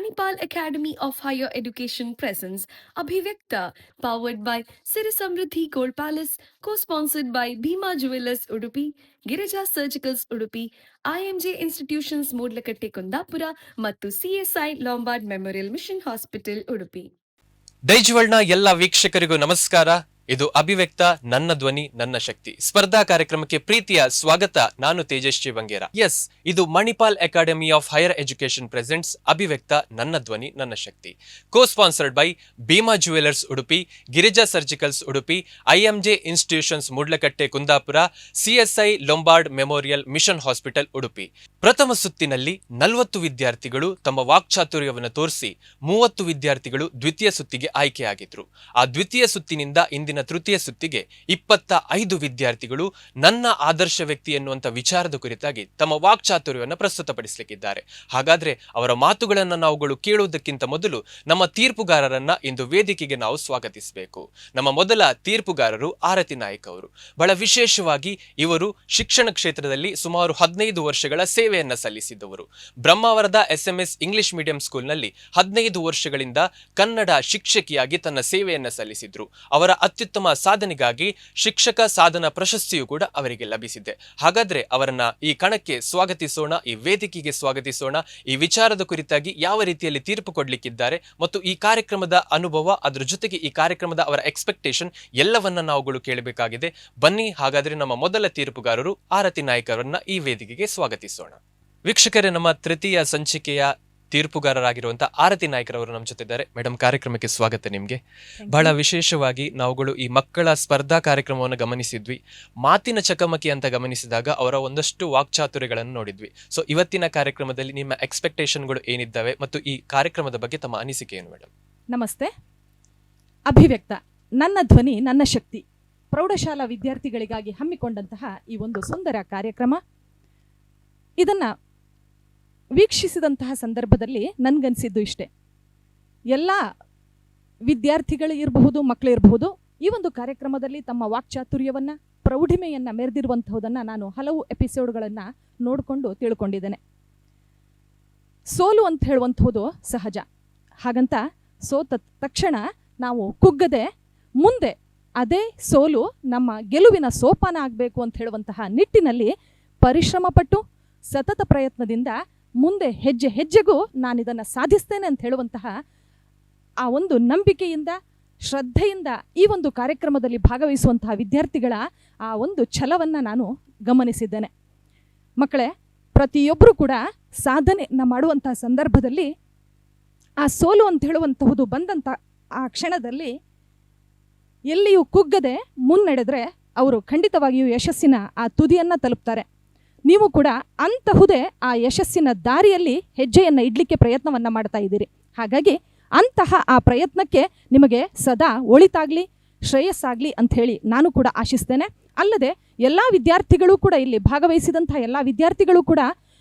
Manipal Academy of Higher Education presents Abhivyakta, powered by Sirisamriddhi Gold Palace, co-sponsored by Bhima Jewelers Udupi, Girija Surgicals Udupi, IMJ Institutions Modlakatte Kundapura ಮತ್ತು CSI Lombard Memorial Mission Hospital Udupi. ಡೈಜ್ವರ್ಲ್ಡ್ನ ಎಲ್ಲ ವೀಕ್ಷಕರಿಗೂ ನಮಸ್ಕಾರ. ಇದು ಅಭಿವ್ಯಕ್ತ ನನ್ನ ಧ್ವನಿ ನನ್ನ ಶಕ್ತಿ ಸ್ಪರ್ಧಾ ಕಾರ್ಯಕ್ರಮಕ್ಕೆ ಪ್ರೀತಿಯ ಸ್ವಾಗತ. ನಾನು ತೇಜಸ್ವಿ ಬಂಗೇರ. ಎಸ್, ಇದು Manipal academy of higher education presents Abhivyakta ನನ್ನ ಧ್ವನಿ ನನ್ನ ಶಕ್ತಿ, co sponsored by Bhima jewellers Udupi, Girija surgicals Udupi, IMJ institutions Moodlakatte Kundapura, CSI Lombard memorial mission hospital Udupi. ಪ್ರಥಮ ಸುತ್ತಿನಲ್ಲಿ 40 ವಿದ್ಯಾರ್ಥಿಗಳು ತಮ್ಮ ವಾಕ್ಚಾತುರ್ಯವನ್ನು ತೋರಿಸಿ 30 ವಿದ್ಯಾರ್ಥಿಗಳು ದ್ವಿತೀಯ ಸುತ್ತಿಗೆ ಆಯ್ಕೆಯಾಗಿದ್ರು. ಆ ದ್ವಿತೀಯ ಸುತ್ತಿನಿಂದ ಇಂದಿನ ತೃತೀಯ ಸುತ್ತಿಗೆ 25 ವಿದ್ಯಾರ್ಥಿಗಳು ನನ್ನ ಆದರ್ಶ ವ್ಯಕ್ತಿ ಎನ್ನುವಂತ ವಿಚಾರದ ಕುರಿತಾಗಿ ತಮ್ಮ ವಾಕ್ಚಾತುರ್ಯವನ್ನು ಪ್ರಸ್ತುತಪಡಿಸಲಿಕ್ಕಿದ್ದಾರೆ. ಹಾಗಾದ್ರೆ ಅವರ ಮಾತುಗಳನ್ನು ನಾವುಗಳು ಕೇಳುವುದಕ್ಕಿಂತ ಮೊದಲು ನಮ್ಮ ತೀರ್ಪುಗಾರರನ್ನ ಇಂದು ವೇದಿಕೆಗೆ ನಾವು ಸ್ವಾಗತಿಸಬೇಕು. ನಮ್ಮ ಮೊದಲ ತೀರ್ಪುಗಾರರು ಆರತಿ ನಾಯ್ಕ ಅವರು. ಬಹಳ ವಿಶೇಷವಾಗಿ ಇವರು ಶಿಕ್ಷಣ ಕ್ಷೇತ್ರದಲ್ಲಿ ಸುಮಾರು 15 ವರ್ಷಗಳ ಸೇವೆಯನ್ನ ಸಲ್ಲಿಸಿದವರು. ಬ್ರಹ್ಮಾವರದ SMS ಇಂಗ್ಲಿಷ್ ಮೀಡಿಯಂ ಸ್ಕೂಲ್ನಲ್ಲಿ 15 ವರ್ಷಗಳಿಂದ ಕನ್ನಡ ಶಿಕ್ಷಕಿಯಾಗಿ ತನ್ನ ಸೇವೆಯನ್ನ ಸಲ್ಲಿಸಿದ್ರು. ಅವರ ಅತ್ಯುತ್ತಮ ಸಾಧನೆಗಾಗಿ ಶಿಕ್ಷಕ ಸಾಧನ ಪ್ರಶಸ್ತಿಯು ಕೂಡ ಅವರಿಗೆ ಲಭಿಸಿದೆ. ಹಾಗಾದ್ರೆ ಅವರನ್ನ ಈ ಕಣಕ್ಕೆ ಸ್ವಾಗತಿಸೋಣ, ಈ ವೇದಿಕೆಗೆ ಸ್ವಾಗತಿಸೋಣ. ಈ ವಿಚಾರದ ಕುರಿತಾಗಿ ಯಾವ ರೀತಿಯಲ್ಲಿ ತೀರ್ಪು ಕೊಡ್ಲಿಕ್ಕಿದ್ದಾರೆ ಮತ್ತು ಈ ಕಾರ್ಯಕ್ರಮದ ಅನುಭವ, ಅದ್ರ ಜೊತೆಗೆ ಈ ಕಾರ್ಯಕ್ರಮದ ಅವರ ಎಕ್ಸ್ಪೆಕ್ಟೇಷನ್ ಎಲ್ಲವನ್ನ ನಾವುಗಳು ಕೇಳಬೇಕಾಗಿದೆ. ಬನ್ನಿ, ಹಾಗಾದ್ರೆ ನಮ್ಮ ಮೊದಲ ತೀರ್ಪುಗಾರರು ಆರತಿ ನಾಯ್ಕ ಅವರನ್ನ ಈ ವೇದಿಕೆಗೆ ಸ್ವಾಗತಿಸೋಣ. ವೀಕ್ಷಕರೇ, ನಮ್ಮ ತೃತೀಯ ಸಂಚಿಕೆಯ ತೀರ್ಪುಗಾರರಾಗಿರುವಂತಹ ಆರತಿ ನಾಯ್ಕರವರು ನಮ್ಮ ಜೊತೆ ಇದ್ದಾರೆ. ಮೇಡಮ್, ಕಾರ್ಯಕ್ರಮಕ್ಕೆ ಸ್ವಾಗತ ನಿಮಗೆ. ಬಹಳ ವಿಶೇಷವಾಗಿ ನಾವುಗಳು ಈ ಮಕ್ಕಳ ಸ್ಪರ್ಧಾ ಕಾರ್ಯಕ್ರಮವನ್ನು ಗಮನಿಸಿದ್ವಿ. ಮಾತಿನ ಚಕಮಕಿ ಅಂತ ಗಮನಿಸಿದಾಗ ಅವರ ಒಂದಷ್ಟು ವಾಕ್ಚಾತುರ್ಯಗಳನ್ನು ನೋಡಿದ್ವಿ. ಸೊ ಇವತ್ತಿನ ಕಾರ್ಯಕ್ರಮದಲ್ಲಿ ನಿಮ್ಮ ಎಕ್ಸ್ಪೆಕ್ಟೇಷನ್ಗಳು ಏನಿದ್ದಾವೆ ಮತ್ತು ಈ ಕಾರ್ಯಕ್ರಮದ ಬಗ್ಗೆ ತಮ್ಮ ಅನಿಸಿಕೆ ಏನು ಮೇಡಮ್? ನಮಸ್ತೆ. ಅಭಿವ್ಯಕ್ತ ನನ್ನ ಧ್ವನಿ ನನ್ನ ಶಕ್ತಿ ಪ್ರೌಢಶಾಲಾ ವಿದ್ಯಾರ್ಥಿಗಳಿಗಾಗಿ ಹಮ್ಮಿಕೊಂಡಂತಹ ಈ ಒಂದು ಸುಂದರ ಕಾರ್ಯಕ್ರಮ, ಇದನ್ನ ವೀಕ್ಷಿಸಿದಂತಹ ಸಂದರ್ಭದಲ್ಲಿ ನನ್ಗನ್ಸಿದ್ದು ಇಷ್ಟೇ. ಎಲ್ಲ ವಿದ್ಯಾರ್ಥಿಗಳು ಇರಬಹುದು, ಮಕ್ಕಳು ಇರಬಹುದು, ಈ ಒಂದು ಕಾರ್ಯಕ್ರಮದಲ್ಲಿ ತಮ್ಮ ವಾಕ್ಚಾತುರ್ಯವನ್ನ ಪ್ರೌಢಿಮೆಯನ್ನ ಮೆರೆದಿರುವಂತಹುದನ್ನ ನಾನು ಹಲವು ಎಪಿಸೋಡ್ಗಳನ್ನ ನೋಡಿಕೊಂಡು ತಿಳ್ಕೊಂಡಿದ್ದೇನೆ. ಸೋಲು ಅಂತ ಹೇಳುವಂಥದ್ದು ಸಹಜ. ಹಾಗಂತ ಸೋತ ತಕ್ಷಣ ನಾವು ಕುಗ್ಗದೆ ಮುಂದೆ ಅದೇ ಸೋಲು ನಮ್ಮ ಗೆಲುವಿನ ಸೋಪಾನ ಆಗಬೇಕು ಅಂತ ಹೇಳುವಂತಹ ನಿಟ್ಟಿನಲ್ಲಿ ಪರಿಶ್ರಮ ಪಟ್ಟು ಸತತ ಪ್ರಯತ್ನದಿಂದ ಮುಂದೆ ಹೆಜ್ಜೆ ಹೆಜ್ಜೆಗೂ ನಾನಿದನ್ನು ಸಾಧಿಸ್ತೇನೆ ಅಂತ ಹೇಳುವಂತಹ ಆ ಒಂದು ನಂಬಿಕೆಯಿಂದ, ಶ್ರದ್ಧೆಯಿಂದ ಈ ಒಂದು ಕಾರ್ಯಕ್ರಮದಲ್ಲಿ ಭಾಗವಹಿಸುವಂತಹ ವಿದ್ಯಾರ್ಥಿಗಳ ಆ ಒಂದು ಛಲವನ್ನು ನಾನು ಗಮನಿಸಿದ್ದೇನೆ. ಮಕ್ಕಳೇ, ಪ್ರತಿಯೊಬ್ಬರೂ ಕೂಡ ಸಾಧನೆಯನ್ನು ಮಾಡುವಂತಹ ಸಂದರ್ಭದಲ್ಲಿ ಆ ಸೋಲು ಅಂತ ಹೇಳುವಂತಹುದು ಬಂದಂಥ ಆ ಕ್ಷಣದಲ್ಲಿ ಎಲ್ಲಿಯೂ ಕುಗ್ಗದೆ ಮುನ್ನಡೆದ್ರೆ ಅವರು ಖಂಡಿತವಾಗಿಯೂ ಯಶಸ್ಸಿನ ಆ ತುದಿಯನ್ನು ತಲುಪ್ತಾರೆ. ನೀವು ಕೂಡ ಅಂತಹುದೇ ಆ ಯಶಸ್ಸಿನ ದಾರಿಯಲ್ಲಿ ಹೆಜ್ಜೆಯನ್ನು ಇಡ್ಲಿಕ್ಕೆ ಪ್ರಯತ್ನವನ್ನು ಮಾಡ್ತಾ ಇದ್ದೀರಿ. ಹಾಗಾಗಿ ಅಂತಹ ಆ ಪ್ರಯತ್ನಕ್ಕೆ ನಿಮಗೆ ಸದಾ ಒಳಿತಾಗಲಿ, ಶ್ರೇಯಸ್ಸಾಗಲಿ ಅಂಥೇಳಿ ನಾನು ಕೂಡ ಆಶಿಸ್ತೇನೆ. ಅಲ್ಲದೆ ಎಲ್ಲ ವಿದ್ಯಾರ್ಥಿಗಳು ಕೂಡ, ಇಲ್ಲಿ ಭಾಗವಹಿಸಿದಂತಹ ಎಲ್ಲ ವಿದ್ಯಾರ್ಥಿಗಳು ಕೂಡ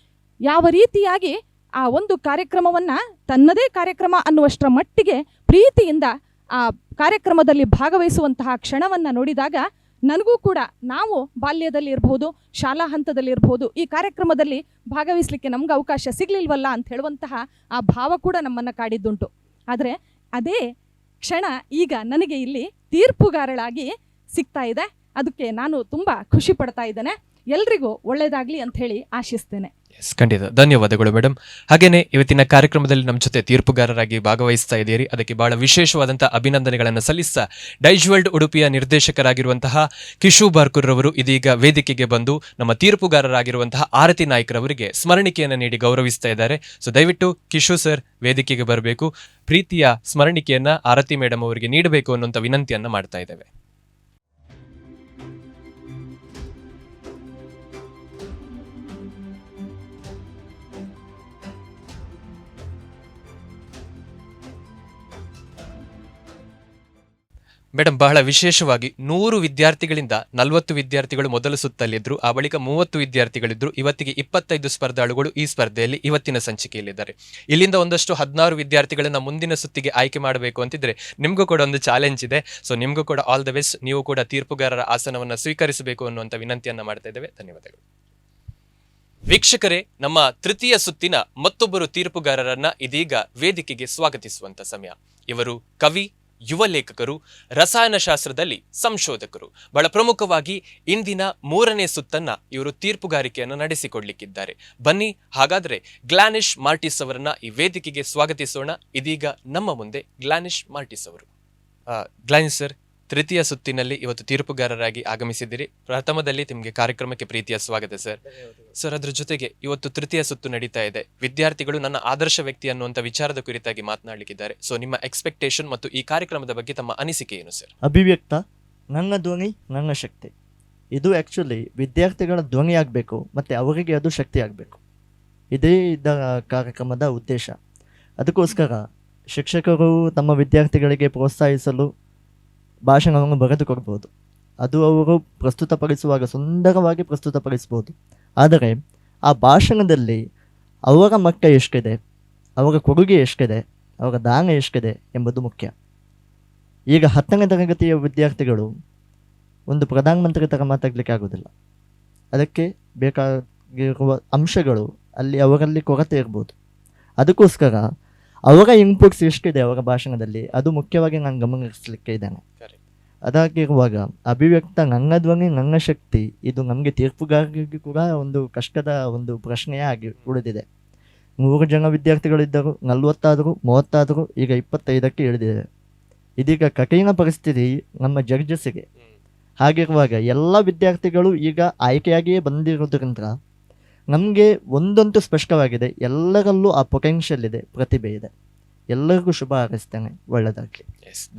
ಯಾವ ರೀತಿಯಾಗಿ ಆ ಒಂದು ಕಾರ್ಯಕ್ರಮವನ್ನು ತನ್ನದೇ ಕಾರ್ಯಕ್ರಮ ಅನ್ನುವಷ್ಟರ ಮಟ್ಟಿಗೆ ಪ್ರೀತಿಯಿಂದ ಆ ಕಾರ್ಯಕ್ರಮದಲ್ಲಿ ಭಾಗವಹಿಸುವಂತಹ ಕ್ಷಣವನ್ನು ನೋಡಿದಾಗ ನನಗೂ ಕೂಡ, ನಾವು ಬಾಲ್ಯದಲ್ಲಿ ಇರಬಹುದು, ಶಾಲಾ ಹಂತದಲ್ಲಿ ಇರಬಹುದು, ಈ ಕಾರ್ಯಕ್ರಮದಲ್ಲಿ ಭಾಗವಹಿಸಲಿಕ್ಕೆ ನಮ್ಗೆ ಅವಕಾಶ ಸಿಗಲಿಲ್ವಲ್ಲ ಅಂತ ಹೇಳುವಂತಹ ಆ ಭಾವ ಕೂಡ ನಮ್ಮನ್ನು ಕಾಡಿದ್ದುಂಟು. ಆದರೆ ಅದೇ ಕ್ಷಣ ಈಗ ನನಗೆ ಇಲ್ಲಿ ತೀರ್ಪುಗಾರಳಾಗಿ ಸಿಗ್ತಾ ಇದೆ. ಅದಕ್ಕೆ ನಾನು ತುಂಬ ಖುಷಿ ಪಡ್ತಾ ಇದ್ದೇನೆ. ಎಲ್ರಿಗೂ ಒಳ್ಳೆಯದಾಗಲಿ ಅಂತ ಹೇಳಿ ಆಶಿಸ್ತೇನೆ. ಖಂಡಿತ, ಧನ್ಯವಾದಗಳು ಮೇಡಮ್. ಹಾಗೇನೆ ಇವತ್ತಿನ ಕಾರ್ಯಕ್ರಮದಲ್ಲಿ ನಮ್ಮ ಜೊತೆ ತೀರ್ಪುಗಾರರಾಗಿ ಭಾಗವಹಿಸ್ತಾ ಇದ್ದೀರಿ, ಅದಕ್ಕೆ ಬಹಳ ವಿಶೇಷವಾದಂತಹ ಅಭಿನಂದನೆಗಳನ್ನು ಸಲ್ಲಿಸ್ತಾ ಡೈಜ್ವರ್ಲ್ಡ್ ಉಡುಪಿಯ ನಿರ್ದೇಶಕರಾಗಿರುವಂತಹ ಕಿಶು ಬಾರ್ಕೂರ್ ರವರು ಇದೀಗ ವೇದಿಕೆಗೆ ಬಂದು ನಮ್ಮ ತೀರ್ಪುಗಾರರಾಗಿರುವಂತಹ ಆರತಿ ನಾಯ್ಕರವರಿಗೆ ಸ್ಮರಣಿಕೆಯನ್ನು ನೀಡಿ ಗೌರವಿಸ್ತಾ ಇದ್ದಾರೆ. ಸೊ ದಯವಿಟ್ಟು ಕಿಶು ಸರ್ ವೇದಿಕೆಗೆ ಬರಬೇಕು, ಪ್ರೀತಿಯ ಸ್ಮರಣಿಕೆಯನ್ನ ಆರತಿ ಮೇಡಮ್ ಅವರಿಗೆ ನೀಡಬೇಕು ಅನ್ನುವಂಥ ವಿನಂತಿಯನ್ನ ಮಾಡ್ತಾ ಇದ್ದೇವೆ. ಮೇಡಮ್, ಬಹಳ ವಿಶೇಷವಾಗಿ 100 ವಿದ್ಯಾರ್ಥಿಗಳಿಂದ 40 ವಿದ್ಯಾರ್ಥಿಗಳು ಮೊದಲ ಸುತ್ತಲ್ಲಿದ್ದರು, ಆ ಬಳಿಕ 30 ವಿದ್ಯಾರ್ಥಿಗಳಿದ್ರು. ಇವತ್ತಿಗೆ 25 ಸ್ಪರ್ಧಾಳುಗಳು ಈ ಸ್ಪರ್ಧೆಯಲ್ಲಿ ಇವತ್ತಿನ ಸಂಚಿಕೆಯಲ್ಲಿದ್ದಾರೆ. ಇಲ್ಲಿಂದ ಒಂದಷ್ಟು 16 ವಿದ್ಯಾರ್ಥಿಗಳನ್ನ ಮುಂದಿನ ಸುತ್ತಿಗೆ ಆಯ್ಕೆ ಮಾಡಬೇಕು ಅಂತಿದ್ರೆ ನಿಮಗೂ ಕೂಡ ಒಂದು ಚಾಲೆಂಜ್ ಇದೆ. ಸೊ ನಿಮಗೂ ಕೂಡ ಆಲ್ ದ ಬೆಸ್ಟ್. ನೀವು ಕೂಡ ತೀರ್ಪುಗಾರರ ಆಸನವನ್ನು ಸ್ವೀಕರಿಸಬೇಕು ಅನ್ನುವಂಥ ವಿನಂತಿಯನ್ನ ಮಾಡ್ತಾ ಇದ್ದೇವೆ. ಧನ್ಯವಾದಗಳು. ವೀಕ್ಷಕರೇ, ನಮ್ಮ ತೃತೀಯ ಸುತ್ತಿನ ಮತ್ತೊಬ್ಬರು ತೀರ್ಪುಗಾರರನ್ನ ಇದೀಗ ವೇದಿಕೆಗೆ ಸ್ವಾಗತಿಸುವಂತ ಸಮಯ. ಇವರು ಕವಿ, ಯುವ ಲೇಖಕರು, ರಸಾಯನಶಾಸ್ತ್ರದಲ್ಲಿ ಸಂಶೋಧಕರು. ಬಹಳ ಪ್ರಮುಖವಾಗಿ ಇಂದಿನ 3ನೇ ಸುತ್ತನ್ನ ಇವರು ತೀರ್ಪುಗಾರಿಕೆಯನ್ನು ನಡೆಸಿಕೊಡ್ಲಿಕ್ಕಿದ್ದಾರೆ. ಬನ್ನಿ ಹಾಗಾದ್ರೆ ಗ್ಲಾನಿಶ್ ಮಾರ್ಟಿಸ್ ಅವರನ್ನ ಈ ವೇದಿಕೆಗೆ ಸ್ವಾಗತಿಸೋಣ. ಇದೀಗ ನಮ್ಮ ಮುಂದೆ ಗ್ಲಾನಿಶ್ ಮಾರ್ಟಿಸ್ ಅವರು. ಗ್ಲಾನಿಶ್ ಸರ್, ತೃತೀಯ ಸುತ್ತಿನಲ್ಲಿ ಇವತ್ತು ತೀರ್ಪುಗಾರರಾಗಿ ಆಗಮಿಸಿದ್ದೀರಿ. ಪ್ರಥಮದಲ್ಲಿ ನಿಮಗೆ ಕಾರ್ಯಕ್ರಮಕ್ಕೆ ಪ್ರೀತಿಯ ಸ್ವಾಗತ ಸರ್. ಸರ್, ಅದ್ರ ಜೊತೆಗೆ ಇವತ್ತು ತೃತೀಯ ಸುತ್ತು ನಡೀತಾ ಇದೆ. ವಿದ್ಯಾರ್ಥಿಗಳು ನನ್ನ ಆದರ್ಶ ವ್ಯಕ್ತಿ ಅನ್ನುವಂಥ ವಿಚಾರದ ಕುರಿತಾಗಿ ಮಾತನಾಡಲಿಕ್ಕಿದ್ದಾರೆ. ಸೊ ನಿಮ್ಮ ಎಕ್ಸ್ಪೆಕ್ಟೇಷನ್ ಮತ್ತು ಈ ಕಾರ್ಯಕ್ರಮದ ಬಗ್ಗೆ ತಮ್ಮ ಅನಿಸಿಕೆ ಏನು ಸರ್? ಅಭಿವ್ಯಕ್ತ, ನನ್ನ ಧ್ವನಿ ನನ್ನ ಶಕ್ತಿ. ಇದು ಆ್ಯಕ್ಚುಲಿ ವಿದ್ಯಾರ್ಥಿಗಳ ಧ್ವನಿ ಆಗಬೇಕು ಮತ್ತು ಅವರಿಗೆ ಅದು ಶಕ್ತಿ ಆಗಬೇಕು. ಇದೇ ಕಾರ್ಯಕ್ರಮದ ಉದ್ದೇಶ. ಅದಕ್ಕೋಸ್ಕರ ಶಿಕ್ಷಕರು ತಮ್ಮ ವಿದ್ಯಾರ್ಥಿಗಳಿಗೆ ಪ್ರೋತ್ಸಾಹಿಸಲು ಭಾಷಣವನ್ನು ಬರೆದುಕೊಡ್ಬೋದು. ಅದು ಅವರು ಪ್ರಸ್ತುತಪಡಿಸುವಾಗ ಸುಂದರವಾಗಿ ಪ್ರಸ್ತುತಪಡಿಸ್ಬೋದು. ಆದರೆ ಆ ಭಾಷಣದಲ್ಲಿ ಅವರ ಮಟ್ಟ ಎಷ್ಟಿದೆ, ಅವರ ಕೊಡುಗೆ ಎಷ್ಟಿದೆ, ಅವರ ದಾನ ಎಷ್ಟಿದೆ ಎಂಬುದು ಮುಖ್ಯ. ಈಗ 10ನೇ ತರಗತಿಯ ವಿದ್ಯಾರ್ಥಿಗಳು ಒಂದು ಪ್ರಧಾನಮಂತ್ರಿ ಥರ ಮಾತಾಡಲಿಕ್ಕೆ ಆಗೋದಿಲ್ಲ. ಅದಕ್ಕೆ ಬೇಕಾಗಿರುವ ಅಂಶಗಳು ಅವರಲ್ಲಿ ಕೊರತೆ ಇರ್ಬೋದು. ಅದಕ್ಕೋಸ್ಕರ ಅವರ ಇನ್ಪುಟ್ಸ್ ಎಷ್ಟಿದೆ ಅವರ ಭಾಷಣದಲ್ಲಿ, ಅದು ಮುಖ್ಯವಾಗಿ ನಾನು ಗಮನಿಸಲಿಕ್ಕೆ ಇದ್ದೇನೆ. ಅದಾಗಿರುವಾಗ ಅಭಿವ್ಯಕ್ತ, ನನ್ನ ಧ್ವನಿ ನನ್ನ ಶಕ್ತಿ, ಇದು ನಮಗೆ ತೀರ್ಪುಗಾರರಿಗೆ ಕೂಡ ಒಂದು ಕಷ್ಟದ ಒಂದು ಪ್ರಶ್ನೆಯೇ ಆಗಿ ಉಳಿದಿದೆ. 100 ಜನ ವಿದ್ಯಾರ್ಥಿಗಳಿದ್ದರು, 40 ಆದರು, 30 ಆದರು, ಈಗ 25ಕ್ಕೆ ಇಳಿದಿದೆ. ಇದೀಗ ಕಠಿಣ ಪರಿಸ್ಥಿತಿ ನಮ್ಮ ಜಡ್ಜಸ್ಸಿಗೆ. ಹಾಗಿರುವಾಗ ಎಲ್ಲ ವಿದ್ಯಾರ್ಥಿಗಳು ಈಗ ಆಯ್ಕೆಯಾಗಿಯೇ ಬಂದಿರೋದ್ರಿಂದ ನಮಗೆ ಒಂದಂತೂ ಸ್ಪಷ್ಟವಾಗಿದೆ, ಎಲ್ಲರಲ್ಲೂ ಆ ಪೊಟೆನ್ಷಿಯಲ್ ಇದೆ, ಪ್ರತಿಭೆ ಇದೆ. ಎಲ್ಲರಿಗೂ ಶುಭ ಹಾರೈಸ್ತೇನೆ, ಒಳ್ಳೆಯದಾಗಲಿ.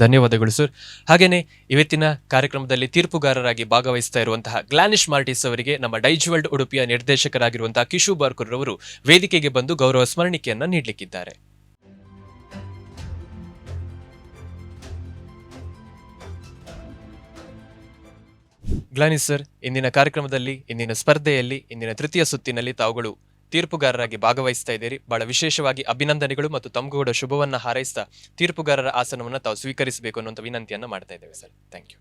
ಧನ್ಯವಾದಗಳು ಸರ್. ಹಾಗೇನೆ ಇವತ್ತಿನ ಕಾರ್ಯಕ್ರಮದಲ್ಲಿ ತೀರ್ಪುಗಾರರಾಗಿ ಭಾಗವಹಿಸ್ತಾ ಇರುವಂತಹ ಗ್ಲಾನಿಶ್ ಮಾರ್ಟಿಸ್ ಅವರಿಗೆ ನಮ್ಮ ಡೈಜ್ ವರ್ಲ್ಡ್ ಉಡುಪಿಯ ನಿರ್ದೇಶಕರಾಗಿರುವಂತಹ ಕಿಶು ಬಾರ್ಕರ್ ಅವರು ವೇದಿಕೆಗೆ ಬಂದು ಗೌರವ ಸ್ಮರಣಿಕೆಯನ್ನ ನೀಡಲಿಕ್ಕಿದ್ದಾರೆ. ಗ್ಲಾನಿಶ್ ಸರ್, ಇಂದಿನ ಕಾರ್ಯಕ್ರಮದಲ್ಲಿ, ಇಂದಿನ ಸ್ಪರ್ಧೆಯಲ್ಲಿ, ಇಂದಿನ ತೃತೀಯ ಸುತ್ತಿನಲ್ಲಿ ತಾವುಗಳು ತೀರ್ಪುಗಾರರಾಗಿ ಭಾಗವಹಿಸ್ತಾ ಇದ್ದೀರಿ. ಬಹಳ ವಿಶೇಷವಾಗಿ ಅಭಿನಂದನೆಗಳು ಮತ್ತು ತಮಗೂ ಕೂಡ ಶುಭವನ್ನ ಹಾರೈಸ್ತಾ ತೀರ್ಪುಗಾರರ ಆಸನವನ್ನು ತಾವು ಸ್ವೀಕರಿಸಬೇಕು ಅನ್ನುವಂಥ ವಿನಂತಿಯನ್ನ ಮಾಡ್ತಾ ಇದ್ದೇವೆ ಸರ್. Thank you.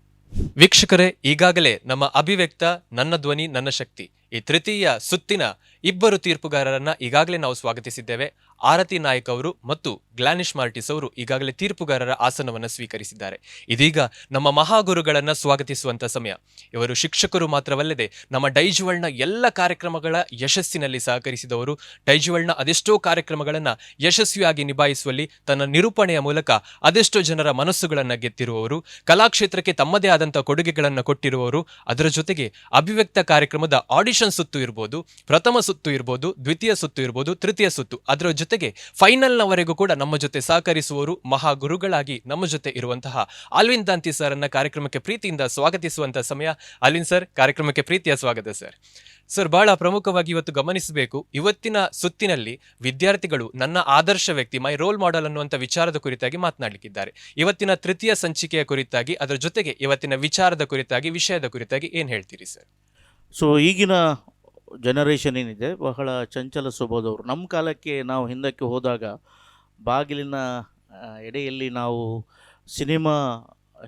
ವೀಕ್ಷಕರೇ, ಈಗಾಗಲೇ ನಮ್ಮ ಅಭಿವ್ಯಕ್ತ ನನ್ನ ಧ್ವನಿ ನನ್ನ ಶಕ್ತಿ ಈ ತೃತೀಯ ಸುತ್ತಿನ ಇಬ್ಬರು ತೀರ್ಪುಗಾರರನ್ನ ಈಗಾಗಲೇ ನಾವು ಸ್ವಾಗತಿಸಿದ್ದೇವೆ. ಆರತಿ ನಾಯಕ್ ಅವರು ಮತ್ತು ಗ್ಲಾನಿಶ್ ಮಾರ್ಟಿಸ್ ಅವರು ಈಗಾಗಲೇ ತೀರ್ಪುಗಾರರ ಆಸನವನ್ನು ಸ್ವೀಕರಿಸಿದ್ದಾರೆ. ಇದೀಗ ನಮ್ಮ ಮಹಾಗುರುಗಳನ್ನ ಸ್ವಾಗತಿಸುವಂತ ಸಮಯ. ಇವರು ಶಿಕ್ಷಕರು ಮಾತ್ರವಲ್ಲದೆ ನಮ್ಮ ಡೈಜ್ ವರ್ಲ್ಡ್ನ ಎಲ್ಲ ಕಾರ್ಯಕ್ರಮಗಳ ಯಶಸ್ಸಿನಲ್ಲಿ ಸಹಕರಿಸಿದವರು. ಡೈಜ್ ವರ್ಲ್ಡ್ನ ಅದೆಷ್ಟೋ ಕಾರ್ಯಕ್ರಮಗಳನ್ನ ಯಶಸ್ವಿಯಾಗಿ ನಿಭಾಯಿಸುವಲ್ಲಿ ತನ್ನ ನಿರೂಪಣೆಯ ಮೂಲಕ ಅದೆಷ್ಟೋ ಜನರ ಮನಸ್ಸುಗಳನ್ನ ಗೆದ್ದಿರುವವರು. ಕಲಾಕ್ಷೇತ್ರಕ್ಕೆ ತಮ್ಮದೇ ಆದಂಥ ಕೊಡುಗೆಗಳನ್ನು ಕೊಟ್ಟಿರುವವರು. ಅದರ ಜೊತೆಗೆ ಅಭಿವ್ಯಕ್ತ ಕಾರ್ಯಕ್ರಮದ ಆಡಿಷನ್ ಸುತ್ತು ಇರ್ಬೋದು, ಪ್ರಥಮ ಸುತ್ತು ಇರ್ಬೋದು, ದ್ವಿತೀಯ ಸುತ್ತು ಇರ್ಬೋದು, ತೃತೀಯ ಸುತ್ತು, ಅದರ ಜೊತೆಗೆ ಫೈನಲ್ನವರೆಗೂ ಕೂಡ ನಮ್ಮ ಜೊತೆ ಸಹಕರಿಸುವವರು. ಮಹಾಗುರುಗಳಾಗಿ ನಮ್ಮ ಜೊತೆ ಇರುವಂತಹ ಅಲ್ವಿನ್ ದಾಂತಿ ಸರ್ ಅನ್ನ ಕಾರ್ಯಕ್ರಮಕ್ಕೆ ಪ್ರೀತಿಯಿಂದ ಸ್ವಾಗತಿಸುವಂತಹ ಸಮಯ. ಅಲ್ವಿನ್ ಸರ್, ಕಾರ್ಯಕ್ರಮಕ್ಕೆ ಪ್ರೀತಿಯ ಸ್ವಾಗತ ಸರ್. ಸರ್, ಬಹಳ ಪ್ರಮುಖವಾಗಿ ಇವತ್ತು ಗಮನಿಸಬೇಕು, ಇವತ್ತಿನ ಸುತ್ತಿನಲ್ಲಿ ವಿದ್ಯಾರ್ಥಿಗಳು ನನ್ನ ಆದರ್ಶ ವ್ಯಕ್ತಿ, ಮೈ ರೋಲ್ ಮಾಡೆಲ್ ಅನ್ನುವಂಥ ವಿಚಾರದ ಕುರಿತಾಗಿ ಮಾತನಾಡಲಿಕ್ಕಿದ್ದಾರೆ. ಇವತ್ತಿನ ತೃತೀಯ ಸಂಚಿಕೆಯ ಕುರಿತಾಗಿ, ಅದರ ಜೊತೆಗೆ ಇವತ್ತಿನ ವಿಚಾರದ ಕುರಿತಾಗಿ, ವಿಷಯದ ಕುರಿತಾಗಿ ಏನು ಹೇಳ್ತೀರಿ ಸರ್? ಸೊ ಈಗಿನ ಜನರೇಷನ್ ಏನಿದೆ ಬಹಳ ಚಂಚಲ ಸ್ವಭಾವದವರು. ನಮ್ಮ ಕಾಲಕ್ಕೆ ನಾವು ಹಿಂದಕ್ಕೆ ಹೋದಾಗ ಬಾಗಿಲಿನ ಎಡೆಯಲ್ಲಿ ನಾವು ಸಿನಿಮಾ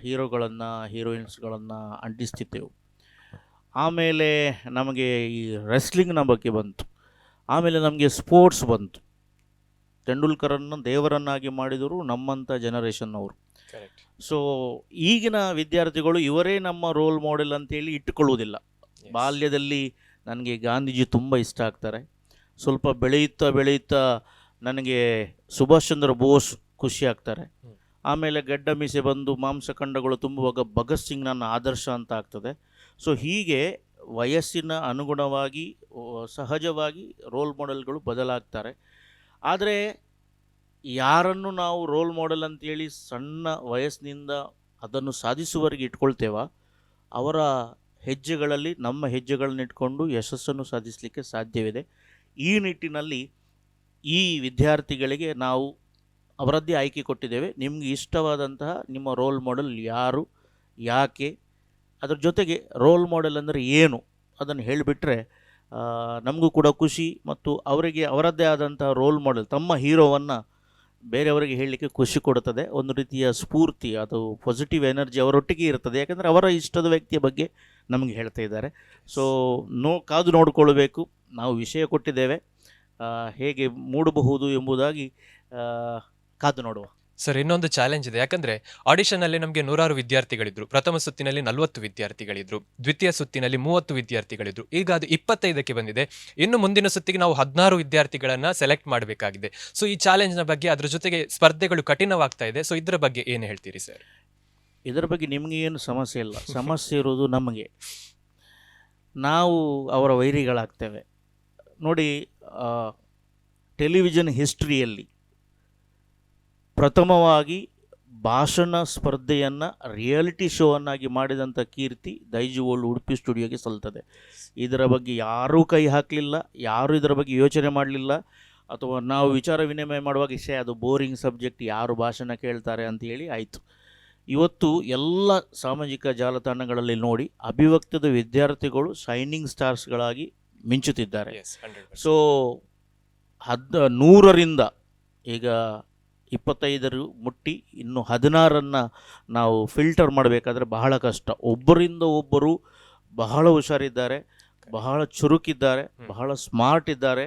ಹೀರೋಗಳನ್ನು, ಹೀರೋಯಿನ್ಸ್ಗಳನ್ನು ಅಂಟಿಸ್ತಿದ್ದೆವು. ಆಮೇಲೆ ನಮಗೆ ಈ ರೆಸ್ಲಿಂಗ್ನ ಬಗ್ಗೆ ಬಂತು. ಆಮೇಲೆ ನಮಗೆ ಸ್ಪೋರ್ಟ್ಸ್ ಬಂತು. ತೆಂಡೂಲ್ಕರನ್ನು ದೇವರನ್ನಾಗಿ ಮಾಡಿದರು ನಮ್ಮಂಥ ಜನರೇಷನ್ನವರು. ಸೊ ಈಗಿನ ವಿದ್ಯಾರ್ಥಿಗಳು ಇವರೇ ನಮ್ಮ ರೋಲ್ ಮಾಡೆಲ್ ಅಂತೇಳಿ ಇಟ್ಟುಕೊಳ್ಳುವುದಿಲ್ಲ. ಬಾಲ್ಯದಲ್ಲಿ ನನಗೆ ಗಾಂಧೀಜಿ ತುಂಬ ಇಷ್ಟ ಆಗ್ತಾರೆ. ಸ್ವಲ್ಪ ಬೆಳೆಯುತ್ತಾ ನನಗೆ ಸುಭಾಷ್ ಚಂದ್ರ ಬೋಸ್ ಖುಷಿ ಆಗ್ತಾರೆ. ಆಮೇಲೆ ಗಡ್ಡ ಮೀಸೆ ಬಂದು ಮಾಂಸಖಂಡಗಳು ತುಂಬುವಾಗ ಭಗತ್ ಸಿಂಗ್ ನನ್ನ ಆದರ್ಶ ಅಂತ ಆಗ್ತದೆ. ಸೊ ಹೀಗೆ ವಯಸ್ಸಿನ ಅನುಗುಣವಾಗಿ ಸಹಜವಾಗಿ ರೋಲ್ ಮಾಡೆಲ್ಗಳು ಬದಲಾಗ್ತಾರೆ. ಆದರೆ ಯಾರನ್ನು ನಾವು ರೋಲ್ ಮಾಡೆಲ್ ಅಂತೇಳಿ ಸಣ್ಣ ವಯಸ್ಸಿನಿಂದ ಅದನ್ನು ಸಾಧಿಸುವವರೆಗೆ ಇಟ್ಕೊಳ್ತೇವ, ಅವರ ಹೆಜ್ಜೆಗಳಲ್ಲಿ ನಮ್ಮ ಹೆಜ್ಜೆಗಳನ್ನ ಇಟ್ಕೊಂಡು ಯಶಸ್ಸನ್ನು ಸಾಧಿಸಲಿಕ್ಕೆ ಸಾಧ್ಯವಿದೆ. ಈ ನಿಟ್ಟಿನಲ್ಲಿ ಈ ವಿದ್ಯಾರ್ಥಿಗಳಿಗೆ ನಾವು ಅವರದ್ದೇ ಆಯ್ಕೆ ಕೊಟ್ಟಿದ್ದೇವೆ. ನಿಮಗೆ ಇಷ್ಟವಾದಂತಹ ನಿಮ್ಮ ರೋಲ್ ಮಾಡೆಲ್ ಯಾರು, ಯಾಕೆ, ಅದರ ಜೊತೆಗೆ ರೋಲ್ ಮಾಡೆಲ್ ಅಂದರೆ ಏನು ಅದನ್ನು ಹೇಳಿಬಿಟ್ರೆ ನಮಗೂ ಕೂಡ ಖುಷಿ. ಮತ್ತು ಅವರಿಗೆ ಅವರದ್ದೇ ಆದಂತಹ ರೋಲ್ ಮಾಡೆಲ್, ತಮ್ಮ ಹೀರೋವನ್ನು ಬೇರೆಯವರಿಗೆ ಹೇಳಲಿಕ್ಕೆ ಖುಷಿ ಕೊಡುತ್ತದೆ. ಒಂದು ರೀತಿಯ ಸ್ಫೂರ್ತಿ, ಅದು ಪಾಸಿಟಿವ್ ಎನರ್ಜಿ ಅವರೊಟ್ಟಿಗೆ ಇರ್ತದೆ. ಯಾಕಂದರೆ ಅವರ ಇಷ್ಟದ ವ್ಯಕ್ತಿಯ ಬಗ್ಗೆ ನಮಗೆ ಹೇಳ್ತಾ ಇದ್ದಾರೆ. ಸೊ ಕಾದು ನೋಡಿಕೊಳ್ಬೇಕು. ನಾವು ವಿಷಯ ಕೊಟ್ಟಿದ್ದೇವೆ, ಹೇಗೆ ಮೂಡಬಹುದು ಎಂಬುದಾಗಿ ಕಾದು ನೋಡುವ. ಸರ್, ಇನ್ನೊಂದು ಚಾಲೆಂಜ್ ಇದೆ. ಯಾಕಂದ್ರೆ ಆಡಿಷನ್ ಅಲ್ಲಿ ನಮಗೆ 100 ವಿದ್ಯಾರ್ಥಿಗಳಿದ್ರು. ಪ್ರಥಮ ಸುತ್ತಿನಲ್ಲಿ 40 ವಿದ್ಯಾರ್ಥಿಗಳಿದ್ರು, ದ್ವಿತೀಯ ಸುತ್ತಿನಲ್ಲಿ 30 ವಿದ್ಯಾರ್ಥಿಗಳಿದ್ರು. ಈಗ ಅದು 25ಕ್ಕೆ ಬಂದಿದೆ. ಇನ್ನು ಮುಂದಿನ ಸುತ್ತಿಗೆ ನಾವು 16 ವಿದ್ಯಾರ್ಥಿಗಳನ್ನ ಸೆಲೆಕ್ಟ್ ಮಾಡಬೇಕಾಗಿದೆ. ಸೊ ಈ ಚಾಲೆಂಜ್ ನ ಬಗ್ಗೆ, ಅದ್ರ ಜೊತೆಗೆ ಸ್ಪರ್ಧೆಗಳು ಕಠಿಣವಾಗ್ತಾ ಇದೆ. ಸೊ ಇದ್ರ ಬಗ್ಗೆ ಏನು ಹೇಳ್ತೀರಿ ಸರ್? ಇದರ ಬಗ್ಗೆ ನಿಮಗೆ ಏನು ಸಮಸ್ಯೆ ಇಲ್ಲ. ಸಮಸ್ಯೆ ಇರೋದು ನಮಗೆ. ನಾವು ಅವರ ವೈರಿಗಳಾಗ್ತೇವೆ. ನೋಡಿ, ಟೆಲಿವಿಷನ್ ಹಿಸ್ಟ್ರಿಯಲ್ಲಿ ಪ್ರಥಮವಾಗಿ ಭಾಷಣ ಸ್ಪರ್ಧೆಯನ್ನು ರಿಯಾಲಿಟಿ ಶೋವನ್ನಾಗಿ ಮಾಡಿದಂಥ ಕೀರ್ತಿ ದೈಜುವೋಲ್ ಉಡುಪಿ ಸ್ಟುಡಿಯೋಗೆ ಸಲ್ತದೆ. ಇದರ ಬಗ್ಗೆ ಯಾರೂ ಕೈ ಹಾಕಲಿಲ್ಲ, ಯಾರೂ ಇದರ ಬಗ್ಗೆ ಯೋಚನೆ ಮಾಡಲಿಲ್ಲ. ಅಥವಾ ನಾವು ವಿಚಾರ ವಿನಿಮಯ ಮಾಡುವಾಗ ಅದು ಬೋರಿಂಗ್ ಸಬ್ಜೆಕ್ಟ್, ಯಾರು ಭಾಷಣ ಕೇಳ್ತಾರೆ ಅಂತೇಳಿ ಆಯಿತು. ಇವತ್ತು ಎಲ್ಲ ಸಾಮಾಜಿಕ ಜಾಲತಾಣಗಳಲ್ಲಿ ನೋಡಿ, ಅಭಿವ್ಯಕ್ತದ ವಿದ್ಯಾರ್ಥಿಗಳು ಶೈನಿಂಗ್ ಸ್ಟಾರ್ಸ್ಗಳಾಗಿ ಮಿಂಚುತ್ತಿದ್ದಾರೆ. ಸೊ 100ರಿಂದ ಈಗ 25 ಮುಟ್ಟಿ ಇನ್ನು 16 ನಾವು ಫಿಲ್ಟರ್ ಮಾಡಬೇಕಾದ್ರೆ ಬಹಳ ಕಷ್ಟ. ಒಬ್ಬರಿಂದ ಒಬ್ಬರು ಬಹಳ ಹುಷಾರಿದ್ದಾರೆ, ಬಹಳ ಚುರುಕಿದ್ದಾರೆ, ಬಹಳ ಸ್ಮಾರ್ಟ್ ಇದ್ದಾರೆ.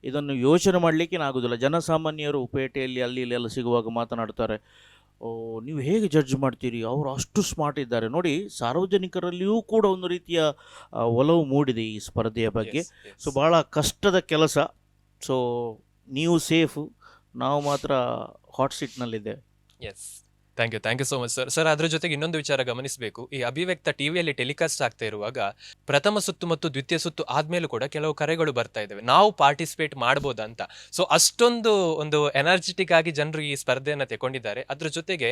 ಇದನ್ನು ಯೋಚನೆ ಮಾಡಲಿಕ್ಕೆ ಆಗೋದಿಲ್ಲ. ಜನಸಾಮಾನ್ಯರು ಪೇಟೆಯಲ್ಲಿ ಅಲ್ಲಿ ಇಲ್ಲೆಲ್ಲ ಸಿಗುವಾಗ ಮಾತನಾಡ್ತಾರೆ, ನೀವು ಹೇಗೆ ಜಡ್ಜ್ ಮಾಡ್ತೀರಿ, ಅವರು ಅಷ್ಟು ಸ್ಮಾರ್ಟ್ ಇದ್ದಾರೆ. ನೋಡಿ, ಸಾರ್ವಜನಿಕರಲ್ಲಿಯೂ ಕೂಡ ಒಂದು ರೀತಿಯ ಒಲವು ಮೂಡಿದೆ ಈ ಸ್ಪರ್ಧೆಯ ಬಗ್ಗೆ. ಸೊ ಭಾಳ ಕಷ್ಟದ ಕೆಲಸ. ಸೊ ನೀವು ಸೇಫು, ನಾವು ಮಾತ್ರ ಹಾಟ್ ಸೀಟ್ನಲ್ಲಿದ್ದೇವೆ. Yes, thank you so much sir. Sir, ಅದ್ರ ಜೊತೆಗೆ ಇನ್ನೊಂದು ವಿಚಾರ ಗಮನಿಸಬೇಕು. ಈ ಅಭಿವ್ಯಕ್ತ ಟಿವಿಯಲ್ಲಿ ಟೆಲಿಕಾಸ್ಟ್ ಆಗ್ತಾ ಇರುವಾಗ ಪ್ರಥಮ ಸುತ್ತು ಮತ್ತು ದ್ವಿತೀಯ ಸುತ್ತು ಆದ್ಮೇಲೂ ಕೂಡ ಕೆಲವು ಕರೆಗಳು ಬರ್ತಾ ಇದ್ದಾವೆ, ನಾವು ಪಾರ್ಟಿಸಿಪೇಟ್ ಮಾಡ್ಬೋದಾ ಅಂತ. ಸೊ ಅಷ್ಟೊಂದು ಒಂದು ಎನರ್ಜೆಟಿಕ್ ಆಗಿ ಜನರು ಈ ಸ್ಪರ್ಧೆಯನ್ನು ತಗೊಂಡಿದ್ದಾರೆ. ಅದ್ರ ಜೊತೆಗೆ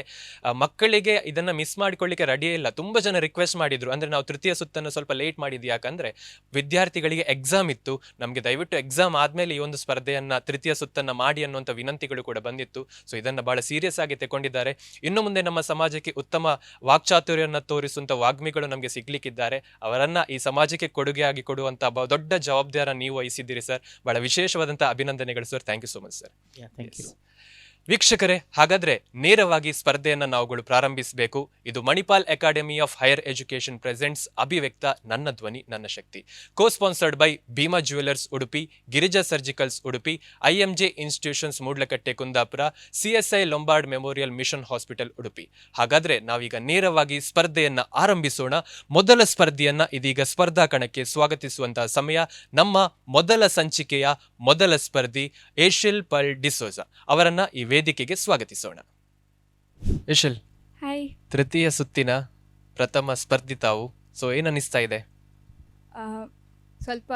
ಮಕ್ಕಳಿಗೆ ಇದನ್ನ ಮಿಸ್ ಮಾಡಿಕೊಳ್ಳಿಕ್ಕೆ ರೆಡಿಯೇ ಇಲ್ಲ. ತುಂಬಾ ಜನ ರಿಕ್ವೆಸ್ಟ್ ಮಾಡಿದ್ರು, ಅಂದ್ರೆ ನಾವು ತೃತೀಯ ಸುತ್ತನ್ನು ಸ್ವಲ್ಪ ಲೇಟ್ ಮಾಡಿದ್ವಿ, ಯಾಕಂದ್ರೆ ವಿದ್ಯಾರ್ಥಿಗಳಿಗೆ ಎಕ್ಸಾಮ್ ಇತ್ತು, ನಮಗೆ ದಯವಿಟ್ಟು ಎಕ್ಸಾಮ್ ಆದ್ಮೇಲೆ ಈ ಒಂದು ಸ್ಪರ್ಧೆಯನ್ನ ತೃತೀಯ ಸುತ್ತನ್ನ ಮಾಡಿ ಅನ್ನುವಂಥ ವಿನಂತಿಗಳು ಕೂಡ ಬಂದಿತ್ತು. ಸೊ ಇದನ್ನ ಬಹಳ ಸೀರಿಯಸ್ ಆಗಿ ತಗೊಂಡಿದ್ದಾರೆ. ಇನ್ನು ಮುಂದೆ ನಮ್ಮ ಸಮಾಜಕ್ಕೆ ಉತ್ತಮ ವಾಕ್ಚಾತುರ್ಯವನ್ನು ತೋರಿಸುವಂತ ವಾಗ್ಮಿಗಳು ನಮಗೆ ಸಿಗ್ಲಿಕ್ಕಿದ್ದಾರೆ. ಅವರನ್ನ ಈ ಸಮಾಜಕ್ಕೆ ಕೊಡುಗೆಯಾಗಿ ಕೊಡುವಂತ ದೊಡ್ಡ ಜವಾಬ್ದಾರಿ ನೀವು ವಹಿಸಿದ್ದೀರಿ ಸರ್. ಬಹಳ ವಿಶೇಷವಾದಂತಹ ಅಭಿನಂದನೆಗಳು sir. Thank you so much sir. Thank you. ವೀಕ್ಷಕರೇ, ಹಾಗಾದ್ರೆ ನೇರವಾಗಿ ಸ್ಪರ್ಧೆಯನ್ನು ನಾವುಗಳು ಪ್ರಾರಂಭಿಸಬೇಕು. ಇದು Manipal academy of higher education presents Abhivyakta ನನ್ನ ಧ್ವನಿ ನನ್ನ ಶಕ್ತಿ, co sponsored by Bhima jewellers Udupi, Girija surgicals Udupi, IMJ institutions Moodlakatte Kundapura, CSI Lombard memorial mission hospital Udupi. ಹಾಗಾದ್ರೆ ನಾವೀಗ ನೇರವಾಗಿ ಸ್ಪರ್ಧೆಯನ್ನ ಆರಂಭಿಸೋಣ. ಮೊದಲ ಸ್ಪರ್ಧೆಯನ್ನ ಇದೀಗ ಸ್ಪರ್ಧಾ ಕಣಕ್ಕೆ ಸ್ವಾಗತಿಸುವಂತಹ ಸಮಯ. ನಮ್ಮ ಮೊದಲ ಸಂಚಿಕೆಯ ಮೊದಲ ಸ್ಪರ್ಧಿ ಏಷಿಲ್ ಪಲ್ ಡಿಸೋಜಾ ಅವರನ್ನ ಈ ವೇದಿಕೆಗೆ ಸ್ವಾಗತಿಸೋಣ. ಏಷಿಲ್, ಹಾಯ್. ತೃತೀಯ ಸುತ್ತಿನ ಪ್ರಥಮ ಸ್ಪರ್ಧಿ ತಾವು. ಸೊ ಏನ್ ಅನಿಸ್ತಾ ಇದೆ? ಸ್ವಲ್ಪ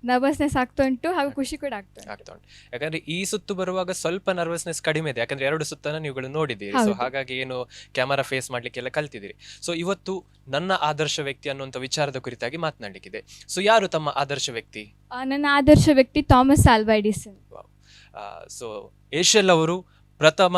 ನರ್ವಸ್ನೆಸ್ ಆಗ್ತಾ ಉಂಟು, ಹಾಗೂ ಖುಷಿ ಕೂಡ ಆಗ್ತಾ ಉಂಟು. ಯಾಕಂದ್ರೆ ಈ ಸುತ್ತು ಬರುವಾಗ ಸ್ವಲ್ಪ ನರ್ವಸ್ನೆಸ್ ಕಡಿಮೆ ಇದೆ, ಯಾಕಂದ್ರೆ 2 ಸುತ್ತನ್ನ ನೀವುಗಳು ನೋಡಿದ್ದೀರಿ. ಸೊ ಹಾಗಾಗಿ ಏನು ಕ್ಯಾಮರಾ ಫೇಸ್ ಮಾಡ್ಲಿಕ್ಕೆಲ್ಲ ಕಲ್ತಿದ್ದೀರಿ. ಸೊ ಇವತ್ತು ನನ್ನ ಆದರ್ಶ ವ್ಯಕ್ತಿ ಅನ್ನುವಂಥ ವಿಚಾರದ ಕುರಿತಾಗಿ ಮಾತನಾಡಲಿಕ್ಕಿದೆ. ಸೊ ಯಾರು ತಮ್ಮ ಆದರ್ಶ ವ್ಯಕ್ತಿ? ನನ್ನ ಆದರ್ಶ ವ್ಯಕ್ತಿ ಥಾಮಸ್ ಆಲ್ವಾ ಎಡಿಸನ್. ಸೊ ಏಷಿಯಲ್ ಅವರು ಪ್ರಥಮ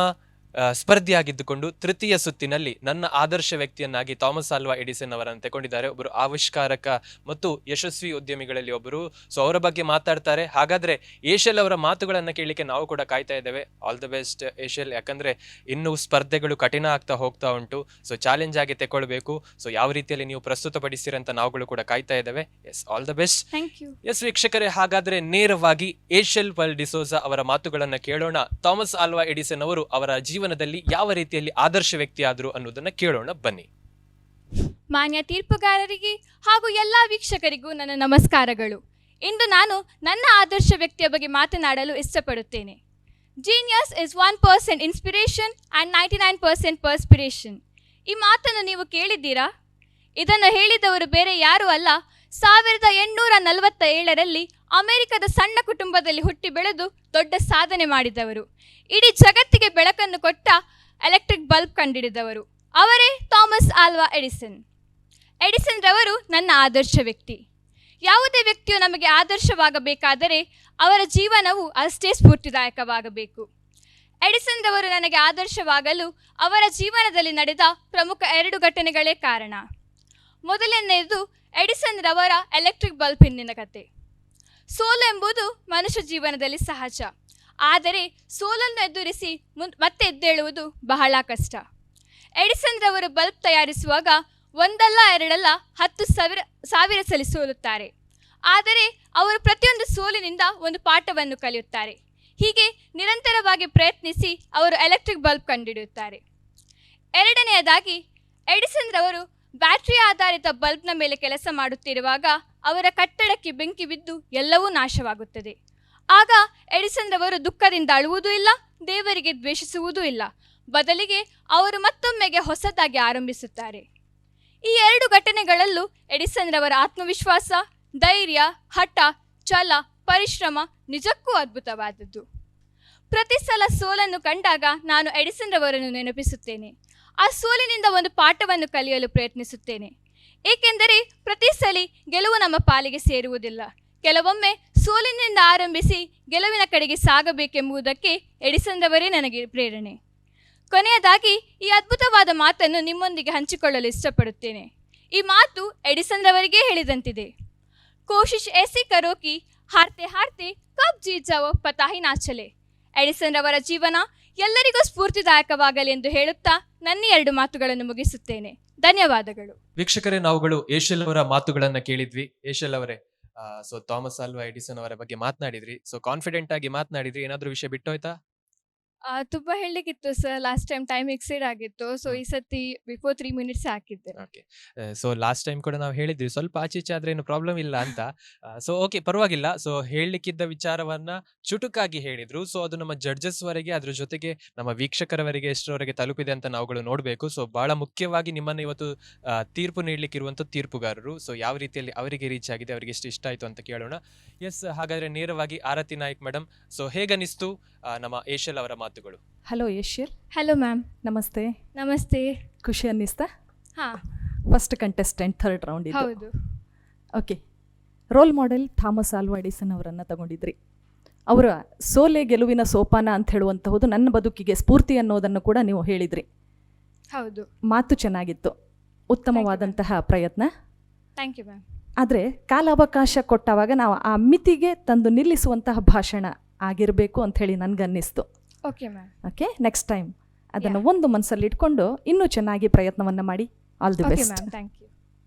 ಸ್ಪರ್ಧಿಯಾಗಿದ್ದುಕೊಂಡು ತೃತೀಯ ಸುತ್ತಿನಲ್ಲಿ ನನ್ನ ಆದರ್ಶ ವ್ಯಕ್ತಿಯನ್ನಾಗಿ ಥಾಮಸ್ ಆಲ್ವಾ ಎಡಿಸನ್ ಅವರನ್ನು ತಗೊಂಡಿದ್ದಾರೆ. ಒಬ್ಬರು ಆವಿಷ್ಕಾರಕ ಮತ್ತು ಯಶಸ್ವಿ ಉದ್ಯಮಿಗಳಲ್ಲಿ ಒಬ್ಬರು. ಸೊ ಅವರ ಬಗ್ಗೆ ಮಾತಾಡ್ತಾರೆ. ಹಾಗಾದ್ರೆ ಏಷಿಯಲ್ ಅವರ ಮಾತುಗಳನ್ನು ಕೇಳಲಿಕ್ಕೆ ನಾವು ಕೂಡ ಕಾಯ್ತಾ ಇದ್ದೇವೆ. ಆಲ್ ದ ಬೆಸ್ಟ್ ಏಷಿಯಲ್, ಯಾಕಂದ್ರೆ ಇನ್ನು ಸ್ಪರ್ಧೆಗಳು ಕಠಿಣ ಆಗ್ತಾ ಹೋಗ್ತಾ ಉಂಟು. ಸೊ ಚಾಲೆಂಜ್ ಆಗಿ ತಗೊಳ್ಬೇಕು. ಸೊ ಯಾವ ರೀತಿಯಲ್ಲಿ ನೀವು ಪ್ರಸ್ತುತಪಡಿಸಿರಂತ ನಾವುಗಳು ಕೂಡ ಕಾಯ್ತಾ ಇದ್ದೇವೆ. Yes, all the best. Thank you. Yes ವೀಕ್ಷಕರೇ, ಹಾಗಾದ್ರೆ ನೇರವಾಗಿ ಏಷಿಯಲ್ ಪಲ್ ಡಿಸೋಜಾ ಅವರ ಮಾತುಗಳನ್ನ ಕೇಳೋಣ. ಥಾಮಸ್ ಆಲ್ವಾ ಎಡಿಸನ್ ಅವರು ಅವರ ಜೀವನದಲ್ಲಿ ಯಾವ ರೀತಿಯಲ್ಲಿ ಆದರ್ಶ ವ್ಯಕ್ತಿ ಆದ್ರು ಅನ್ನೋದನ್ನ ಕೇಳೋಣ, ಬನ್ನಿ. ಮಾನ್ಯ ತೀರ್ಪುಗಾರರಿಗೆ ಹಾಗೂ ಎಲ್ಲಾ ವೀಕ್ಷಕರಿಗೂ ನನ್ನ ನಮಸ್ಕಾರಗಳು. ಇಂದು ನಾನು ನನ್ನ ಆದರ್ಶ ವ್ಯಕ್ತಿಯ ಬಗ್ಗೆ ಮಾತನಾಡಲು ಇಷ್ಟಪಡುತ್ತೇನೆ. Genius is 1% inspiration and 99% perspiration. ಈ ಮಾತನ್ನು ನೀವು ಕೇಳಿದ್ದೀರಾ? ಇದನ್ನು ಹೇಳಿದವರು ಬೇರೆ ಯಾರೂ ಅಲ್ಲ, 1847ರಲ್ಲಿ ಅಮೆರಿಕದ ಸಣ್ಣ ಕುಟುಂಬದಲ್ಲಿ ಹುಟ್ಟಿ ಬೆಳೆದು ದೊಡ್ಡ ಸಾಧನೆ ಮಾಡಿದವರು, ಇಡೀ ಜಗತ್ತಿಗೆ ಬೆಳಕನ್ನು ಕೊಟ್ಟ ಎಲೆಕ್ಟ್ರಿಕ್ ಬಲ್ಬ್ ಕಂಡುಹಿಡಿದವರು, ಅವರೇ ಥಾಮಸ್ ಆಲ್ವಾ ಎಡಿಸನ್. ಎಡಿಸನ್ ರವರು ನನ್ನ ಆದರ್ಶ ವ್ಯಕ್ತಿ. ಯಾವುದೇ ವ್ಯಕ್ತಿಯು ನಮಗೆ ಆದರ್ಶವಾಗಬೇಕಾದರೆ ಅವರ ಜೀವನವು ಅಷ್ಟೇ ಸ್ಫೂರ್ತಿದಾಯಕವಾಗಬೇಕು. ಎಡಿಸನ್ ರವರು ನನಗೆ ಆದರ್ಶವಾಗಲು ಅವರ ಜೀವನದಲ್ಲಿ ನಡೆದ ಪ್ರಮುಖ 2 ಘಟನೆಗಳೇ ಕಾರಣ. ಮೊದಲನೆಯದು ಎಡಿಸನ್ ರವರ ಎಲೆಕ್ಟ್ರಿಕ್ ಬಲ್ಬ್ ಹಿಂದಿನ ಕತೆ. ಸೋಲು ಎಂಬುದು ಮನುಷ್ಯ ಜೀವನದಲ್ಲಿ ಸಹಜ, ಆದರೆ ಸೋಲನ್ನು ಎದುರಿಸಿ ಮತ್ತೆ ಎದ್ದೇಳುವುದು ಬಹಳ ಕಷ್ಟ. ಎಡಿಸನ್ ರವರು ಬಲ್ಬ್ ತಯಾರಿಸುವಾಗ 1 ಅಲ್ಲ 2 ಅಲ್ಲ 10,000 ಸಲ ಸೋಲುತ್ತಾರೆ. ಆದರೆ ಅವರು ಪ್ರತಿಯೊಂದು ಸೋಲಿನಿಂದ ಒಂದು ಪಾಠವನ್ನು ಕಲಿಯುತ್ತಾರೆ. ಹೀಗೆ ನಿರಂತರವಾಗಿ ಪ್ರಯತ್ನಿಸಿ ಅವರು ಎಲೆಕ್ಟ್ರಿಕ್ ಬಲ್ಬ್ ಕಂಡುಹಿಡಿಯುತ್ತಾರೆ. ಎರಡನೆಯದಾಗಿ ಎಡಿಸನ್ ರವರು ಬ್ಯಾಟರಿ ಆಧಾರಿತ ಬಲ್ಬ್ನ ಮೇಲೆ ಕೆಲಸ ಮಾಡುತ್ತಿರುವಾಗ ಅವರ ಕಟ್ಟಡಕ್ಕೆ ಬೆಂಕಿ ಬಿದ್ದು ಎಲ್ಲವೂ ನಾಶವಾಗುತ್ತದೆ. ಆಗ ಎಡಿಸನ್ ರವರು ದುಃಖದಿಂದ ಅಳುವುದೂ ಇಲ್ಲ, ದೇವರಿಗೆ ದ್ವೇಷಿಸುವುದೂ ಇಲ್ಲ. ಬದಲಿಗೆ ಅವರು ಮತ್ತೊಮ್ಮೆಗೆ ಹೊಸದಾಗಿ ಆರಂಭಿಸುತ್ತಾರೆ. ಈ ಎರಡು ಘಟನೆಗಳಲ್ಲೂ ಎಡಿಸನ್ ರವರ ಆತ್ಮವಿಶ್ವಾಸ, ಧೈರ್ಯ, ಹಠ, ಛಲ, ಪರಿಶ್ರಮ ನಿಜಕ್ಕೂ ಅದ್ಭುತವಾದದ್ದು. ಪ್ರತಿ ಸಲ ಸೋಲನ್ನು ಕಂಡಾಗ ನಾನು ಎಡಿಸನ್ ರವರನ್ನು ನೆನಪಿಸುತ್ತೇನೆ. ಆ ಸೋಲಿನಿಂದ ಒಂದು ಪಾಠವನ್ನು ಕಲಿಯಲು ಪ್ರಯತ್ನಿಸುತ್ತೇನೆ. ಏಕೆಂದರೆ ಪ್ರತಿ ಸಲ ಗೆಲುವು ನಮ್ಮ ಪಾಲಿಗೆ ಸೇರುವುದಿಲ್ಲ. ಕೆಲವೊಮ್ಮೆ ಸೋಲಿನಿಂದ ಆರಂಭಿಸಿ ಗೆಲುವಿನ ಕಡೆಗೆ ಸಾಗಬೇಕೆಂಬುದಕ್ಕೆ ಎಡಿಸನ್ ರವರೇ ನನಗೆ ಪ್ರೇರಣೆ. ಕೊನೆಯದಾಗಿ ಈ ಅದ್ಭುತವಾದ ಮಾತನ್ನು ನಿಮ್ಮೊಂದಿಗೆ ಹಂಚಿಕೊಳ್ಳಲು ಇಷ್ಟಪಡುತ್ತೇನೆ. ಈ ಮಾತು ಎಡಿಸನ್ ರವರಿಗೆ ಹೇಳಿದಂತಿದೆ. ಕೋಶಿಶ್ ऐसी करो कि हारते हारते कब जीत जाओ पता ही ना चले. ಎಡಿಸನ್ ರವರ ಜೀವನ ಎಲ್ಲರಿಗೂ ಸ್ಫೂರ್ತಿದಾಯಕವಾಗಲಿ ಎಂದು ಹೇಳುತ್ತಾ ನನ್ನ ಎರಡು ಮಾತುಗಳನ್ನು ಮುಗಿಸುತ್ತೇನೆ. ಧನ್ಯವಾದಗಳು. ವೀಕ್ಷಕರೇ, ನಾವುಗಳು ಏಷೆಲ್ ಅವರ ಮಾತುಗಳನ್ನ ಕೇಳಿದ್ವಿ. ಏಷೆಲ್ ಅವರೇ, ಸೊ ಥಾಮಸ್ ಆಲ್ವಾ ಎಡಿಸನ್ ಅವರ ಬಗ್ಗೆ ಮಾತನಾಡಿದ್ರಿ. ಸೊ ಕಾನ್ಫಿಡೆಂಟ್ ಆಗಿ ಮಾತನಾಡಿದ್ರಿ. ಏನಾದ್ರೂ ವಿಷಯ ಬಿಟ್ಟೋಯ್ತಾ? ತುಂಬಾ ಹೇಳಲಿಕ್ಕಿತ್ತು sir. Last time time exceed ಆಗಿತ್ತು. ಸೊ ಈ ಸತಿ ಬಿಫೋರ್ 3 ಮಿನಿಟ್ಸ್ ಹಾಕಿದ್ದೆ. ಓಕೆ. ಸೊ ಲಾಸ್ಟ್ ಟೈಮ್ ಕೂಡ ನಾವು ಹೇಳಿದ್ವಿ ಸ್ವಲ್ಪ ಆಚೆ ಈಚೆ ಆದ್ರೆ ಏನು ಪ್ರಾಬ್ಲಮ್ ಇಲ್ಲ ಅಂತ. ಸೊ ಓಕೆ, ಪರವಾಗಿಲ್ಲ. ಸೊ ಹೇಳಲಿಕ್ಕಿದ್ದ ವಿಚಾರವನ್ನ ಚುಟುಕಾಗಿ ಹೇಳಿದ್ರು. ಸೊ ಅದು ನಮ್ಮ ಜಡ್ಜಸ್ ವರೆಗೆ, ಅದ್ರ ಜೊತೆಗೆ ನಮ್ಮ ವೀಕ್ಷಕರವರೆಗೆ ಎಷ್ಟರವರೆಗೆ ತಲುಪಿದೆ ಅಂತ ನಾವುಗಳು ನೋಡಬೇಕು. ಸೊ ಬಹಳ ಮುಖ್ಯವಾಗಿ ನಿಮ್ಮನ್ನ ಇವತ್ತು ತೀರ್ಪು ನೀಡಲಿಕ್ಕಿರುವಂತ ತೀರ್ಪುಗಾರರು. ಸೊ ಯಾವ ರೀತಿಯಲ್ಲಿ ಅವರಿಗೆ ರೀಚ್ ಆಗಿದೆ, ಅವರಿಗೆ ಎಷ್ಟು ಇಷ್ಟ ಆಯ್ತು ಅಂತ ಕೇಳೋಣ. ಎಸ್, ಹಾಗಾದ್ರೆ ನೇರವಾಗಿ ಆರತಿ ನಾಯ್ಕ್ ಮೇಡಮ್, ಸೊ ಹೇಗನಿಸ್ತು ನಮ್ಮ ಏಷೆಲ್ ಅವರ ಮಾತುಗಳು? ಹಲೋ ಏಷ್ಯಲ್, ಹಲೋ ಮ್ಯಾಮ್. ನಮಸ್ತೆ. ನಮಸ್ತೆ. ಖುಷಿ ಅನ್ನಿಸ್ತಾ? ಹಾಂ, ಫಸ್ಟ್ ಕಂಟೆಸ್ಟೆಂಟ್, ಥರ್ಡ್ ರೌಂಡ್ ಇದು. ಹೌದು. Okay. Role model Thomas Alva Edison ಅವರನ್ನು ತಗೊಂಡಿದ್ರಿ. ಅವರ ಸೋಲೆ ಗೆಲುವಿನ ಸೋಪಾನ ಅಂತ ಹೇಳುವಂತಹುದು ನನ್ನ ಬದುಕಿಗೆ ಸ್ಫೂರ್ತಿ ಅನ್ನೋದನ್ನು ಕೂಡ ನೀವು ಹೇಳಿದ್ರಿ. ಹೌದು. ಮಾತು ಚೆನ್ನಾಗಿತ್ತು, ಉತ್ತಮವಾದಂತಹ ಪ್ರಯತ್ನ. Thank you ma'am. ಆದರೆ ಕಾಲಾವಕಾಶ ಕೊಟ್ಟಾಗ ನಾವು ಆ ಮಿತಿಗೆ ತಂದು ನಿಲ್ಲಿಸುವಂತಹ ಭಾಷಣ ಆಗಿರಬೇಕು ಅಂಥೇಳಿ ನನಗನ್ನಿಸ್ತು. Okay ma'am. Okay, next time ಅದನ್ನು ಒಂದು ಮನಸ್ಸಲ್ಲಿ ಇಟ್ಕೊಂಡು ಇನ್ನೂ ಚೆನ್ನಾಗಿ ಪ್ರಯತ್ನವನ್ನು ಮಾಡಿ. All the okay best. Ma'am, thank you.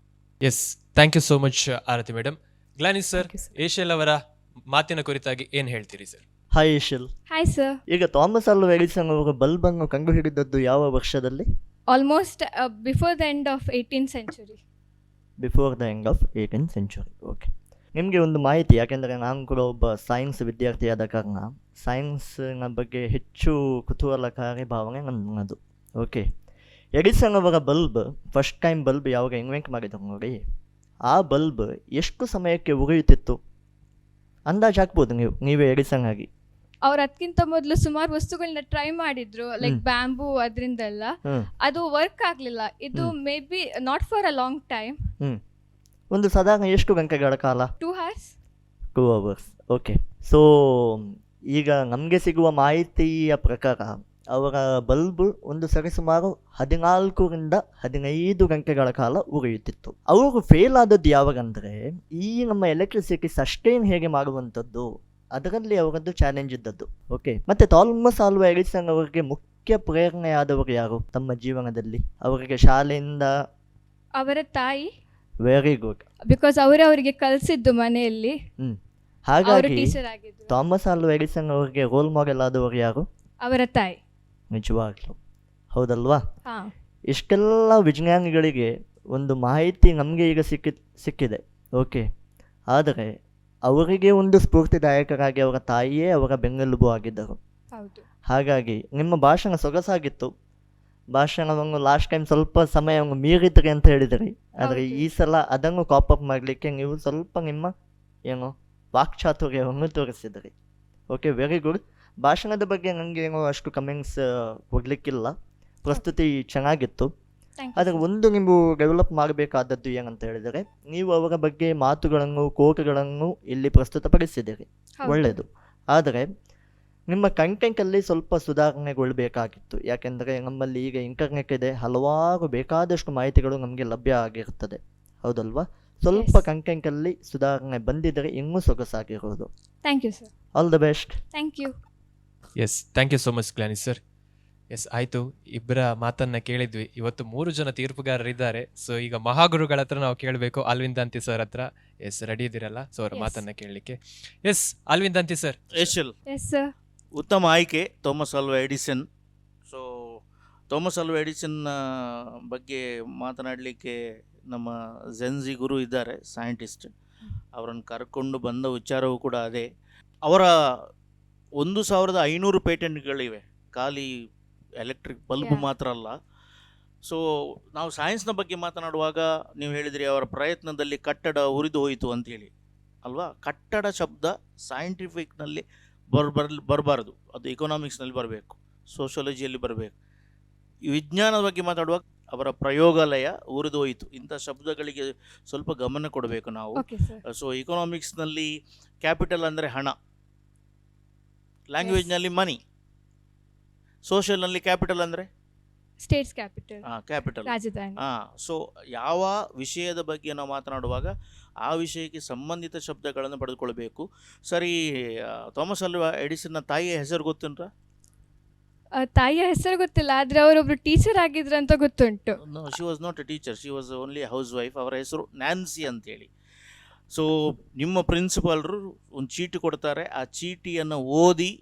Yes, thank you so much Aarti madam. Glanis sir, Thank you, sir. Ashel ಅವರ ಮಾತಿನ ಕುರಿತಾಗಿ ಏನ್ ಹೇಳ್ತೀರಿ sir? Hi Ashel. Hi sir. ಈಗ ಥಾಮಸ್ ಆಲ್ವಾ ಎಡಿಸನ್ ಅವರು ಬಲ್ಬನ್ನು ಕಂಡುಹಿಡಿದದ್ದು ಯಾವ ವರ್ಷದಲ್ಲಿ? Almost before the end of 18th century. Before the end of 18th century. Okay. ನಿಮಗೆ ಒಂದು ಮಾಹಿತಿ, ಯಾಕೆಂದರೆ ನಾನು ಕೂಡ ಒಬ್ಬ ಸೈನ್ಸ್ ವಿದ್ಯಾರ್ಥಿಯಾದ ಕಾರಣ ಸೈನ್ಸ್ನ ಬಗ್ಗೆ ಹೆಚ್ಚು ಕುತೂಹಲಕಾರಿ ಭಾವನೆ ನನ್ನದು. ಓಕೆ. ಎಡಿಸನ್ ಅವರ ಬಲ್ಬ್, ಫಸ್ಟ್ ಟೈಮ್ ಬಲ್ಬ್ ಯಾವಾಗ ಇನ್ವೆಂಟ್ ಮಾಡಿದ್ರು ನೋಡಿ, ಆ ಬಲ್ಬ್ ಎಷ್ಟು ಸಮಯಕ್ಕೆ ಉರಿಯುತ್ತಿತ್ತು ಅಂದಾಜು ಹಾಕ್ಬೋದು ನೀವೇ ಎಡಿಸನ್ ಆಗಿ? ಅವ್ರು ಅದಕ್ಕಿಂತ ಮೊದಲು ಸುಮಾರು ವಸ್ತುಗಳನ್ನ ಟ್ರೈ ಮಾಡಿದ್ರು, ಲೈಕ್ ಬ್ಯಾಂಬೂ ಅದರಿಂದೆಲ್ಲ. ಅದು ವರ್ಕ್ ಆಗಲಿಲ್ಲ. ಇದು may be not for a long time. ಒಂದು ಸಾಧಾರಣ ಎಷ್ಟು ಗಂಟೆಗಳ ಕಾಲ? 2 hours. 2 hours. ಓಕೆ. ಸೊ ಈಗ ನಮಗೆ ಸಿಗುವ ಮಾಹಿತಿಯ ಪ್ರಕಾರ ಅವರ ಬಲ್ಬ್ ಒಂದು ಸರಿಸುಮಾರು 14ರಿಂದ 15 ಗಂಟೆಗಳ ಕಾಲ ಉರಿಯುತ್ತಿತ್ತು. ಅವರು ಫೇಲ್ ಆದದ್ದು ಯಾವಾಗಂದರೆ ಈ ನಮ್ಮ ಎಲೆಕ್ಟ್ರಿಸಿಟಿ ಸಸ್ಟೈನ್ ಹೇಗೆ ಮಾಡುವಂಥದ್ದು, ಅದರಲ್ಲಿ ಅವರದ್ದು ಚಾಲೆಂಜ್ ಇದ್ದದ್ದು. ಓಕೆ. ಮತ್ತೆ ಥಾಮಸ್ ಆಲ್ವಾ ಎಡಿಸನ್ ಅವರಿಗೆ ಮುಖ್ಯ ಪ್ರೇರಣೆಯಾದವರು ಯಾರು ತಮ್ಮ ಜೀವನದಲ್ಲಿ? ಅವರಿಗೆ ಶಾಲೆಯಿಂದ? ಅವರ ತಾಯಿ. Very good. ಬಿಕಾಸ್ ಅವರಿಗೆ ಕಲಿಸಿದ್ದು ಮನೆಯಲ್ಲಿ. ಹಾಗಾಗಿ ಟೀಚರ್ ಆಗಿದ್ದು. ಥಾಮಸ್ ಆಲ್ವಾ ಎಡಿಸನ್ ಅವರಿಗೆ ರೋಲ್ ಮಾಡೆಲ್ ಆದವರು ಯಾರು? ಅವರ ತಾಯಿ. ನಿಜವಾಗ್ಲು ಹೌದಲ್ವಾ? ಹಾ. ಇಷ್ಟೆಲ್ಲ ವಿಜ್ಞಾನಿಗಳಿಗೆ ಒಂದು ಮಾಹಿತಿ ನಮಗೆ ಈಗ ಸಿಕ್ಕಿದೆ. ಓಕೆ. ಆದರೆ ಅವರಿಗೆ ಒಂದು ಸ್ಫೂರ್ತಿದಾಯಕರಾಗಿ ಅವರ ತಾಯಿಯೇ ಅವರ ಬೆನ್ನೆಲುಬು ಆಗಿದ್ದರು. ಹೌದು. ಹಾಗಾಗಿ ನಿಮ್ಮ ಭಾಷಣ ಸೊಗಸಾಗಿತ್ತು. ಭಾಷಣವನ್ನು ಲಾಸ್ಟ್ ಟೈಮ್ ಸ್ವಲ್ಪ ಸಮಯವನ್ನು ಮೀರಿದ್ರಿ ಅಂತ ಹೇಳಿದ್ರಿ, ಆದರೆ ಹೌದು. ಈ ಸಲ ಅದನ್ನು ಕಾಪಪ್ ಮಾಡಲಿಕ್ಕೆ ನೀವು ಸ್ವಲ್ಪ ನಿಮ್ಮ ಏನು ವಾಕ್ಚಾತುರ್ಯವನ್ನು ತೋರಿಸಿದ್ರಿ. Okay, very good. ಭಾಷಣದ ಬಗ್ಗೆ ನನಗೆ ಏನೋ ಅಷ್ಟು ಕಮೆಂಟ್ಸ್ ಕೊಡಲಿಕ್ಕಿಲ್ಲ. ಪ್ರಸ್ತುತಿ ಚೆನ್ನಾಗಿತ್ತು. Thank you, ಆದರೆ sir. ಒಂದು ನೀವು ಡೆವಲಪ್ ಮಾಡಬೇಕಾದದ್ದು ಏನಂತ ಹೇಳಿದರೆ, ನೀವು ಅವರ ಬಗ್ಗೆ ಮಾತುಗಳನ್ನು ಕೋಟ್ಗಳನ್ನು ಇಲ್ಲಿ ಪ್ರಸ್ತುತಪಡಿಸಿದ್ದೀರಿ, ಹೌದು. ಒಳ್ಳೆಯದು. ಆದರೆ ನಿಮ್ಮ ಕಂಟೆಂಟಲ್ಲಿ ಸ್ವಲ್ಪ ಸುಧಾರಣೆಗೊಳ್ಳಬೇಕಾಗಿತ್ತು. ಯಾಕೆಂದರೆ ನಮ್ಮಲ್ಲಿ ಈಗ ಇಂಟರ್ನೆಟ್ ಇದೆ, ಹಲವಾರು ಬೇಕಾದಷ್ಟು ಮಾಹಿತಿಗಳು ನಮಗೆ ಲಭ್ಯ ಆಗಿರುತ್ತದೆ, ಹೌದಲ್ವಾ? ಸ್ವಲ್ಪ Yes. ಕಂಟೆಂಟಲ್ಲಿ ಸುಧಾರಣೆ ಬಂದಿದ್ದರೆ ಇನ್ನೂ ಸೊಗಸಾಗಿರೋದು. Thank you sir. All the best. Thank you. Yes, thank you so much Glanis sir. Yes ಆಯ್ತು, ಇಬ್ಬರ ಮಾತನ್ನ ಕೇಳಿದ್ವಿ. ಇವತ್ತು 3 ಜನ ತೀರ್ಪುಗಾರರಿದ್ದಾರೆ. ಸೊ ಈಗ ಮಹಾಗುರುಗಳ ಹತ್ರ ನಾವು ಕೇಳಬೇಕು, ಅಲ್ವಿನ್ ದಾಂತಿ ಸರ್ ಹತ್ರ. ಎಸ್ ರೆಡಿ ಇದ್ದೀರಲ್ಲ ಸೊ ಅವರ Yes. ಮಾತನ್ನ ಕೇಳಲಿಕ್ಕೆ? Yes Alvin Danthi sir. Ashel yes sir. ಉತ್ತಮ ಆಯ್ಕೆ Thomas Alva Edison. So Thomas Alva Edison ಬಗ್ಗೆ ಮಾತನಾಡಲಿಕ್ಕೆ ನಮ್ಮ ಜೆನ್ಜಿ ಗುರು ಇದ್ದಾರೆ, ಸೈಂಟಿಸ್ಟ್. ಅವರನ್ನು ಕರ್ಕೊಂಡು ಬಂದ ವಿಚಾರವೂ ಕೂಡ ಅದೇ. ಅವರ 1500 ಪೇಟೆಂಟ್ಗಳಿವೆ, ಖಾಲಿ ಎಲೆಕ್ಟ್ರಿಕ್ ಬಲ್ಬ್ Yeah. ಮಾತ್ರ ಅಲ್ಲ. ಸೊ ನಾವು ಸೈನ್ಸ್ನ ಬಗ್ಗೆ ಮಾತನಾಡುವಾಗ ನೀವು ಹೇಳಿದ್ರಿ ಅವರ ಪ್ರಯತ್ನದಲ್ಲಿ ಕಟ್ಟಡ ಉರಿದು ಹೋಯಿತು ಅಂತೇಳಿ ಅಲ್ವಾ. ಕಟ್ಟಡ ಶಬ್ದ ಸೈಂಟಿಫಿಕ್ನಲ್ಲಿ ಬರಬಾರ್ದು, ಅದು ಎಕನಾಮಿಕ್ಸ್ನಲ್ಲಿ ಬರಬೇಕು, ಸೋಷಿಯಾಲಜಿಯಲ್ಲಿ ಬರಬೇಕು. ಈ ವಿಜ್ಞಾನದ ಬಗ್ಗೆ ಮಾತಾಡುವಾಗ ಅವರ ಪ್ರಯೋಗಾಲಯ ಉರಿದು ಹೋಯಿತು, ಇಂಥ ಶಬ್ದಗಳಿಗೆ ಸ್ವಲ್ಪ ಗಮನ ಕೊಡಬೇಕು ನಾವು. Okay sir. ಸೊ ಎಕನಾಮಿಕ್ಸ್ನಲ್ಲಿ ಕ್ಯಾಪಿಟಲ್ ಅಂದರೆ ಹಣ, ಲ್ಯಾಂಗ್ವೇಜ್ನಲ್ಲಿ ಮನಿ, ಸೋಷಿಯಲ್ನಲ್ಲಿ ಕ್ಯಾಪಿಟಲ್ ಅಂದರೆ ಸ್ಟೇಟ್ಸ್ ಕ್ಯಾಪಿಟಲ್, ಕ್ಯಾಪಿಟಲ್. ರಾಜಧಾನಿ. ಸೊ ಯಾವ ವಿಷಯದ ಬಗ್ಗೆ ನಾವು ಮಾತನಾಡುವಾಗ ಆ ವಿಷಯಕ್ಕೆ ಸಂಬಂಧಿತ ಶಬ್ದಗಳನ್ನು ಪಡೆದುಕೊಳ್ಬೇಕು. ಸರಿ, ಥಾಮಸ್ ಆಲ್ವಾ ಎಡಿಸನ್ನ ತಾಯಿಯ ಹೆಸರು ಗೊತ್ತುಂಟಾ? ತಾಯಿಯ ಹೆಸರು ಗೊತ್ತಿಲ್ಲ, ಆದ್ರೆ ಅವರೊಬ್ರು ಟೀಚರ್ ಆಗಿದ್ರು ಅಂತ ಗೊತ್ತುಂಟು. She was not A teacher, she was only house wife. ಅವರ ಹೆಸರು ನ್ಯಾನ್ಸಿ ಅಂತೇಳಿ. ಸೊ ನಿಮ್ಮ ಪ್ರಿನ್ಸಿಪಾಲ್ರು ಒಂದು ಚೀಟಿ ಕೊಡ್ತಾರೆ, ಆ ಚೀಟಿಯನ್ನು ಓದಿ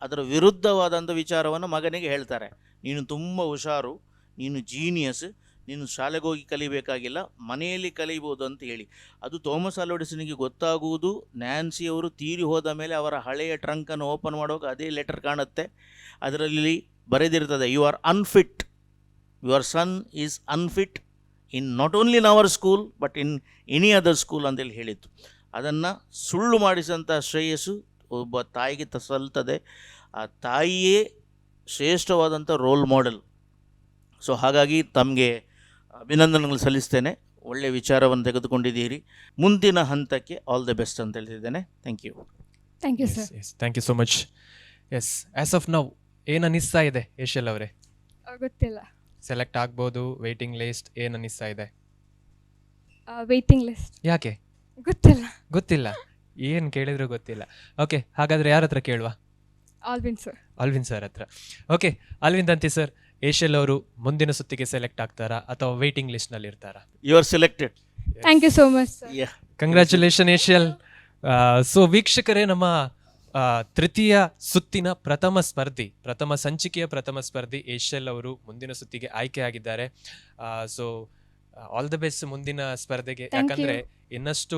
ಅದರ ವಿರುದ್ಧವಾದಂಥ ವಿಚಾರವನ್ನು ಮಗನಿಗೆ ಹೇಳ್ತಾರೆ. ನೀನು ತುಂಬ ಹುಷಾರು, ನೀನು ಜೀನಿಯಸ್, ನೀನು ಶಾಲೆಗೆ ಹೋಗಿ ಕಲಿಬೇಕಾಗಿಲ್ಲ, ಮನೆಯಲ್ಲಿ ಕಲಿಬೋದು ಅಂತ ಹೇಳಿ. ಅದು ಥಾಮಸ್ ಆಲ್ವಾ ಎಡಿಸನ್ಗೆ ಗೊತ್ತಾಗುವುದು ನ್ಯಾನ್ಸಿಯವರು ತೀರಿ ಹೋದ ಮೇಲೆ ಅವರ ಹಳೆಯ ಟ್ರಂಕನ್ನು ಓಪನ್ ಮಾಡುವಾಗ ಅದೇ ಲೆಟರ್ ಕಾಣುತ್ತೆ. ಅದರಲ್ಲಿ ಬರೆದಿರ್ತದೆ, you are unfit, your son is unfit in not only in our school but in any other school ಅಂತೇಳಿ ಹೇಳಿತ್ತು. ಅದನ್ನು ಸುಳ್ಳು ಮಾಡಿಸಿದಂಥ ಶ್ರೇಯಸ್ಸು ಒಬ್ಬ ತಾಯಿಗೆ ಸಲ್ತದೆ. ಆ ತಾಯಿಯೇ ಶ್ರೇಷ್ಠವಾದಂಥ ರೋಲ್ ಮಾಡೆಲ್. ಸೊ ಹಾಗಾಗಿ ತಮಗೆ ಅಭಿನಂದನೆಗಳು ಸಲ್ಲಿಸ್ತೇನೆ, ಒಳ್ಳೆಯ ವಿಚಾರವನ್ನು ತೆಗೆದುಕೊಂಡಿದ್ದೀರಿ. ಮುಂದಿನ ಹಂತಕ್ಕೆ ಆಲ್ ದಿ ಬೆಸ್ಟ್ ಅಂತ ಹೇಳ್ತಿದ್ದೇನೆ. Thank you. Thank you sir. Thank you so much. Yes as of now ಏನು ಅನ್ನಿಸ್ತಾ ಇದೆ ಏಷಲ್ ಅವರೇ? ಗೊತ್ತಿಲ್ಲ. ಸೆಲೆಕ್ಟ್ ಆಗ್ಬೋದು, ವೇಟಿಂಗ್ ಲಿಸ್ಟ್, ಏನು ಅನ್ನಿಸ್ತಾ ಇದೆ? Waiting list. ಯಾಕೆ ಗೊತ್ತಿಲ್ಲ. ಗೊತ್ತಿಲ್ಲ? ಏನು ಕೇಳಿದ್ರು ಗೊತ್ತಿಲ್ಲ. ಓಕೆ, ಹಾಗಾದ್ರೆ ಯಾರ ಹತ್ರ ಕೇಳುವ? ಆಲ್ವಿನ್ ಸರ್. ಅಲ್ವಿನ್ ಸರ್ ಹತ್ರ. ಓಕೆ, ಅಲ್ವಿನ್ ದಂತಿ ಸರ್, ಏಷಲ್ ಅವರು ಮುಂದಿನ ಸುತ್ತಿಗೆ ಸೆಲೆಕ್ಟ್ ಆಗ್ತಾರಾ ಅಥವಾ ವೇಟಿಂಗ್ ಲಿಸ್ಟ್ನಲ್ಲಿ ಇರ್ತಾರಾ? You are selected. Thank you so much sir. Congratulation Ashel. So ವೀಕ್ಷಕರೇ, ನಮ್ಮ ತೃತೀಯ ಸುತ್ತಿನ ಪ್ರಥಮ ಸಂಚಿಕೆಯ ಪ್ರಥಮ ಸ್ಪರ್ಧಿ ಏಷಲ್ ಅವರು ಮುಂದಿನ ಸುತ್ತಿಗೆ ಆಯ್ಕೆಯಾಗಿದ್ದಾರೆ. ಸೊ ಆಲ್ ದ ಬೆಸ್ಟ್ ಮುಂದಿನ ಸ್ಪರ್ಧೆಗೆ. Thank ಯಾಕಂದ್ರೆ ಇನ್ನಷ್ಟು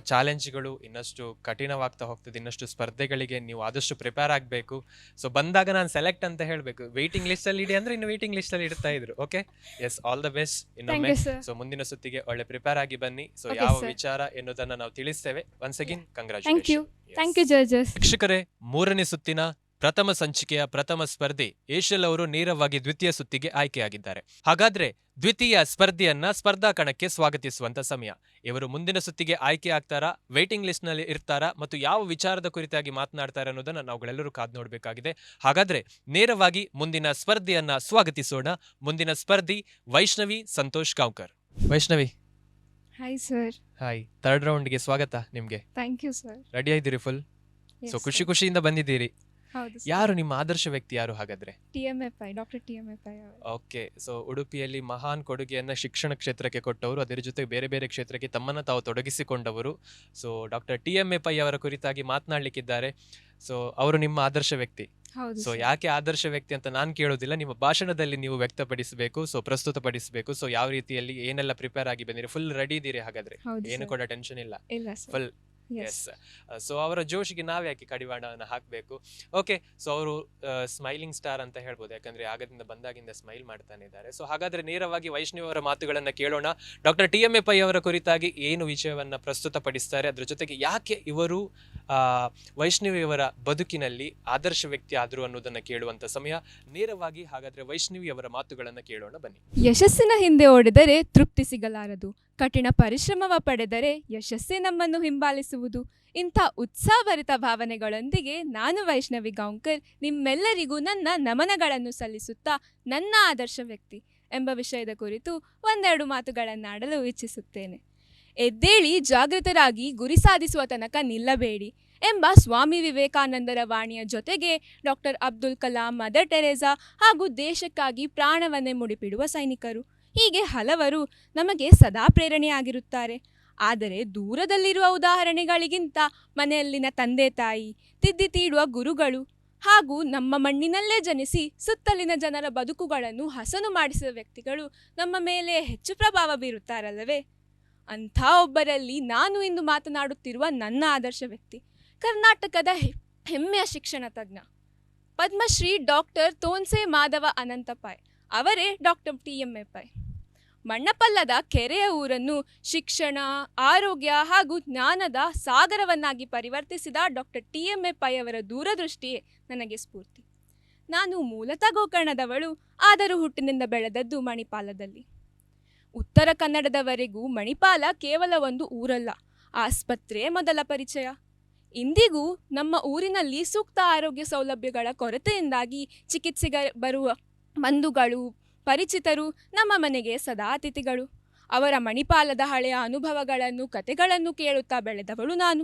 ಚಾಲೆಂಜ್ಗಳು ಇನ್ನಷ್ಟು ಕಠಿಣವಾಗ್ತಾ ಹೋಗ್ತದೆ, ಇನ್ನಷ್ಟು ಸ್ಪರ್ಧೆಗಳಿಗೆ ನೀವು ಆದಷ್ಟು ಪ್ರಿಪೇರ್ ಆಗಬೇಕು. ಸೊ ಬಂದಾಗ ನಾನು ಸೆಲೆಕ್ಟ್ ಅಂತ ಹೇಳಬೇಕು, ವೇಟಿಂಗ್ ಲಿಸ್ಟ್ ಅಲ್ಲಿ ಇಡಿ ಅಂದ್ರೆ ಇನ್ನು ವೇಟಿಂಗ್ ಲಿಸ್ಟ್ ಅಲ್ಲಿ ಇಡ್ತಾ ಇದ್ರು. Okay, yes, all the best ಇನ್ನೊಮ್ಮೆ. you, sir. ಸೊ ಮುಂದಿನ ಸುತ್ತಿಗೆ ಒಳ್ಳೆ ಪ್ರಿಪೇರ್ ಆಗಿ ಬನ್ನಿ. ಸೊ Okay, ಯಾವ sir. ವಿಚಾರ ಎನ್ನುವುದನ್ನ ನಾವು ತಿಳಿಸ್ತೇವೆ. Once again thank you. Congratulation. Thank you judges. ವೀಕ್ಷಕರೇ, ಮೂರನೇ ಸುತ್ತಿನ ಪ್ರಥಮ ಸಂಚಿಕೆಯ ಪ್ರಥಮ ಸ್ಪರ್ಧಿ ಏಷಲ್ ಅವರು ನೇರವಾಗಿ ದ್ವಿತೀಯ ಸುತ್ತಿಗೆ ಆಯ್ಕೆಯಾಗಿದ್ದಾರೆ. ಹಾಗಾದ್ರೆ ದ್ವಿತೀಯ ಸ್ಪರ್ಧಿಯನ್ನ ಸ್ಪರ್ಧಾ ಕಣಕ್ಕೆ ಸ್ವಾಗತಿಸುವಂತ ಸಮಯ. ಇವರು ಮುಂದಿನ ಸುತ್ತಿಗೆ ಆಯ್ಕೆ ಆಗ್ತಾರಾ, ವೇಟಿಂಗ್ ಲಿಸ್ಟ್ ನಲ್ಲಿ ಇರ್ತಾರಾ ಮತ್ತು ಯಾವ ವಿಚಾರದ ಕುರಿತಾಗಿ ಮಾತನಾಡ್ತಾರೆ ಅನ್ನೋದನ್ನ ನಾವುಗಳೆಲ್ಲರೂ ಕಾದು ನೋಡಬೇಕಾಗಿದೆ. ಹಾಗಾದ್ರೆ ನೇರವಾಗಿ ಮುಂದಿನ ಸ್ಪರ್ಧಿಯನ್ನ ಸ್ವಾಗತಿಸೋಣ. ಮುಂದಿನ ಸ್ಪರ್ಧಿ Vaishnavi Santosh Gaonkar. Vaishnavi, hi sir. Hi. Third ರೌಂಡ್ಗೆ ಸ್ವಾಗತ ನಿಮ್ಗೆ. Thank you sir. ರೆಡಿ ಆಗಿದ್ದೀರಿ ಫುಲ್? ಸೊ ಖುಷಿಯಿಂದ ಬಂದಿದ್ದೀರಿ. ಹೌದು. ಯಾರು ನಿಮ್ಮ ಆದರ್ಶ ವ್ಯಕ್ತಿ ಯಾರು ಹಾಗಾದ್ರೆ? TMFI, ಡಾಕ್ಟರ್ TMFI ಅವರು. ಓಕೆ, ಸೊ ಉಡುಪಿಯಲ್ಲಿ ಮಹಾನ್ ಕೊಡುಗೆಯನ್ನ ಶಿಕ್ಷಣ ಕ್ಷೇತ್ರಕ್ಕೆ ಕೊಟ್ಟವರು, ಅದರ ಜೊತೆ ಬೇರೆ ಬೇರೆ ಕ್ಷೇತ್ರಕ್ಕೆ ತಮ್ಮನ್ನ ತಾವು ತೊಡಗಿಸಿಕೊಂಡವರು. ಸೊ ಡಾಕ್ಟರ್ TMFI ಅವರ ಕುರಿತಾಗಿ ಮಾತನಾಡ್ಲಿಕ್ಕಿದ್ದಾರೆ. ಸೊ ಅವರು ನಿಮ್ಮ ಆದರ್ಶ ವ್ಯಕ್ತಿ. ಹೌದು. ಸೊ ಯಾಕೆ ಆದರ್ಶ ವ್ಯಕ್ತಿ ಅಂತ ನಾನು ಕೇಳೋದಿಲ್ಲ, ನಿಮ್ಮ ಭಾಷಣದಲ್ಲಿ ನೀವು ವ್ಯಕ್ತಪಡಿಸಬೇಕು, ಸೊ ಪ್ರಸ್ತುತಪಡಿಸಬೇಕು. ಸೊ ಯಾವ ರೀತಿಯಲ್ಲಿ ಏನೆಲ್ಲ ಪ್ರಿಪೇರ್ ಆಗಿ ಬಂದಿರಿ? ಫುಲ್ ರೆಡಿ ಇದ್ದೀರಿ ಹಾಗಾದ್ರೆ? ಹೌದು ಏನು sir. ಕೂಡ ಟೆನ್ಷನ್ ಇಲ್ಲ, ಇಲ್ಲ ಸರ್. ಫುಲ್. ಎಸ್. ಸೊ ಅವರ ಜೋಶಿಗೆ ನಾವ್ ಯಾಕೆ ಕಡಿವಾಣವನ್ನು ಹಾಕಬೇಕು? ಓಕೆ, ಸೊ ಅವರು ಸ್ಮೈಲಿಂಗ್ ಸ್ಟಾರ್ ಅಂತ ಹೇಳ್ಬೋದು, ಯಾಕಂದ್ರೆ ಆಗದಿಂದ ಬಂದಾಗಿಂದ ಸ್ಮೈಲ್ ಮಾಡ್ತಾನೆ ಇದ್ದಾರೆ. ಸೊ ಹಾಗಾದ್ರೆ ನೇರವಾಗಿ ವೈಷ್ಣವಿ ಅವರ ಮಾತುಗಳನ್ನ ಕೇಳೋಣ. ಡಾಕ್ಟರ್ TMFI ಅವರ ಕುರಿತಾಗಿ ಏನು ವಿಷಯವನ್ನ ಪ್ರಸ್ತುತಪಡಿಸ್ತಾರೆ, ಅದ್ರ ಜೊತೆಗೆ ಯಾಕೆ ಇವರು ವೈಷ್ಣವಿ ಅವರ ಬದುಕಿನಲ್ಲಿ ಆದರ್ಶ ವ್ಯಕ್ತಿ ಆದ್ರು ಅನ್ನೋದನ್ನ ಕೇಳುವಂತ ಸಮಯ. ನೇರವಾಗಿ ಹಾಗಾದ್ರೆ ವೈಷ್ಣವಿ ಅವರ ಮಾತುಗಳನ್ನ ಕೇಳೋಣ, ಬನ್ನಿ. ಯಶಸ್ಸಿನ ಹಿಂದೆ ಓಡಿದರೆ ತೃಪ್ತಿ ಸಿಗಲಾರದು, ಕಠಿಣ ಪರಿಶ್ರಮವ ಪಡೆದರೆ ಯಶಸ್ಸೇ ನಮ್ಮನ್ನು ಹಿಂಬಾಲಿಸುವುದು. ಇಂಥ ಉತ್ಸಾಹಭರಿತ ಭಾವನೆಗಳೊಂದಿಗೆ ನಾನು ವೈಷ್ಣವಿ ಗಾಂವ್ಕರ್ ನಿಮ್ಮೆಲ್ಲರಿಗೂ ನನ್ನ ನಮನಗಳನ್ನು ಸಲ್ಲಿಸುತ್ತಾ ನನ್ನ ಆದರ್ಶ ವ್ಯಕ್ತಿ ಎಂಬ ವಿಷಯದ ಕುರಿತು ಒಂದೆರಡು ಮಾತುಗಳನ್ನಾಡಲು ಇಚ್ಛಿಸುತ್ತೇನೆ. ಎದ್ದೇಳಿ ಜಾಗೃತರಾಗಿ ಗುರಿ ಸಾಧಿಸುವ ತನಕ ನಿಲ್ಲಬೇಡಿ. ಎಂಬ ಸ್ವಾಮಿ ವಿವೇಕಾನಂದರ ವಾಣಿಯ ಜೊತೆಗೆ ಡಾಕ್ಟರ್ ಅಬ್ದುಲ್ ಕಲಾಂ, ಮದರ್ ಟೆರೇಸಾ ಹಾಗೂ ದೇಶಕ್ಕಾಗಿ ಪ್ರಾಣವನ್ನೇ ಮುಡಿಪಿಡುವ ಸೈನಿಕರು, ಹೀಗೆ ಹಲವರು ನಮಗೆ ಸದಾ ಪ್ರೇರಣೆಯಾಗಿರುತ್ತಾರೆ. ಆದರೆ ದೂರದಲ್ಲಿರುವ ಉದಾಹರಣೆಗಳಿಗಿಂತ ಮನೆಯಲ್ಲಿನ ತಂದೆ ತಾಯಿ, ತಿದ್ದಿ ತೀಡುವ ಗುರುಗಳು ಹಾಗೂ ನಮ್ಮ ಮಣ್ಣಿನಲ್ಲೇ ಜನಿಸಿ ಸುತ್ತಲಿನ ಜನರ ಬದುಕುಗಳನ್ನು ಹಸನು ಮಾಡಿಸಿದ ವ್ಯಕ್ತಿಗಳು ನಮ್ಮ ಮೇಲೆ ಹೆಚ್ಚು ಪ್ರಭಾವ ಬೀರುತ್ತಾರಲ್ಲವೇ? ಅಂಥ ಒಬ್ಬರಲ್ಲಿ ನಾನು ಇಂದು ಮಾತನಾಡುತ್ತಿರುವ ನನ್ನ ಆದರ್ಶ ವ್ಯಕ್ತಿ ಕರ್ನಾಟಕದ ಹೆಮ್ಮೆಯ ಶಿಕ್ಷಣ ತಜ್ಞ ಪದ್ಮಶ್ರೀ ಡಾಕ್ಟರ್ ತೋನ್ಸೆ ಮಾಧವ ಅನಂತ ಪೈ ಅವರೇ ಡಾಕ್ಟರ್ TMA ಪೈ. ಮಣ್ಣಪಲ್ಲದ ಕೆರೆಯ ಊರನ್ನು ಶಿಕ್ಷಣ, ಆರೋಗ್ಯ ಹಾಗೂ ಜ್ಞಾನದ ಸಾಗರವನ್ನಾಗಿ ಪರಿವರ್ತಿಸಿದ ಡಾಕ್ಟರ್ TMA ಪೈ ಅವರ ದೂರದೃಷ್ಟಿಯೇ ನನಗೆ ಸ್ಫೂರ್ತಿ. ನಾನು ಮೂಲತಃ ಗೋಕರ್ಣದವಳು, ಆದರೂ ಹುಟ್ಟಿನಿಂದ ಬೆಳೆದದ್ದು ಮಣಿಪಾಲದಲ್ಲಿ. ಉತ್ತರ ಕನ್ನಡದವರೆಗೂ ಮಣಿಪಾಲ ಕೇವಲ ಒಂದು ಊರಲ್ಲ, ಆಸ್ಪತ್ರೆ ಮೊದಲ ಪರಿಚಯ. ಇಂದಿಗೂ ನಮ್ಮ ಊರಿನಲ್ಲಿ ಸೂಕ್ತ ಆರೋಗ್ಯ ಸೌಲಭ್ಯಗಳ ಕೊರತೆಯಿಂದಾಗಿ ಚಿಕಿತ್ಸೆಗೆ ಬರುವ ಬಂಧುಗಳು, ಪರಿಚಿತರು ನಮ್ಮ ಮನೆಗೆ ಸದಾ ಅತಿಥಿಗಳು. ಅವರ ಮಣಿಪಾಲದ ಹಳೆಯ ಅನುಭವಗಳನ್ನು, ಕತೆಗಳನ್ನು ಕೇಳುತ್ತಾ ಬೆಳೆದವಳು ನಾನು.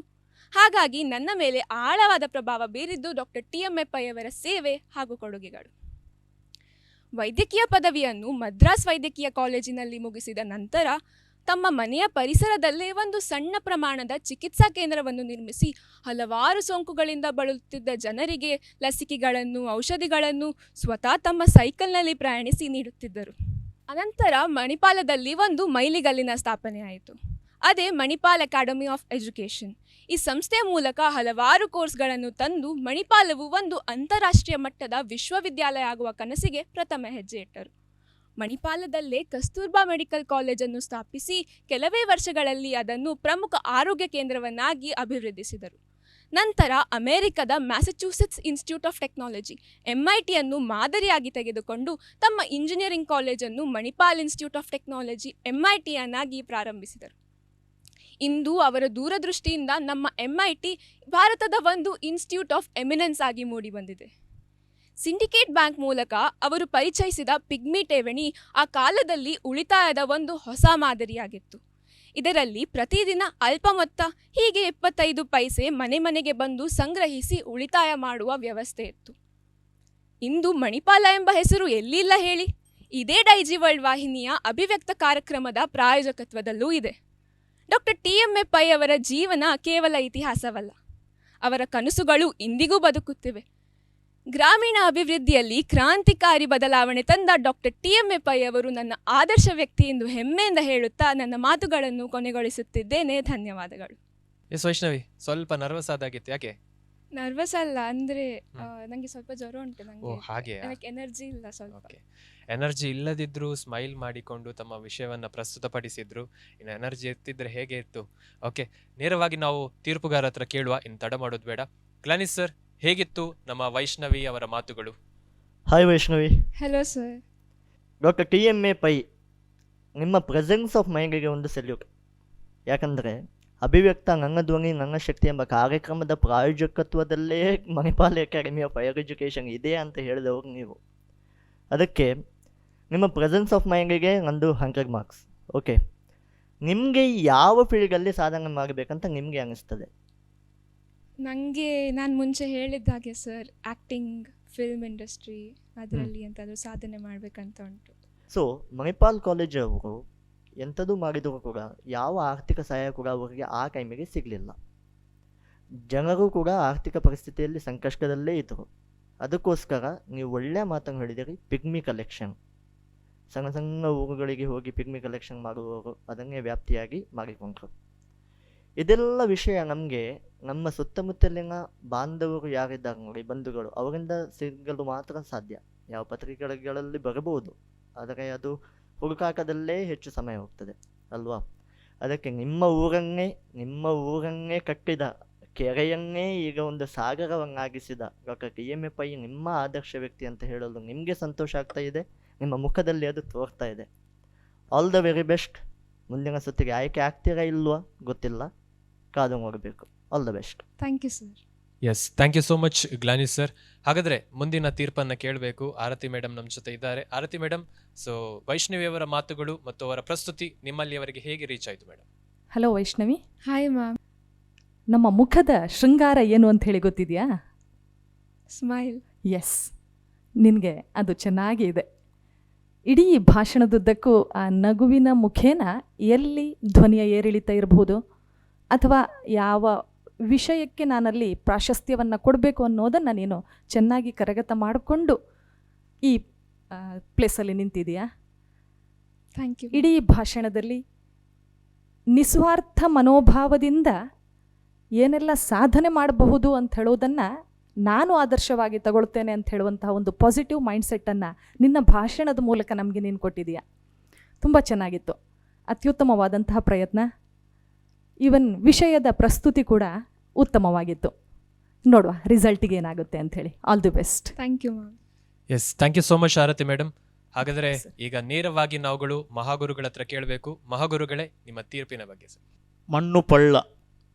ಹಾಗಾಗಿ ನನ್ನ ಮೇಲೆ ಆಳವಾದ ಪ್ರಭಾವ ಬೀರಿದ್ದು ಡಾಕ್ಟರ್ TMA ಪೈ ಅವರ ಸೇವೆ ಹಾಗೂ ಕೊಡುಗೆಗಳು. ವೈದ್ಯಕೀಯ ಪದವಿಯನ್ನು ಮದ್ರಾಸ್ ವೈದ್ಯಕೀಯ ಕಾಲೇಜಿನಲ್ಲಿ ಮುಗಿಸಿದ ನಂತರ ತಮ್ಮ ಮನೆಯ ಪರಿಸರದಲ್ಲೇ ಒಂದು ಸಣ್ಣ ಪ್ರಮಾಣದ ಚಿಕಿತ್ಸಾ ಕೇಂದ್ರವನ್ನು ನಿರ್ಮಿಸಿ ಹಲವಾರು ಸೋಂಕುಗಳಿಂದ ಬಳಲುತ್ತಿದ್ದ ಜನರಿಗೆ ಲಸಿಕೆಗಳನ್ನು, ಔಷಧಿಗಳನ್ನು ಸ್ವತಃ ತಮ್ಮ ಸೈಕಲ್ನಲ್ಲಿ ಪ್ರಯಾಣಿಸಿ ನೀಡುತ್ತಿದ್ದರು. ಅನಂತರ ಮಣಿಪಾಲದಲ್ಲಿ ಒಂದು ಮೈಲಿಗಲ್ಲಿನ ಸ್ಥಾಪನೆ ಆಯಿತು. ಅದೇ ಮಣಿಪಾಲ್ ಅಕಾಡೆಮಿ ಆಫ್ ಎಜುಕೇಷನ್. ಈ ಸಂಸ್ಥೆಯ ಮೂಲಕ ಹಲವಾರು ಕೋರ್ಸ್ಗಳನ್ನು ತಂದು ಮಣಿಪಾಲವು ಒಂದು ಅಂತಾರಾಷ್ಟ್ರೀಯ ಮಟ್ಟದ ವಿಶ್ವವಿದ್ಯಾಲಯ ಆಗುವ ಕನಸಿಗೆ ಪ್ರಥಮ ಹೆಜ್ಜೆ ಇಟ್ಟರು. ಮಣಿಪಾಲದಲ್ಲೇ ಕಸ್ತೂರ್ಬಾ ಮೆಡಿಕಲ್ ಕಾಲೇಜನ್ನು ಸ್ಥಾಪಿಸಿ ಕೆಲವೇ ವರ್ಷಗಳಲ್ಲಿ ಅದನ್ನು ಪ್ರಮುಖ ಆರೋಗ್ಯ ಕೇಂದ್ರವನ್ನಾಗಿ ಅಭಿವೃದ್ಧಿಸಿದರು. ನಂತರ ಅಮೆರಿಕದ ಮ್ಯಾಸಚ್ಯೂಸೆಟ್ಸ್ ಇನ್ಸ್ಟಿಟ್ಯೂಟ್ ಆಫ್ ಟೆಕ್ನಾಲಜಿ MITಯನ್ನು ಮಾದರಿಯಾಗಿ ತೆಗೆದುಕೊಂಡು ತಮ್ಮ ಇಂಜಿನಿಯರಿಂಗ್ ಕಾಲೇಜನ್ನು ಮಣಿಪಾಲ್ ಇನ್ಸ್ಟಿಟ್ಯೂಟ್ ಆಫ್ ಟೆಕ್ನಾಲಜಿ MITಯನ್ನಾಗಿ ಪ್ರಾರಂಭಿಸಿದರು. ಇಂದು ಅವರ ದೂರದೃಷ್ಟಿಯಿಂದ ನಮ್ಮ MIT ಭಾರತದ ಒಂದು ಇನ್ಸ್ಟಿಟ್ಯೂಟ್ ಆಫ್ ಎಮಿನೆನ್ಸ್ ಆಗಿ ಮೂಡಿಬಂದಿದೆ. ಸಿಂಡಿಕೇಟ್ ಬ್ಯಾಂಕ್ ಮೂಲಕ ಅವರು ಪರಿಚಯಿಸಿದ ಪಿಗ್ಮಿ ಠೇವಣಿ ಆ ಕಾಲದಲ್ಲಿ ಉಳಿತಾಯದ ಒಂದು ಹೊಸ ಮಾದರಿಯಾಗಿತ್ತು. ಇದರಲ್ಲಿ ಪ್ರತಿದಿನ ಅಲ್ಪ ಮೊತ್ತ, ಹೀಗೆ 25 ಪೈಸೆ ಮನೆ ಮನೆಗೆ ಬಂದು ಸಂಗ್ರಹಿಸಿ ಉಳಿತಾಯ ಮಾಡುವ ವ್ಯವಸ್ಥೆ ಇತ್ತು. ಇಂದು ಮಣಿಪಾಲ ಎಂಬ ಹೆಸರು ಎಲ್ಲಿಲ್ಲ ಹೇಳಿ? ಇದೇ ಡೈಜಿ ವರ್ಲ್ಡ್ ವಾಹಿನಿಯ ಅಭಿವ್ಯಕ್ತ ಕಾರ್ಯಕ್ರಮದ ಪ್ರಾಯೋಜಕತ್ವದಲ್ಲೂ ಇದೆ. ಡಾಕ್ಟರ್ TMA ಪೈ ಅವರ ಜೀವನ ಕೇವಲ ಇತಿಹಾಸವಲ್ಲ, ಅವರ ಕನಸುಗಳು ಇಂದಿಗೂ ಬದುಕುತ್ತಿವೆ. ಗ್ರಾಮೀಣ ಅಭಿವೃದ್ಧಿಯಲ್ಲಿ ಕ್ರಾಂತಿಕಾರಿ ಬದಲಾವಣೆ ತಂದ ಡಾಕ್ಟರ್ TMA ಪೈ ಅವರು ನನ್ನ ಆದರ್ಶ ವ್ಯಕ್ತಿ ಎಂದು ಹೆಮ್ಮೆಯಿಂದ ಹೇಳುತ್ತಾ ನನ್ನ ಮಾತುಗಳನ್ನು ಕೊನೆಗೊಳಿಸುತ್ತಿದ್ದೇನೆ. ಧನ್ಯವಾದಗಳು. ಎಸ್ ವೈಷ್ಣವಿ, ಸ್ವಲ್ಪ ನರ್ವಸ್ ಆದಾಗಿತ್ತು, ಯಾಕೆ? ನರ್ವಸ್ ಅಲ್ಲ, ಅಂದರೆ ನನಗೆ ಸ್ವಲ್ಪ ಜ್ವರ ಉಂಟು. ಓ ಹಾಗೆ. ನನಗೆ ಎನರ್ಜಿ ಇಲ್ಲ ಸ್ವಲ್ಪ. ಓಕೆ, ಎನರ್ಜಿ ಇಲ್ಲದಿದ್ರು ಸ್ಮೈಲ್ ಮಾಡಿಕೊಂಡು ತಮ್ಮ ವಿಷಯವನ್ನ ಪ್ರಸ್ತುತಪಡಿಸಿದ್ರು. ಇನ್ನು ಎನರ್ಜಿ ಎತ್ತಿದ್ರೆ ಹೇಗೆ ಇತ್ತು? ಓಕೆ, ನೇರವಾಗಿ ನಾವು ತೀರ್ಪುಗಾರ ಹತ್ರ ಕೇಳುವ, ಇನ್ನು ತಡ ಮಾಡೋದು ಬೇಡ. ಗ್ಲಾನಿಸ್ ಸರ್, ಹೇಗಿತ್ತು ನಮ್ಮ ವೈಷ್ಣವಿ ಅವರ ಮಾತುಗಳು? Hi Vaishnavi. Hello sir. Doctor TMA Pai, ನಿಮ್ಮ ಪ್ರೆಸೆನ್ಸ್ ಆಫ್ ಮೈಂಡಿಗೆ ಒಂದು ಸೆಲ್ಯೂಟ್. ಯಾಕಂದರೆ ಅಭಿವ್ಯಕ್ತ ನನ್ನ ಧ್ವನಿ ನನ್ನ ಶಕ್ತಿ ಎಂಬ ಕಾರ್ಯಕ್ರಮದ ಪ್ರಾಯೋಜಕತ್ವದಲ್ಲೇ Manipal academy of higher education ಇದೆ ಅಂತ ಹೇಳಿದವರು ನೀವು. ಅದಕ್ಕೆ ನಿಮ್ಮ ಪ್ರೆಸೆನ್ಸ್ ಆಫ್ ಮೈಂಡಿಗೆ ನಂದು 100 ಮಾರ್ಕ್ಸ್. ಓಕೆ, ನಿಮಗೆ ಯಾವ ಫೀಲ್ಡಲ್ಲಿ ಸಾಧನೆ ಮಾಡಬೇಕಂತ ನಿಮಗೆ ಅನ್ನಿಸ್ತದೆ? ನನಗೆ ನಾನು ಮುಂಚೆ ಹೇಳಿದ ಹಾಗೆ ಸರ್, ಆ್ಯಕ್ಟಿಂಗ್, ಫಿಲ್ಮ್ ಇಂಡಸ್ಟ್ರಿ ಅದರಲ್ಲಿ ಎಂತಾದರೂ ಸಾಧನೆ ಮಾಡಬೇಕಂತ ಉಂಟು. ಸೊ ಮಣಿಪಾಲ್ ಕಾಲೇಜ್ ಅವರು ಎಂಥದ್ದು ಮಾಡಿದರೂ ಕೂಡ ಯಾವ ಆರ್ಥಿಕ ಸಹಾಯ ಕೂಡ ಅವರಿಗೆ ಆ ಟೈಮಿಗೆ ಸಿಗಲಿಲ್ಲ. ಜನರು ಕೂಡ ಆರ್ಥಿಕ ಪರಿಸ್ಥಿತಿಯಲ್ಲಿ ಸಂಕಷ್ಟದಲ್ಲೇ ಇದ್ದರು. ಅದಕ್ಕೋಸ್ಕರ ನೀವು ಒಳ್ಳೆಯ ಮಾತನ್ನು ಹೇಳಿದಿರಿ, ಪಿಗ್ಮಿ ಕಲೆಕ್ಷನ್. ಸಣ್ಣ ಸಣ್ಣ ಊರುಗಳಿಗೆ ಹೋಗಿ ಪಿಗ್ಮಿ ಕಲೆಕ್ಷನ್ ಮಾಡುವವರು ಅದನ್ನೇ ವ್ಯಾಪ್ತಿಯಾಗಿ ಮಾಡಿಕೊಂಡ್ರು. ಇದೆಲ್ಲ ವಿಷಯ ನಮಗೆ ನಮ್ಮ ಸುತ್ತಮುತ್ತಲಿನ ಬಾಂಧವರು ಯಾರಿದ್ದಾರೆ ನೋಡಿ, ಬಂಧುಗಳು, ಅವರಿಂದ ಸಿಗಲು ಮಾತ್ರ ಸಾಧ್ಯ. ಯಾವ ಪತ್ರಿಕೆಗಳಲ್ಲಿ ಬರಬಹುದು, ಆದರೆ ಅದು ಹುಡುಕಾಟದಲ್ಲೇ ಹೆಚ್ಚು ಸಮಯ ಹೋಗ್ತದೆ ಅಲ್ವಾ? ಅದಕ್ಕೆ ನಿಮ್ಮ ಊರನ್ನೇ ಕಟ್ಟಿದ ಕೆರೆಯನ್ನೇ ಈಗ ಒಂದು ಸಾಗರವನ್ನಾಗಿಸಿದ ಡಾಕ್ಟರ್ TMA ಪೈ ನಿಮ್ಮ ಆದರ್ಶ ವ್ಯಕ್ತಿ ಅಂತ ಹೇಳಲು ನಿಮಗೆ ಸಂತೋಷ ಆಗ್ತಾ ಇದೆ, ನಿಮ್ಮ ಮುಖದಲ್ಲಿ ಅದು ತೋರ್ತಾ ಇದೆ. All the very best. ಮುಂದಿನ ಸುತ್ತಿಗೆ ಆಯ್ಕೆ ಆಗ್ತೀರಾ ಇಲ್ವಾ ಗೊತ್ತಿಲ್ಲ, ಕಾದು ನೋಡಬೇಕು. All the best. Thank you sir. Yes, thank you so much Glanis sir. ಹಾಗಾದ್ರೆ ಮುಂದಿನ ತೀರ್ಪನ್ನು ಕೇಳಬೇಕು. ಆರತಿ ಮೇಡಮ್ ನಮ್ಮ ಜೊತೆ ಇದ್ದಾರೆ. ಆರತಿ ಮೇಡಮ್, ಸೊ ವೈಷ್ಣವಿ ಅವರ ಮಾತುಗಳು ಮತ್ತು ಅವರ ಪ್ರಸ್ತುತಿ ನಿಮ್ಮಲ್ಲಿ ಅವರಿಗೆ ಹೇಗೆ ರೀಚ್ ಆಯಿತು madam? Hello Vaishnavi. Hi ma'am. ನಮ್ಮ ಮುಖದ ಶೃಂಗಾರ ಏನು ಅಂತ ಹೇಳಿ ಗೊತ್ತಿದೆಯಾ? ಸ್ಮೈಲ್. ಎಸ್, ನಿನಗೆ ಅದು ಚೆನ್ನಾಗಿ ಇದೆ. ಇಡೀ ಭಾಷಣದುದ್ದಕ್ಕೂ ಆ ನಗುವಿನ ಮುಖೇನ ಎಲ್ಲಿ ಧ್ವನಿಯ ಏರಿಳಿತ ಇರಬಹುದು ಅಥವಾ ಯಾವ ವಿಷಯಕ್ಕೆ ನಾನಲ್ಲಿ ಪ್ರಾಶಸ್ತ್ಯವನ್ನು ಕೊಡಬೇಕು ಅನ್ನೋದನ್ನು ನೀನು ಚೆನ್ನಾಗಿ ಕರಗತ ಮಾಡಿಕೊಂಡು ಈ ಪ್ಲೇಸಲ್ಲಿ ನಿಂತಿದೆಯಾ. Thank you. ಇಡೀ ಭಾಷಣದಲ್ಲಿ ನಿಸ್ವಾರ್ಥ ಮನೋಭಾವದಿಂದ ಏನೆಲ್ಲ ಸಾಧನೆ ಮಾಡಬಹುದು ಅಂತ ಹೇಳೋದನ್ನು ನಾನು ಆದರ್ಶವಾಗಿ ತಗೊಳ್ತೇನೆ ಅಂತ ಹೇಳುವಂತಹ ಒಂದು ಪಾಸಿಟಿವ್ ಮೈಂಡ್ಸೆಟ್ಟನ್ನು ನಿನ್ನ ಭಾಷಣದ ಮೂಲಕ ನಮಗೆ ನೀನು ಕೊಟ್ಟಿದೀಯ. ತುಂಬ ಚೆನ್ನಾಗಿತ್ತು, ಅತ್ಯುತ್ತಮವಾದಂತಹ ಪ್ರಯತ್ನ. ಈವನ್ ವಿಷಯದ ಪ್ರಸ್ತುತಿ ಕೂಡ ಉತ್ತಮವಾಗಿತ್ತು. ನೋಡುವ ರಿಸಲ್ಟಿಗೆ ಏನಾಗುತ್ತೆ ಅಂಥೇಳಿ. All the best. Thank you ma'am. Yes, thank you so much Aarti madam. ಹಾಗಾದರೆ ಈಗ ನೇರವಾಗಿ ನಾವುಗಳು ಮಹಾಗುರುಗಳ ಹತ್ರ ಕೇಳಬೇಕು. ಮಹಾಗುರುಗಳೇ, ನಿಮ್ಮ ತೀರ್ಪಿನ ಬಗ್ಗೆ ಸರ್. ಮಣ್ಣು ಪಳ್ಳ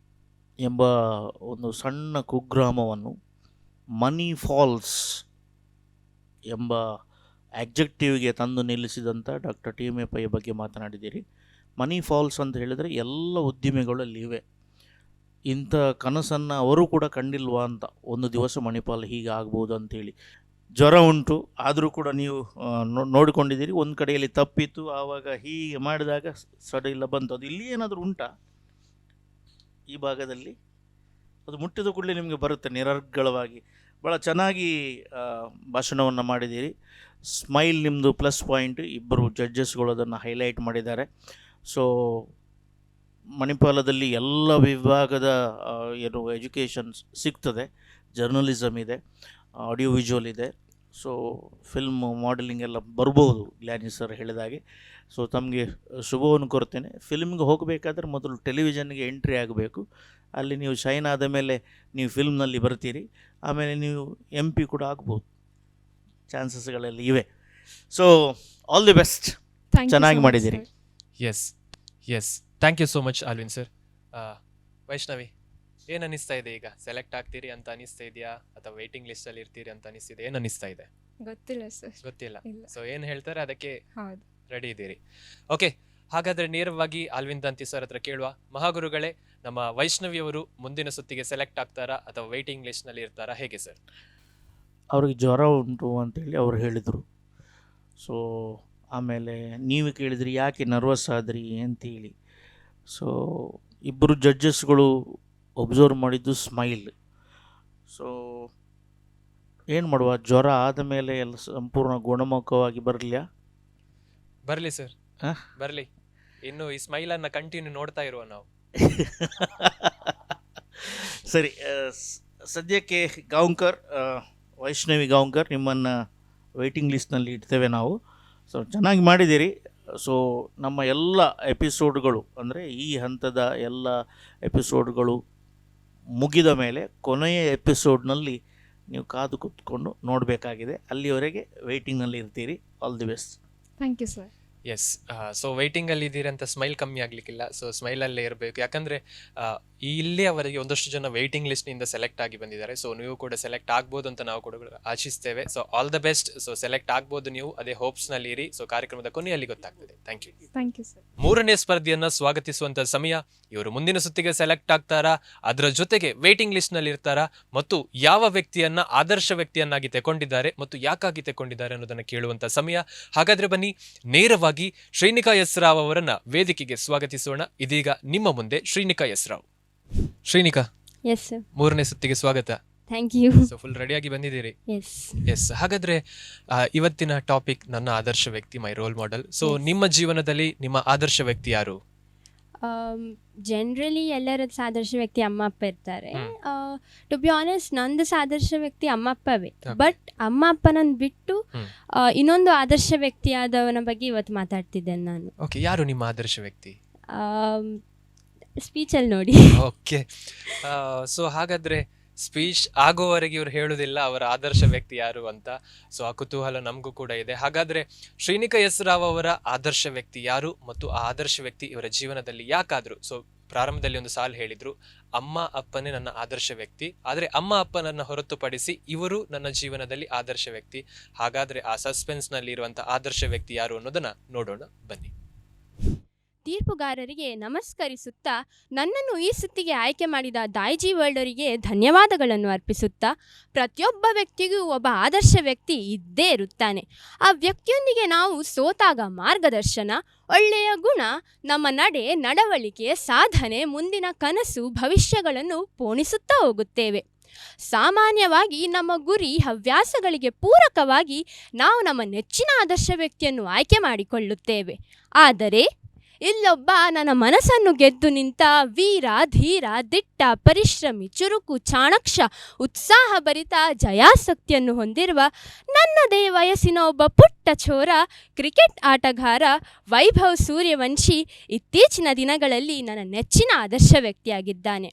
ಎಂಬ ಒಂದು ಸಣ್ಣ ಕುಗ್ರಾಮವನ್ನು ಮನಿ ಫಾಲ್ಸ್ ಎಂಬ ಆಬ್ಜೆಕ್ಟಿವ್ಗೆ ತಂದು ನಿಲ್ಲಿಸಿದಂಥ doctor T M A Pai ಬಗ್ಗೆ ಮಾತನಾಡಿದ್ದೀರಿ. ಮನಿ ಫಾಲ್ಸ್ ಅಂತ ಹೇಳಿದರೆ ಎಲ್ಲ ಉದ್ದಿಮೆಗಳಲ್ಲಿ ಇವೆ. ಇಂಥ ಕನಸನ್ನು ಅವರು ಕೂಡ ಕಂಡಿಲ್ವಾ ಅಂತ, ಒಂದು ದಿವಸ ಮಣಿಪಾಲ್ ಹೀಗೆ ಆಗ್ಬೋದು ಅಂಥೇಳಿ. ಜ್ವರ ಉಂಟು ಆದರೂ ಕೂಡ ನೀವು ನೋಡಿಕೊಂಡಿದ್ದೀರಿ. ಒಂದು ಕಡೆಯಲ್ಲಿ ತಪ್ಪಿತ್ತು, ಆವಾಗ ಹೀಗೆ ಮಾಡಿದಾಗ ಸಡಿಲ ಬಂತು. ಅದು ಇಲ್ಲಿ ಏನಾದರೂ ಉಂಟಾ ಈ ಭಾಗದಲ್ಲಿ? ಅದು ಮುಟ್ಟಿದ ಕೂಡಲೇ ನಿಮಗೆ ಬರುತ್ತೆ ನಿರರ್ಗಳವಾಗಿ. ಭಾಳ ಚೆನ್ನಾಗಿ ಭಾಷಣವನ್ನು ಮಾಡಿದ್ದೀರಿ. ಸ್ಮೈಲ್ ನಿಮ್ಮದು ಪ್ಲಸ್ ಪಾಯಿಂಟ್. ಇಬ್ಬರು ಜಡ್ಜಸ್ಗಳು ಅದನ್ನು ಹೈಲೈಟ್ ಮಾಡಿದ್ದಾರೆ. ಸೊ ಮಣಿಪಾಲದಲ್ಲಿ ಎಲ್ಲ ವಿಭಾಗದ ಏನು ಎಜುಕೇಷನ್ ಸಿಗ್ತದೆ. ಜರ್ನಲಿಸಮ್ ಇದೆ, ಆಡಿಯೋ ವಿಜುವಲ್ ಇದೆ, ಸೊ ಫಿಲ್ಮ್ ಮಾಡೆಲಿಂಗ್ ಎಲ್ಲ ಬರ್ಬೋದು ಗ್ಲಾನಿ ಸರ್ ಹೇಳಿದಾಗೆ. ಸೊ ತಮಗೆ ಶುಭವನ್ನು ಕೋರ್ತೇನೆ. ಫಿಲ್ಮ್ಗೆ ಹೋಗಬೇಕಾದ್ರೆ ಮೊದಲು ಟೆಲಿವಿಷನ್ಗೆ ಎಂಟ್ರಿ ಆಗಬೇಕು. ಅಲ್ಲಿ ನೀವು ಶೈನ್ ಆದ ಮೇಲೆ ನೀವು ಫಿಲ್ಮ್ನಲ್ಲಿ ಬರ್ತೀರಿ. ಆಮೇಲೆ ನೀವು MP ಕೂಡ ಆಗ್ಬೋದು, ಚಾನ್ಸಸ್ಗಳೆಲ್ಲ ಇವೆ. ಸೊ ಆಲ್ ದಿ ಬೆಸ್ಟ್, ಚೆನ್ನಾಗಿ ಮಾಡಿದ್ದೀರಿ. Yes yes, thank you so much Alwin sir. Vaishnavi, ಏನು ಅನ್ನಿಸ್ತಾ ಇದೆ? ಈಗ ಸೆಲೆಕ್ಟ್ ಆಗ್ತೀರಿ ಅಂತ ಅನಿಸ್ತಾ ಇದೆಯಾ ಅಥವಾ ವೇಟಿಂಗ್ ಲಿಸ್ಟಲ್ಲಿ ಇರ್ತೀರಿ ಅಂತ ಅನಿಸ್ತಿದೆ? ಏನು ಅನ್ನಿಸ್ತಾ ಇದೆ? ಗೊತ್ತಿಲ್ಲ ಸರ್. ಗೊತ್ತಿಲ್ಲ. ಇಲ್ಲ. ಸೊ ಏನು ಹೇಳ್ತಾರೆ ಅದಕ್ಕೆ ಹೌದು. ರೆಡಿ ಇದ್ದೀರಿ. ಓಕೆ, ಹಾಗಾದರೆ ನೇರವಾಗಿ ಆಲ್ವಿನ್ ದಂತಿ ಸರ್ ಹತ್ರ ಕೇಳುವ. ಮಹಾಗುರುಗಳೇ, ನಮ್ಮ ವೈಷ್ಣವಿಯವರು ಮುಂದಿನ ಸುತ್ತಿಗೆ ಸೆಲೆಕ್ಟ್ ಆಗ್ತಾರಾ ಅಥವಾ ವೇಟಿಂಗ್ ಲಿಸ್ಟ್ನಲ್ಲಿ ಇರ್ತಾರಾ, ಹೇಗೆ ಸರ್? ಅವ್ರಿಗೆ ಜ್ವರ ಉಂಟು ಅಂತೇಳಿ ಅವ್ರು ಹೇಳಿದರು. ಸೊ ಆಮೇಲೆ ನೀವು ಕೇಳಿದ್ರಿ ಯಾಕೆ ನರ್ವಸ್ ಆದ್ರಿ ಅಂತೇಳಿ. ಸೊ ಇಬ್ಬರು ಜಡ್ಜಸ್ಗಳು ಒಬ್ಸರ್ವ್ ಮಾಡಿದ್ದು ಸ್ಮೈಲ್. ಸೊ ಏನು ಮಾಡುವ, ಜ್ವರ ಆದ ಮೇಲೆ ಎಲ್ಲ ಸಂಪೂರ್ಣ ಗುಣಮುಖವಾಗಿ ಬರಲಿಯಾ? ಬರಲಿ ಸರ್, ಬರಲಿ. ಇನ್ನು ಈ ಸ್ಮೈಲನ್ನು ಕಂಟಿನ್ಯೂ ನೋಡ್ತಾ ಇರುವ ನಾವು. ಸರಿ, ಸದ್ಯಕ್ಕೆ ಗಾಂವ್ಕರ್, ವೈಷ್ಣವಿ ಗಾಂವ್ಕರ್, ನಿಮ್ಮನ್ನು ವೇಟಿಂಗ್ ಲಿಸ್ಟ್ನಲ್ಲಿ ಇಡ್ತೇವೆ ನಾವು. ಸೊ ಚೆನ್ನಾಗಿ ಮಾಡಿದ್ದೀರಿ. ಸೊ ನಮ್ಮ ಎಲ್ಲ ಎಪಿಸೋಡ್ಗಳು ಅಂದರೆ ಈ ಹಂತದ ಎಲ್ಲ ಎಪಿಸೋಡ್ಗಳು ಮುಗಿದ ಮೇಲೆ ಕೊನೆಯ ಎಪಿಸೋಡ್ನಲ್ಲಿ ನೀವು ಕಾದು ಕೂತ್ಕೊಂಡು ನೋಡಬೇಕಾಗಿದೆ. ಅಲ್ಲಿವರೆಗೆ ವೇಟಿಂಗ್ನಲ್ಲಿ ಇರ್ತೀರಿ. All the best. Thank you sir. Yes, so ವೇಟಿಂಗಲ್ಲಿ ಇದ್ದೀರಿ ಅಂತ ಸ್ಮೈಲ್ ಕಮ್ಮಿ ಆಗಲಿಕ್ಕಿಲ್ಲ. ಸೊ ಸ್ಮೈಲಲ್ಲೇ ಇರಬೇಕು. ಯಾಕಂದರೆ ಇಲ್ಲಿಯವರೆಗೆ ಒಂದಷ್ಟು ಜನ ವೇಟಿಂಗ್ ಲಿಸ್ಟ್ನಿಂದ ಸೆಲೆಕ್ಟ್ ಆಗಿ ಬಂದಿದ್ದಾರೆ. ಸೊ ನೀವು ಕೂಡ ಸೆಲೆಕ್ಟ್ ಆಗ್ಬೋದು ಅಂತ ನಾವು ಕೂಡ ಆಶಿಸ್ತೇವೆ. So all the best. So select ಆಗ್ಬೋದು ನೀವು, ಅದೇ ಹೋಪ್ಸ್ನಲ್ಲಿ ಇರಿ. ಸೊ ಕಾರ್ಯಕ್ರಮದ ಕೊನೆಯಲ್ಲಿ ಗೊತ್ತಾಗ್ತದೆ. Thank you. Thank you sir. ಮೂರನೇ ಸ್ಪರ್ಧೆಯನ್ನು ಸ್ವಾಗತಿಸುವಂಥ ಸಮಯ. ಇವರು ಮುಂದಿನ ಸುತ್ತಿಗೆ ಸೆಲೆಕ್ಟ್ ಆಗ್ತಾರಾ, ಅದರ ಜೊತೆಗೆ ವೇಟಿಂಗ್ ಲಿಸ್ಟ್ನಲ್ಲಿ ಇರ್ತಾರಾ, ಮತ್ತು ಯಾವ ವ್ಯಕ್ತಿಯನ್ನ ಆದರ್ಶ ವ್ಯಕ್ತಿಯನ್ನಾಗಿ ತೆಕೊಂಡಿದ್ದಾರೆ ಮತ್ತು ಯಾಕಾಗಿ ತೆಕೊಂಡಿದ್ದಾರೆ ಅನ್ನೋದನ್ನು ಕೇಳುವಂಥ ಸಮಯ. ಹಾಗಾದರೆ ಬನ್ನಿ, ನೇರವಾಗಿ ಶ್ರೀನಿಕಾ ಎಸ್ ರಾವ್ ಅವರನ್ನ ವೇದಿಕೆಗೆ ಸ್ವಾಗತಿಸೋಣ. ಇದೀಗ ನಿಮ್ಮ ಮುಂದೆ Shrinika S Rao. Shrinika, yes sir. ಮೂರನೇ ಸುತ್ತಿಗೆ ಸ್ವಾಗತ. Thank you. ಸೊ ಫುಲ್ ರೆಡಿಯಾಗಿ ಬಂದಿದ್ದೀರಿ. ಎಸ್. ಎಸ್, ಹಾಗಾದ್ರೆ ಇವತ್ತಿನ ಟಾಪಿಕ್ ನನ್ನ ಆದರ್ಶ ವ್ಯಕ್ತಿ, ಮೈ ರೋಲ್ ಮಾಡೆಲ್. ಸೊ ನಿಮ್ಮ ಜೀವನದಲ್ಲಿ ನಿಮ್ಮ ಆದರ್ಶ ವ್ಯಕ್ತಿ ಯಾರು? ಜನರಲಿ ಎಲ್ಲರ ಆದರ್ಶ ವ್ಯಕ್ತಿ ಅಮ್ಮ ಅಪ್ಪ ಇರ್ತಾರೆ. ಟು ಬಿ ಆನೆಸ್ಟ್, ನಂದು ಆದರ್ಶ ವ್ಯಕ್ತಿ ಅಮ್ಮ ಅಪ್ಪವೇ. ಬಟ್ ಅಮ್ಮ ಅಪ್ಪನನ್ನು ಬಿಟ್ಟು ಇನ್ನೊಂದು ಆದರ್ಶ ವ್ಯಕ್ತಿಯಾದವನ ಬಗ್ಗೆ ಇವತ್ತು ಮಾತಾಡ್ತಿದ್ದೇನೆ ನಾನು. ಓಕೆ, ಯಾರು ನಿಮ್ಮ ಆದರ್ಶ ವ್ಯಕ್ತಿ? ಸ್ಪೀಚಲ್ಲಿ ನೋಡಿ. ಓಕೆ, ಸೊ ಹಾಗಾದ್ರೆ ಸ್ಪೀಚ್ ಆಗೋವರೆಗೆ ಇವ್ರು ಹೇಳುವುದಿಲ್ಲ ಅವರ ಆದರ್ಶ ವ್ಯಕ್ತಿ ಯಾರು ಅಂತ. ಸೊ ಆ ಕುತೂಹಲ ನಮಗೂ ಕೂಡ ಇದೆ. ಹಾಗಾದ್ರೆ ಶ್ರೀನಿಕಾ ಎಸ್ ರಾವ್ ಅವರ ಆದರ್ಶ ವ್ಯಕ್ತಿ ಯಾರು ಮತ್ತು ಆ ಆದರ್ಶ ವ್ಯಕ್ತಿ ಇವರ ಜೀವನದಲ್ಲಿ ಯಾಕಾದ್ರು? ಸೊ ಪ್ರಾರಂಭದಲ್ಲಿ ಒಂದು ಸಾಲು ಹೇಳಿದ್ರು, ಅಮ್ಮ ಅಪ್ಪನೇ ನನ್ನ ಆದರ್ಶ ವ್ಯಕ್ತಿ, ಆದರೆ ಅಮ್ಮ ಅಪ್ಪನನ್ನ ಹೊರತುಪಡಿಸಿ ಇವರು ನನ್ನ ಜೀವನದಲ್ಲಿ ಆದರ್ಶ ವ್ಯಕ್ತಿ. ಹಾಗಾದ್ರೆ ಆ ಸಸ್ಪೆನ್ಸ್ ನಲ್ಲಿ ಇರುವಂತಹ ಆದರ್ಶ ವ್ಯಕ್ತಿ ಯಾರು ಅನ್ನೋದನ್ನ ನೋಡೋಣ ಬನ್ನಿ. ತೀರ್ಪುಗಾರರಿಗೆ ನಮಸ್ಕರಿಸುತ್ತಾ ನನ್ನನ್ನು ಈ ಸುತ್ತಿಗೆ ಆಯ್ಕೆ ಮಾಡಿದ ದಾಯ್ಜಿ ವರ್ಲ್ಡ್ ಅವರಿಗೆ ಧನ್ಯವಾದಗಳನ್ನು ಅರ್ಪಿಸುತ್ತಾ, ಪ್ರತಿಯೊಬ್ಬ ವ್ಯಕ್ತಿಗೂ ಒಬ್ಬ ಆದರ್ಶ ವ್ಯಕ್ತಿ ಇದ್ದೇ ಇರುತ್ತಾನೆ. ಆ ವ್ಯಕ್ತಿಯೊಂದಿಗೆ ನಾವು ಸೋತಾಗ ಮಾರ್ಗದರ್ಶನ, ಒಳ್ಳೆಯ ಗುಣ, ನಮ್ಮ ನಡವಳಿಕೆ, ಸಾಧನೆ, ಮುಂದಿನ ಕನಸು, ಭವಿಷ್ಯಗಳನ್ನು ಪೋಣಿಸುತ್ತಾ ಹೋಗುತ್ತೇವೆ. ಸಾಮಾನ್ಯವಾಗಿ ನಮ್ಮ ಗುರಿ ಹವ್ಯಾಸಗಳಿಗೆ ಪೂರಕವಾಗಿ ನಾವು ನಮ್ಮ ನೆಚ್ಚಿನ ಆದರ್ಶ ವ್ಯಕ್ತಿಯನ್ನು ಆಯ್ಕೆ ಮಾಡಿಕೊಳ್ಳುತ್ತೇವೆ. ಆದರೆ ಇಲ್ಲೊಬ್ಬ ನನ್ನ ಮನಸ್ಸನ್ನು ಗೆದ್ದು ನಿಂತ ವೀರ, ಧೀರ, ದಿಟ್ಟ, ಪರಿಶ್ರಮಿ, ಚುರುಕು, ಚಾಣಾಕ್ಷ, ಉತ್ಸಾಹಭರಿತ, ಜಯಾಸಕ್ತಿಯನ್ನು ಹೊಂದಿರುವ ನನ್ನದೇ ವಯಸ್ಸಿನ ಒಬ್ಬ ಪುಟ್ಟ ಚೋರ, ಕ್ರಿಕೆಟ್ ಆಟಗಾರ ವೈಭವ್ ಸೂರ್ಯವಂಶಿ ಇತ್ತೀಚಿನ ದಿನಗಳಲ್ಲಿ ನನ್ನ ನೆಚ್ಚಿನ ಆದರ್ಶ ವ್ಯಕ್ತಿಯಾಗಿದ್ದಾನೆ.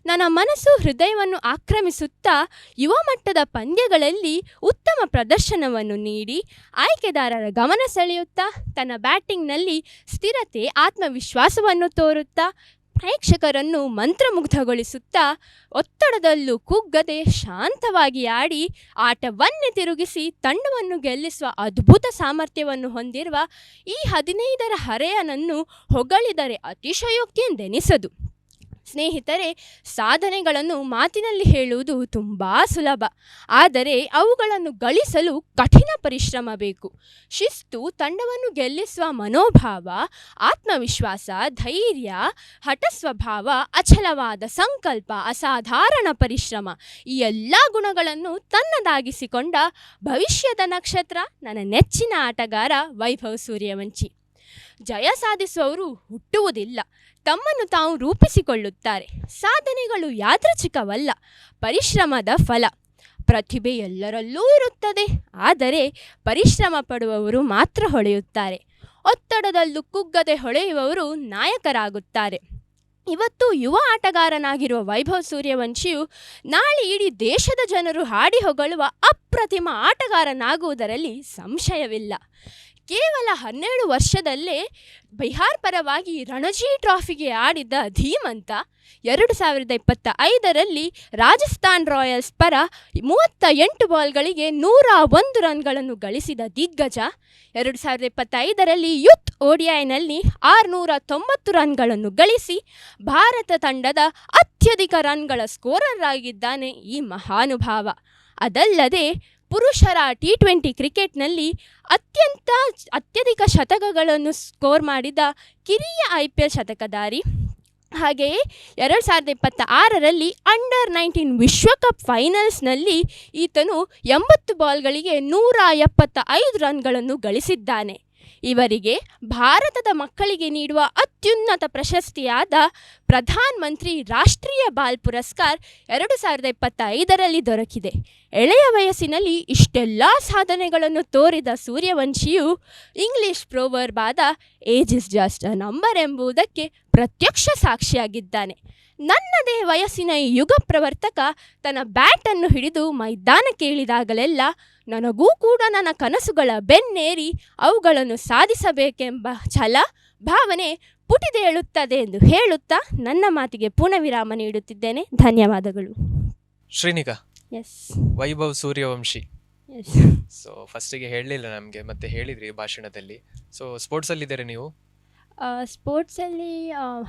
ನನ್ನ ಮನಸ್ಸು ಹೃದಯವನ್ನು ಆಕ್ರಮಿಸುತ್ತಾ ಯುವ ಮಟ್ಟದ ಪಂದ್ಯಗಳಲ್ಲಿ ಉತ್ತಮ ಪ್ರದರ್ಶನವನ್ನು ನೀಡಿ ಆಯ್ಕೆದಾರರ ಗಮನ ಸೆಳೆಯುತ್ತಾ, ತನ್ನ ಬ್ಯಾಟಿಂಗ್ನಲ್ಲಿ ಸ್ಥಿರತೆ, ಆತ್ಮವಿಶ್ವಾಸವನ್ನು ತೋರುತ್ತಾ, ಪ್ರೇಕ್ಷಕರನ್ನು ಮಂತ್ರಮುಗ್ಧಗೊಳಿಸುತ್ತಾ, ಒತ್ತಡದಲ್ಲೂ ಕುಗ್ಗದೆ ಶಾಂತವಾಗಿ ಆಡಿ ಆಟವನ್ನೇ ತಿರುಗಿಸಿ ತಂಡವನ್ನು ಗೆಲ್ಲಿಸುವ ಅದ್ಭುತ ಸಾಮರ್ಥ್ಯವನ್ನು ಹೊಂದಿರುವ ಈ 15ರ ಹರೆಯನನ್ನು ಹೊಗಳಿದರೆ ಅತಿಶಯೋಕ್ತಿ ಎಂದೆನಿಸದು. ಸ್ನೇಹಿತರೆ, ಸಾಧನೆಗಳನ್ನು ಮಾತಿನಲ್ಲಿ ಹೇಳುವುದು ತುಂಬ ಸುಲಭ. ಆದರೆ ಅವುಗಳನ್ನು ಗಳಿಸಲು ಕಠಿಣ ಪರಿಶ್ರಮ ಬೇಕು. ಶಿಸ್ತು, ತಂಡವನ್ನು ಗೆಲ್ಲಿಸುವ ಮನೋಭಾವ, ಆತ್ಮವಿಶ್ವಾಸ, ಧೈರ್ಯ, ಹಠಸ್ವಭಾವ, ಅಚಲವಾದ ಸಂಕಲ್ಪ, ಅಸಾಧಾರಣ ಪರಿಶ್ರಮ ಈ ಎಲ್ಲ ಗುಣಗಳನ್ನು ತನ್ನದಾಗಿಸಿಕೊಂಡ ಭವಿಷ್ಯದ ನಕ್ಷತ್ರ ನನ್ನ ನೆಚ್ಚಿನ ಆಟಗಾರ ವೈಭವ್ ಸೂರ್ಯವಂಶಿ. ಜಯ ಸಾಧಿಸುವವರು ಹುಟ್ಟುವುದಿಲ್ಲ, ತಮ್ಮನ್ನು ತಾವು ರೂಪಿಸಿಕೊಳ್ಳುತ್ತಾರೆ. ಸಾಧನೆಗಳು ಯಾದೃಚ್ಛಿಕವಲ್ಲ, ಪರಿಶ್ರಮದ ಫಲ. ಪ್ರತಿಭೆ ಎಲ್ಲರಲ್ಲೂ ಇರುತ್ತದೆ, ಆದರೆ ಪರಿಶ್ರಮ ಪಡುವವರು ಮಾತ್ರ ಹೊಳೆಯುತ್ತಾರೆ. ಒತ್ತಡದಲ್ಲೂ ಕುಗ್ಗದೆ ಹೊಳೆಯುವವರು ನಾಯಕರಾಗುತ್ತಾರೆ. ಇವತ್ತು ಯುವ ಆಟಗಾರನಾಗಿರುವ ವೈಭವ್ ಸೂರ್ಯವಂಶಿಯು ನಾಳೆ ಇಡೀ ದೇಶದ ಜನರು ಹಾಡಿ ಹೊಗಳುವ ಅಪ್ರತಿಮ ಆಟಗಾರನಾಗುವುದರಲ್ಲಿ ಸಂಶಯವಿಲ್ಲ. ಕೇವಲ 12 ವರ್ಷದಲ್ಲೇ ಬಿಹಾರ್ ಪರವಾಗಿ ರಣಜಿ ಟ್ರಾಫಿಗೆ ಆಡಿದ ಧೀಮಂತ, 2025ರಲ್ಲಿ ರಾಜಸ್ಥಾನ್ ರಾಯಲ್ಸ್ ಪರ 38 ಬಾಲ್ಗಳಿಗೆ 101 ರನ್ಗಳನ್ನು ಗಳಿಸಿದ ದಿಗ್ಗಜ, 2025ರಲ್ಲಿ ಯೂತ್ ODIನಲ್ಲಿ 690 ರನ್ಗಳನ್ನು ಗಳಿಸಿ ಭಾರತ ತಂಡದ ಅತ್ಯಧಿಕ ರನ್ಗಳ ಸ್ಕೋರರ್ ಆಗಿದ್ದಾನೆ ಈ ಮಹಾನುಭಾವ. ಅದಲ್ಲದೆ ಪುರುಷರ T20 ಕ್ರಿಕೆಟ್ನಲ್ಲಿ ಅತ್ಯಧಿಕ ಶತಕಗಳನ್ನು ಸ್ಕೋರ್ ಮಾಡಿದ ಕಿರಿಯ IPL ಶತಕಧಾರಿ. ಹಾಗೆಯೇ 2026ರಲ್ಲಿ ಅಂಡರ್-19 ವಿಶ್ವಕಪ್ ಫೈನಲ್ಸ್ನಲ್ಲಿ ಈತನು 80 ಬಾಲ್ಗಳಿಗೆ 175 ರನ್ಗಳನ್ನು ಗಳಿಸಿದ್ದಾನೆ. ಇವರಿಗೆ ಭಾರತದ ಮಕ್ಕಳಿಗೆ ನೀಡುವ ಅತ್ಯುನ್ನತ ಪ್ರಶಸ್ತಿಯಾದ ಪ್ರಧಾನ ಮಂತ್ರಿ ರಾಷ್ಟ್ರೀಯ ಬಾಲ್ ಪುರಸ್ಕಾರ 2025ರಲ್ಲಿ ದೊರಕಿದೆ. ಎಳೆಯ ವಯಸ್ಸಿನಲ್ಲಿ ಇಷ್ಟೆಲ್ಲ ಸಾಧನೆಗಳನ್ನು ತೋರಿದ ಸೂರ್ಯವಂಶಿಯು ಇಂಗ್ಲಿಷ್ ಪ್ರೋವರ್ಬ್ ಆದ age is just a number ಎಂಬುದಕ್ಕೆ ಪ್ರತ್ಯಕ್ಷ ಸಾಕ್ಷಿಯಾಗಿದ್ದಾನೆ. ನನ್ನದೇ ವಯಸ್ಸಿನ ಈ ಯುಗ ಪ್ರವರ್ತಕ ತನ್ನ ಬ್ಯಾಟನ್ನು ಹಿಡಿದು ಮೈದಾನಕ್ಕೆ ಇಳಿದಾಗಲೆಲ್ಲ ನನಗೂ ಕೂಡ ನನ್ನ ಕನಸುಗಳ ಬೆನ್ನೇರಿ ಅವುಗಳನ್ನು ಸಾಧಿಸಬೇಕೆಂಬ ಛಲ, ಭಾವನೆ ಪುಟಿದೇಳುತ್ತದೆ ಎಂದು ಹೇಳುತ್ತಾ ನನ್ನ ಮಾತಿಗೆ ಪೂರ್ಣ ವಿರಾಮ ನೀಡುತ್ತಿದ್ದೇನೆ. ಧನ್ಯವಾದಗಳು. Shrinika, yes Vaibhav Suryavanshi, yes so ಫಸ್ಟಿಗೆ ಹೇಳಲಿಲ್ಲ ನಮಗೆ, ಮತ್ತೆ ಹೇಳಿದ್ರಿ ಭಾಷಣದಲ್ಲಿ. ಸೊ ಸ್ಪೋರ್ಟ್ಸಲ್ಲಿದ್ದೀರಿ ನೀವು? ಸ್ಪೋರ್ಟ್ಸಲ್ಲಿ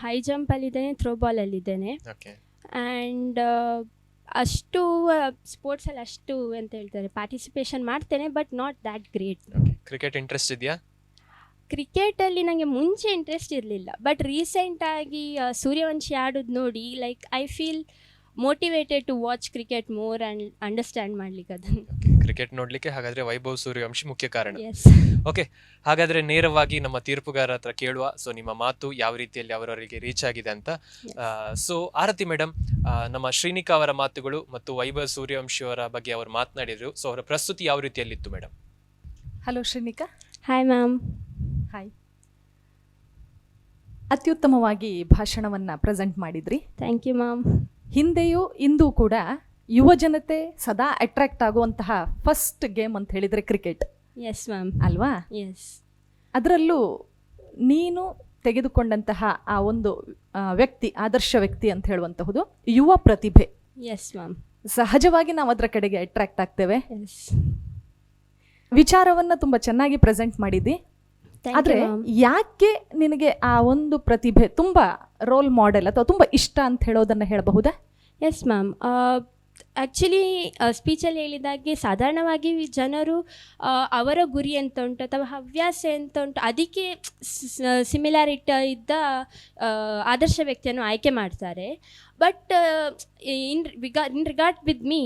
ಹೈ ಜಂಪಲ್ಲಿದ್ದೇನೆ, ಥ್ರೋಬಾಲಲ್ಲಿದ್ದೇನೆ. ಓಕೆ. ಆ್ಯಂಡ್ ಅಷ್ಟು ಸ್ಪೋರ್ಟ್ಸಲ್ಲಿ ಅಷ್ಟು ಅಂತ ಹೇಳ್ತಾರೆ ಪಾರ್ಟಿಸಿಪೇಷನ್ ಮಾಡ್ತೇನೆ, but not that great. Okay. Cricket interest ಇದೆಯಾ? ಕ್ರಿಕೆಟಲ್ಲಿ ನನಗೆ ಮುಂಚೆ ಇಂಟ್ರೆಸ್ಟ್ ಇರಲಿಲ್ಲ, ಬಟ್ ರೀಸೆಂಟಾಗಿ ಸೂರ್ಯವಂಶಿ ಆಡೋದು ನೋಡಿ like I feel motivated to watch cricket more and understand ಮಾಡ್ಲಿಕ್ಕೆ ಅದನ್ನು. ಕ್ರಿಕೆಟ್ ನೋಡ್ಲಿಕ್ಕೆ ಹಾಗಾದ್ರೆ ವೈಭವ್ ಸೂರ್ಯವಂಶಿ ಮುಖ್ಯ ಕಾರಣ. ಎಸ್. ಓಕೆ, ಹಾಗಾದ್ರೆ ನೇರವಾಗಿ ನಮ್ಮ ತೀರ್ಪುಗಾರ ಹತ್ರ ಕೇಳುವ. ಸೊ ನಿಮ್ಮ ಮಾತು ಯಾವ ರೀತಿಯಲ್ಲಿ ಅವರವರಿಗೆ ರೀಚ್ ಆಗಿದೆ ಅಂತ. ಸೊ ಆರತಿ ಮೇಡಮ್, ನಮ್ಮ ಶ್ರೀನಿಕಾ ಅವರ ಮಾತುಗಳು ಮತ್ತು ವೈಭವ್ ಸೂರ್ಯವಂಶಿ ಅವರ ಬಗ್ಗೆ ಅವರು ಮಾತನಾಡಿದ್ರು. ಸೊ ಅವರ ಪ್ರಸ್ತುತಿ ಯಾವ ರೀತಿಯಲ್ಲಿತ್ತು madam? Hello Shrinika. Hi ma'am. Hi. ಅತ್ಯುತ್ತಮವಾಗಿ ಭಾಷಣವನ್ನು ಪ್ರೆಸೆಂಟ್ ಮಾಡಿದ್ರಿ. Thank you ma'am. ಹಿಂದೆಯೂ ಇಂದು ಕೂಡ ಯುವ ಜನತೆ ಸದಾ ಅಟ್ರಾಕ್ಟ್ ಆಗುವಂತಹ ಫಸ್ಟ್ ಗೇಮ್ ಅಂತ ಹೇಳಿದರೆ ಕ್ರಿಕೆಟ್. Yes ma'am. ಅಲ್ವಾ? ಎಸ್. ಅದರಲ್ಲೂ ನೀನು ತೆಗೆದುಕೊಂಡಂತಹ ಆ ಒಂದು ವ್ಯಕ್ತಿ, ಆದರ್ಶ ವ್ಯಕ್ತಿ ಅಂತ ಹೇಳುವಂತಹುದು ಯುವ ಪ್ರತಿಭೆ. Yes ma'am. ಸಹಜವಾಗಿ ನಾವು ಅದರ ಕಡೆಗೆ ಅಟ್ರಾಕ್ಟ್ ಆಗ್ತೇವೆ. ಎಸ್. ವಿಚಾರವನ್ನು ತುಂಬ ಚೆನ್ನಾಗಿ ಪ್ರೆಸೆಂಟ್ ಮಾಡಿದ್ದಿ. Thank ಆದ್ರೆ you, ma'am. ಯಾಕೆ ನಿನಗೆ ಆ ಒಂದು ಪ್ರತಿಭೆ ತುಂಬಾ ರೋಲ್ ಮಾಡೆಲ್ ಅಥವಾ ತುಂಬಾ ಇಷ್ಟ ಅಂತ ಹೇಳೋದನ್ನ ಹೇಳಬಹುದಾ? Yes ma'am. ಆ್ಯಕ್ಚುಲಿ ಸ್ಪೀಚಲ್ಲಿ ಹೇಳಿದಾಗೆ ಸಾಧಾರಣವಾಗಿ ಜನರು ಅವರ ಗುರಿ ಅಂತ ಉಂಟು ಅಥವಾ ಹವ್ಯಾಸ ಅಂತ ಉಂಟು ಅದಕ್ಕೆ ಸಿಮಿಲಾರಿಟಿ ಇದ್ದ ಆದರ್ಶ ವ್ಯಕ್ತಿಯನ್ನು ಆಯ್ಕೆ ಮಾಡ್ತಾರೆ. But in regard with me,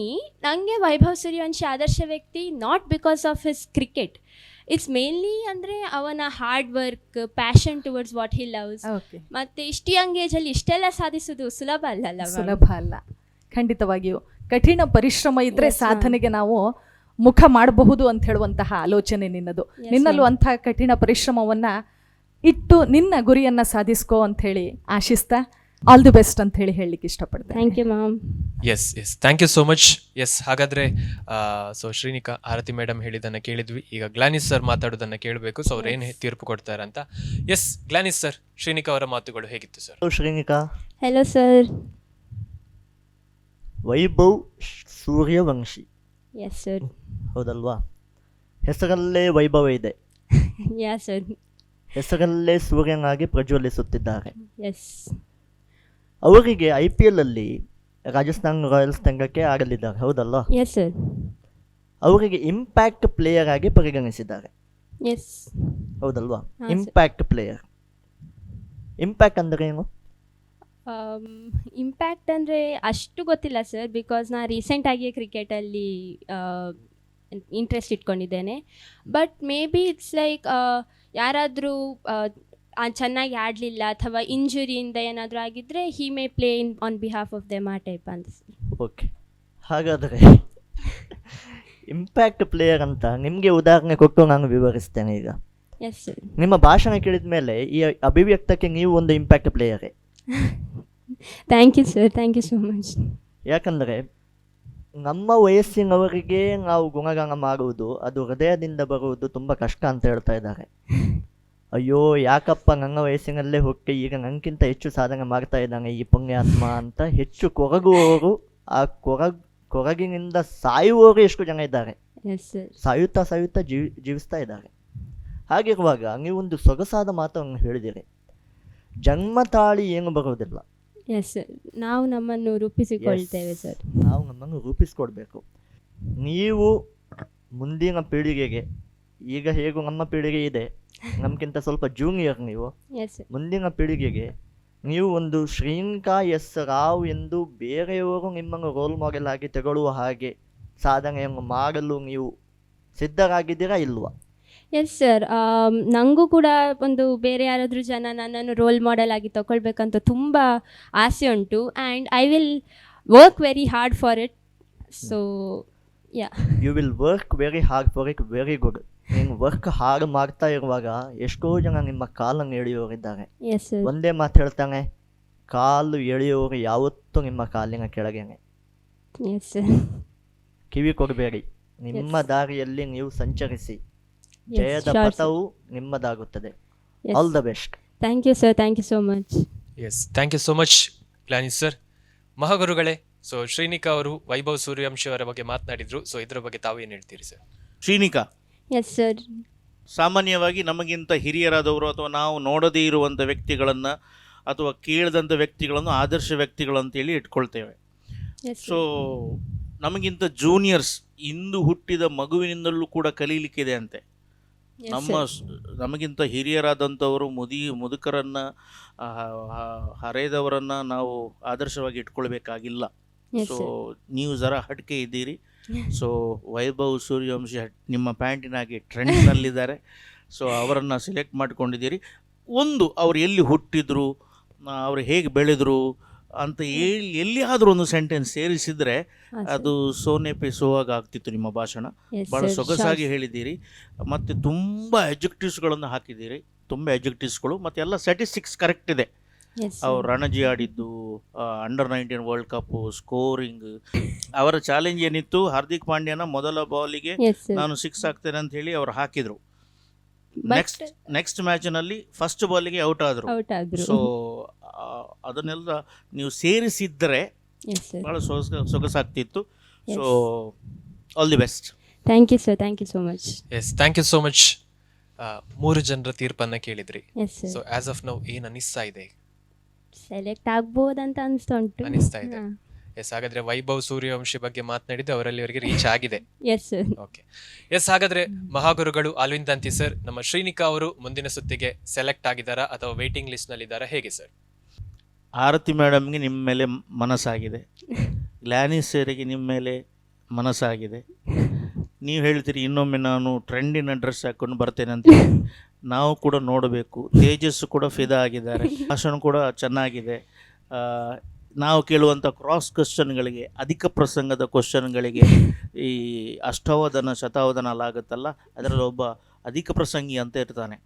ನನಗೆ ವೈಭವ್ ಸೂರ್ಯವಂಶಿ ಆದರ್ಶ ವ್ಯಕ್ತಿ not because of his cricket. It's mainly ಅಂದರೆ ಅವನ hard work, passion towards what he loves. ಮತ್ತು ಇಷ್ಟು ಯಂಗ್ ಏಜಲ್ಲಿ ಇಷ್ಟೆಲ್ಲ ಸಾಧಿಸೋದು ಸುಲಭ ಅಲ್ಲಲ್ಲ. ಸುಲಭ ಅಲ್ಲ, ಖಂಡಿತವಾಗಿಯೂ ಕಠಿಣ ಪರಿಶ್ರಮ ಇದ್ರೆ Yes, ma'am. ಸಾಧನೆಗೆ ನಾವು ಮುಖ ಮಾಡಬಹುದು ಅಂತ ಹೇಳುವಂತಹ ಆಲೋಚನೆ ನಿನ್ನದು. Yes, ನಿನ್ನಲ್ಲೂ ma'am. ಅಂತಹ ಕಠಿಣ ಪರಿಶ್ರಮವನ್ನ ಇಟ್ಟು ನಿನ್ನ ಗುರಿಯನ್ನ ಸಾಧಿಸ್ಕೋ ಅಂತ ಹೇಳಿ ಆಶಿಸ್ತಾ ಆಲ್ ದಿ ಬೆಸ್ಟ್ ಅಂತ ಹೇಳಿ ಹೇಳಲಿಕ್ಕೆ ಇಷ್ಟಪಡ್ತೇನೆ. Thank you ma'am. Yes thank you so much. Yes ಹಾಗಾದ್ರೆ ಸೊ ಶ್ರೀನಿಕಾ, ಆರತಿ ಮೇಡಮ್ ಹೇಳಿದ್ದನ್ನ ಕೇಳಿದ್ವಿ. ಈಗ ಗ್ಲಾನಿಸ್ ಸರ್ ಮಾತಾಡೋದನ್ನ ಕೇಳಬೇಕು. ಸೊ ಅವ್ರು ಏನು ತೀರ್ಪು ಕೊಡ್ತಾರೆ ಅಂತ. ಎಸ್ ಗ್ಲಾನಿಸ್ ಸರ್, ಶ್ರೀನಿಕಾ ಅವರ ಮಾತುಗಳು ಹೇಗಿತ್ತು sir? Shrinika, hello sir. Vaibhav Suryavanshi yes sir. ಹೌದಲ್ವಾ? ಹೆಸರಲ್ಲೇ ವೈಭವ ಇದೆ, ಯಾ ಸರ್. ಹೆಸರಲ್ಲೇ ಸೂರ್ಯನಾಗಿ ಪ್ರಜ್ವಲಿಸುತ್ತಿದ್ದಾರೆ. ಎಸ್. ಅವರಿಗೆ IPL ಅಲ್ಲಿ ರಾಜಸ್ಥಾನ್ ರಾಯಲ್ಸ್ ತಂಡಕ್ಕೆ ಆಡಲಿದ್ದಾರೆ, ಹೌದಲ್ಲ? Yes sir. ಅವರಿಗೆ ಇಂಪ್ಯಾಕ್ಟ್ ಪ್ಲೇಯರ್ ಆಗಿ ಪರಿಗಣಿಸಿದ್ದಾರೆ, ಎಸ್. ಹೌದಲ್ವಾ? ಹಾ, ಸರ್. ಇಂಪ್ಯಾಕ್ಟ್ ಪ್ಲೇಯರ್, ಇಂಪ್ಯಾಕ್ಟ್ ಅಂದರೆ ಏನು? ಇಂಪ್ಯಾಕ್ಟ್ ಅಂದರೆ ಅಷ್ಟು ಗೊತ್ತಿಲ್ಲ ಸರ್, ಬಿಕಾಸ್ ನಾನು ರೀಸೆಂಟಾಗಿ ಕ್ರಿಕೆಟಲ್ಲಿ ಇಂಟ್ರೆಸ್ಟ್ ಇಟ್ಕೊಂಡಿದ್ದೇನೆ. But may be it's like ಯಾರಾದರೂ ಚೆನ್ನಾಗಿ ಆಡಲಿಲ್ಲ ಅಥವಾ ಇಂಜುರಿಯಿಂದ ಏನಾದರೂ ಆಗಿದ್ದರೆ he may play in on behalf of them, ಆ ಟೈಪ್ ಅಂತ. ಓಕೆ, ಹಾಗಾದರೆ ಇಂಪ್ಯಾಕ್ಟ್ ಪ್ಲೇಯರ್ ಅಂತ ನಿಮಗೆ ಉದಾಹರಣೆ ಕೊಟ್ಟು ನಾನು ವಿವರಿಸ್ತೇನೆ. ಈಗ ಎಸ್ ಸರ್. ನಿಮ್ಮ ಭಾಷಣ ಕೇಳಿದ ಮೇಲೆ ಈ ಅಭಿವ್ಯಕ್ತಕ್ಕೆ ನೀವು ಒಂದು ಇಂಪ್ಯಾಕ್ಟ್ ಪ್ಲೇಯರೇ. Thank you sir, thank you so much. ಯಾಕಂದರೆ ನಮ್ಮ ವಯಸ್ಸಿನವರಿಗೆ ನಾವು ಗುಣಗಾನ ಮಾಡುವುದು, ಅದು ಹೃದಯದಿಂದ ಬರುವುದು ತುಂಬ ಕಷ್ಟ ಅಂತ ಹೇಳ್ತಾ ಇದ್ದಾರೆ. ಅಯ್ಯೋ ಯಾಕಪ್ಪ ನನ್ನ ವಯಸ್ಸಿನಲ್ಲೇ ಹುಟ್ಟಿ ಈಗ ನನಗಿಂತ ಹೆಚ್ಚು ಸಾಧನೆ ಮಾಡ್ತಾ ಇದ್ದಾನೆ ಈ ಪುಣ್ಯಾತ್ಮ ಅಂತ ಹೆಚ್ಚು ಕೊರಗುವವರು, ಆ ಕೊರಗಿನಿಂದ ಸಾಯುವವರು ಎಷ್ಟು ಜನ ಇದ್ದಾರೆ. Yes sir. ಸಾಯುತ್ತಾ ಜೀವಿಸ್ತಾ ಇದ್ದಾರೆ. ಹಾಗಿರುವಾಗ ನೀವೊಂದು ಸೊಗಸಾದ ಮಾತನ್ನು ಹೇಳಿದಿರಿ, ಜನ್ಮ ತಾಳಿ ಏನು ಬರುವುದಿಲ್ಲ. ಎಸ್ ಸರ್, ನಾವು ನಮ್ಮನ್ನು ರೂಪಿಸಿಕೊಳ್ತೇವೆ ಸರ್. ನಾವು ನಮ್ಮನ್ನು ರೂಪಿಸ್ಕೊಡ್ಬೇಕು. ನೀವು ಮುಂದಿನ ಪೀಳಿಗೆಗೆ, ಈಗ ಹೇಗೂ ನಮ್ಮ ಪೀಳಿಗೆ ಇದೆ, ನಮ್ಗಿಂತ ಸ್ವಲ್ಪ ಜೂನಿಯರ್ ನೀವು, ಎಸ್ ಸರ್. ಮುಂದಿನ ಪೀಳಿಗೆಗೆ ನೀವು ಒಂದು ಶ್ರೀನಿಕಾ ಎಸ್ ರಾವ್ ಎಂದು ಬೇರೆಯವರು ನಿಮ್ಮನ್ನು ರೋಲ್ ಮಾಡೆಲ್ ಆಗಿ ತಗೊಳ್ಳುವ ಹಾಗೆ ಸಾಧನೆಯನ್ನು ಮಾಡಲು ನೀವು ಸಿದ್ಧರಾಗಿದ್ದೀರಾ ಇಲ್ವಾ? ಎಸ್ ಸರ್, ನನಗೂ ಕೂಡ ಒಂದು ಬೇರೆ ಯಾರಾದರೂ ಜನ ನನ್ನನ್ನು ರೋಲ್ ಮಾಡೆಲ್ ಆಗಿ ತಗೊಳ್ಬೇಕಂತ ತುಂಬ ಆಸೆ ಉಂಟು. And I will work very hard for it. So yeah, you will work very hard for it. Very good. ನೀನು ವರ್ಕ್ ಹಾರ್ಡ್ ಮಾಡ್ತಾ ಇರುವಾಗ ಎಷ್ಟೋ ಜನ ನಿಮ್ಮ ಕಾಲನ್ನು ಎಳೆಯೋರಿದ್ದಾರೆ. Yes sir. ಒಂದೇ ಮಾತು ಹೇಳ್ತಾನೆ, ಕಾಲು ಎಳೆಯೋರು ಯಾವತ್ತೂ ನಿಮ್ಮ ಕಾಲಿನ ಕೆಳಗೇನೆ. Yes sir. ಕಿವಿ ಕೊಡಬೇಡಿ, ನಿಮ್ಮ ದಾರಿಯಲ್ಲಿ ನೀವು ಸಂಚರಿಸಿ, ಜಯದ ಪಥವು ನಿಮ್ಮದಾಗುತ್ತದೆ. All the best. Thank you sir, thank you so much. Yes thank you so much Glanis sir. ಮಹಾಗುರುಗಳೇ, ಸೊ ಶ್ರೀನಿಕಾ ಅವರು ವೈಭವ್ ಸೂರ್ಯವಂಶಿ ಅವರ ಬಗ್ಗೆ ಮಾತನಾಡಿದ್ರು. ಸೊ ಇದ್ರ ಬಗ್ಗೆ ತಾವು ಏನು ಹೇಳ್ತೀರಿ ಸರ್? Shrinika, yes sir. ಸಾಮಾನ್ಯವಾಗಿ ನಮಗಿಂತ ಹಿರಿಯರಾದವರು ಅಥವಾ ನಾವು ನೋಡದೇ ಇರುವಂಥ ವ್ಯಕ್ತಿಗಳನ್ನು ಅಥವಾ ಕೇಳದಂಥ ವ್ಯಕ್ತಿಗಳನ್ನು ಆದರ್ಶ ವ್ಯಕ್ತಿಗಳಂತೇಳಿ ಇಟ್ಕೊಳ್ತೇವೆ. ಎಸ್ ಸೊ ನಮಗಿಂತ ಜೂನಿಯರ್ಸ್ ಇಂದು ಹುಟ್ಟಿದ ಮಗುವಿನಿಂದಲೂ ಕೂಡ ಕಲೀಲಿಕ್ಕಿದೆ ಅಂತೆ. ನಮಗಿಂತ ಹಿರಿಯರಾದಂಥವರು ಮುದುಕರನ್ನು ಹರೆಯದವರನ್ನು ನಾವು ಆದರ್ಶವಾಗಿ ಇಟ್ಕೊಳ್ಬೇಕಾಗಿಲ್ಲ. ಸೊ ನೀವು ಜರ ಹಟ್ಕೆ ಇದ್ದೀರಿ. ಸೊ ವೈಭವ್ ಸೂರ್ಯವಂಶಿ ನಿಮ್ಮ ಪ್ಯಾಂಟಿನಾಗಿ ಟ್ರೆಂಡ್ನಲ್ಲಿದ್ದಾರೆ. ಸೊ ಅವರನ್ನು ಸೆಲೆಕ್ಟ್ ಮಾಡ್ಕೊಂಡಿದ್ದೀರಿ. ಒಂದು ಅವ್ರು ಎಲ್ಲಿ ಹುಟ್ಟಿದ್ರು, ಅವರು ಹೇಗೆ ಬೆಳೆದರು ಅಂತ ಎಲ್ಲಿಯಾದರೂ ಒಂದು ಸೆಂಟೆನ್ಸ್ ಸೇರಿಸಿದರೆ ಅದು ಸೋನೆ ಪೆ ಸೋವಾಗ ಆಗ್ತಿತ್ತು ನಿಮ್ಮ ಭಾಷಣ. ಭಾಳ ಸೊಗಸಾಗಿ ಹೇಳಿದ್ದೀರಿ. ಮತ್ತು ತುಂಬ ಎಜೆಕ್ಟಿವ್ಸ್ಗಳನ್ನು ಹಾಕಿದ್ದೀರಿ, ತುಂಬ ಎಜೆಕ್ಟಿವ್ಸ್ಗಳು. ಮತ್ತು ಎಲ್ಲ ಸ್ಟ್ಯಾಟಿಸ್ಟಿಕ್ಸ್ ಕರೆಕ್ಟ್ ಇದೆ. ಅವ್ರು ರಣಜಿ ಆಡಿದ್ದು, ಅಂಡರ್-19 ವರ್ಲ್ಡ್ ಕಪ್ಪು, ಸ್ಕೋರಿಂಗ್. ಅವರ ಚಾಲೆಂಜ್ ಏನಿತ್ತು, ಹಾರ್ದಿಕ್ ಪಾಂಡ್ಯನ ಮೊದಲ ಬಾಲಿಗೆ ನಾನು 6 ಆಗ್ತೇನೆ ಅಂತ ಹೇಳಿ ಅವ್ರು ಹಾಕಿದರು. ನೆಕ್ಸ್ಟ್ ಮ್ಯಾಚಿನಲ್ಲಿ ಫಸ್ಟ್ ಬಾಲಿಗೆ ಔಟ್ ಆದರು. ಸೊ ಅದನ್ನೆಲ್ಲ ನೀವು ಸೇರಿಸಿದ್ದರೆ ಭಾಳ ಸೊಗಸಾಗ್ತಿತ್ತು. So all the best. Thank you sir, thank you so much. Yes thank you so much 3 ಜನರ ತೀರ್ಪನ್ನ ಕೇಳಿದ್ರಿ. Yes sir. So as of now ಏನ್ ಅನಿಸ್ತಾ ಇದೆ? ಸೆಲೆಕ್ಟ್ ಆಗ್ಬೋದಂತ ಅನಿಸ್ತಾ ಇದೆ. ಹಾಂ. ಎಸ್, ಹಾಗಾದ್ರೆ ವೈಭವ್ ಸೂರ್ಯವಂಶಿ ಬಗ್ಗೆ ಮಾತನಾಡಿದ್ದು ಅವರಲ್ಲಿ ಅವರಿಗೆ ರೀಚ್ ಆಗಿದೆ. Yes sir. Okay, yes. ಹಾಗಾದ್ರೆ ಮಹಾಗುರುಗಳು ಆಲ್ವಿನ್ ದಂತಿ ಸರ್, ನಮ್ಮ ಶ್ರೀನಿಕಾ ಅವರು ಮುಂದಿನ ಸುತ್ತಿಗೆ ಸೆಲೆಕ್ಟ್ ಆಗಿದ್ದಾರಾ ಅಥವಾ ವೇಟಿಂಗ್ ಲಿಸ್ಟ್ ನಲ್ಲಿ ಇದ್ದಾರಾ, ಹೇಗೆ ಸರ್? ಆರತಿ ಮೇಡಮ್ಗೆ ನಿಮ್ಮ ಮೇಲೆ ಮನಸ್ಸಾಗಿದೆ, ಗ್ಲಾನಿಸ್ ಸರಿಗೆ ನಿಮ್ಮ ಮೇಲೆ ಮನಸ್ಸಾಗಿದೆ. ನೀವು ಹೇಳ್ತೀರಿ ಇನ್ನೊಮ್ಮೆ ನಾನು ಟ್ರೆಂಡಿನ ಡ್ರೆಸ್ ಹಾಕೊಂಡು ಬರ್ತೇನೆ ಅಂತ. ನಾವು ಕೂಡ ನೋಡಬೇಕು. ತೇಜಸ್ಸು ಕೂಡ ಫಿದಾ ಆಗಿದ್ದಾರೆ, ಭಾಷಣ ಕೂಡ ಚೆನ್ನಾಗಿದೆ. ನಾವು ಕೇಳುವಂಥ ಕ್ರಾಸ್ ಕ್ವಶನ್ಗಳಿಗೆ, ಅಧಿಕ ಪ್ರಸಂಗದ ಕ್ವಶನ್ಗಳಿಗೆ, ಈ ಅಷ್ಟಾವಧಾನ ಶತಾವಧಾನ ಅಲ್ಲ ಆಗುತ್ತಲ್ಲ, ಅದರಲ್ಲಿ ಒಬ್ಬ ಅಧಿಕ ಪ್ರಸಂಗಿ ಅಂತ ಇರ್ತಾನೆ,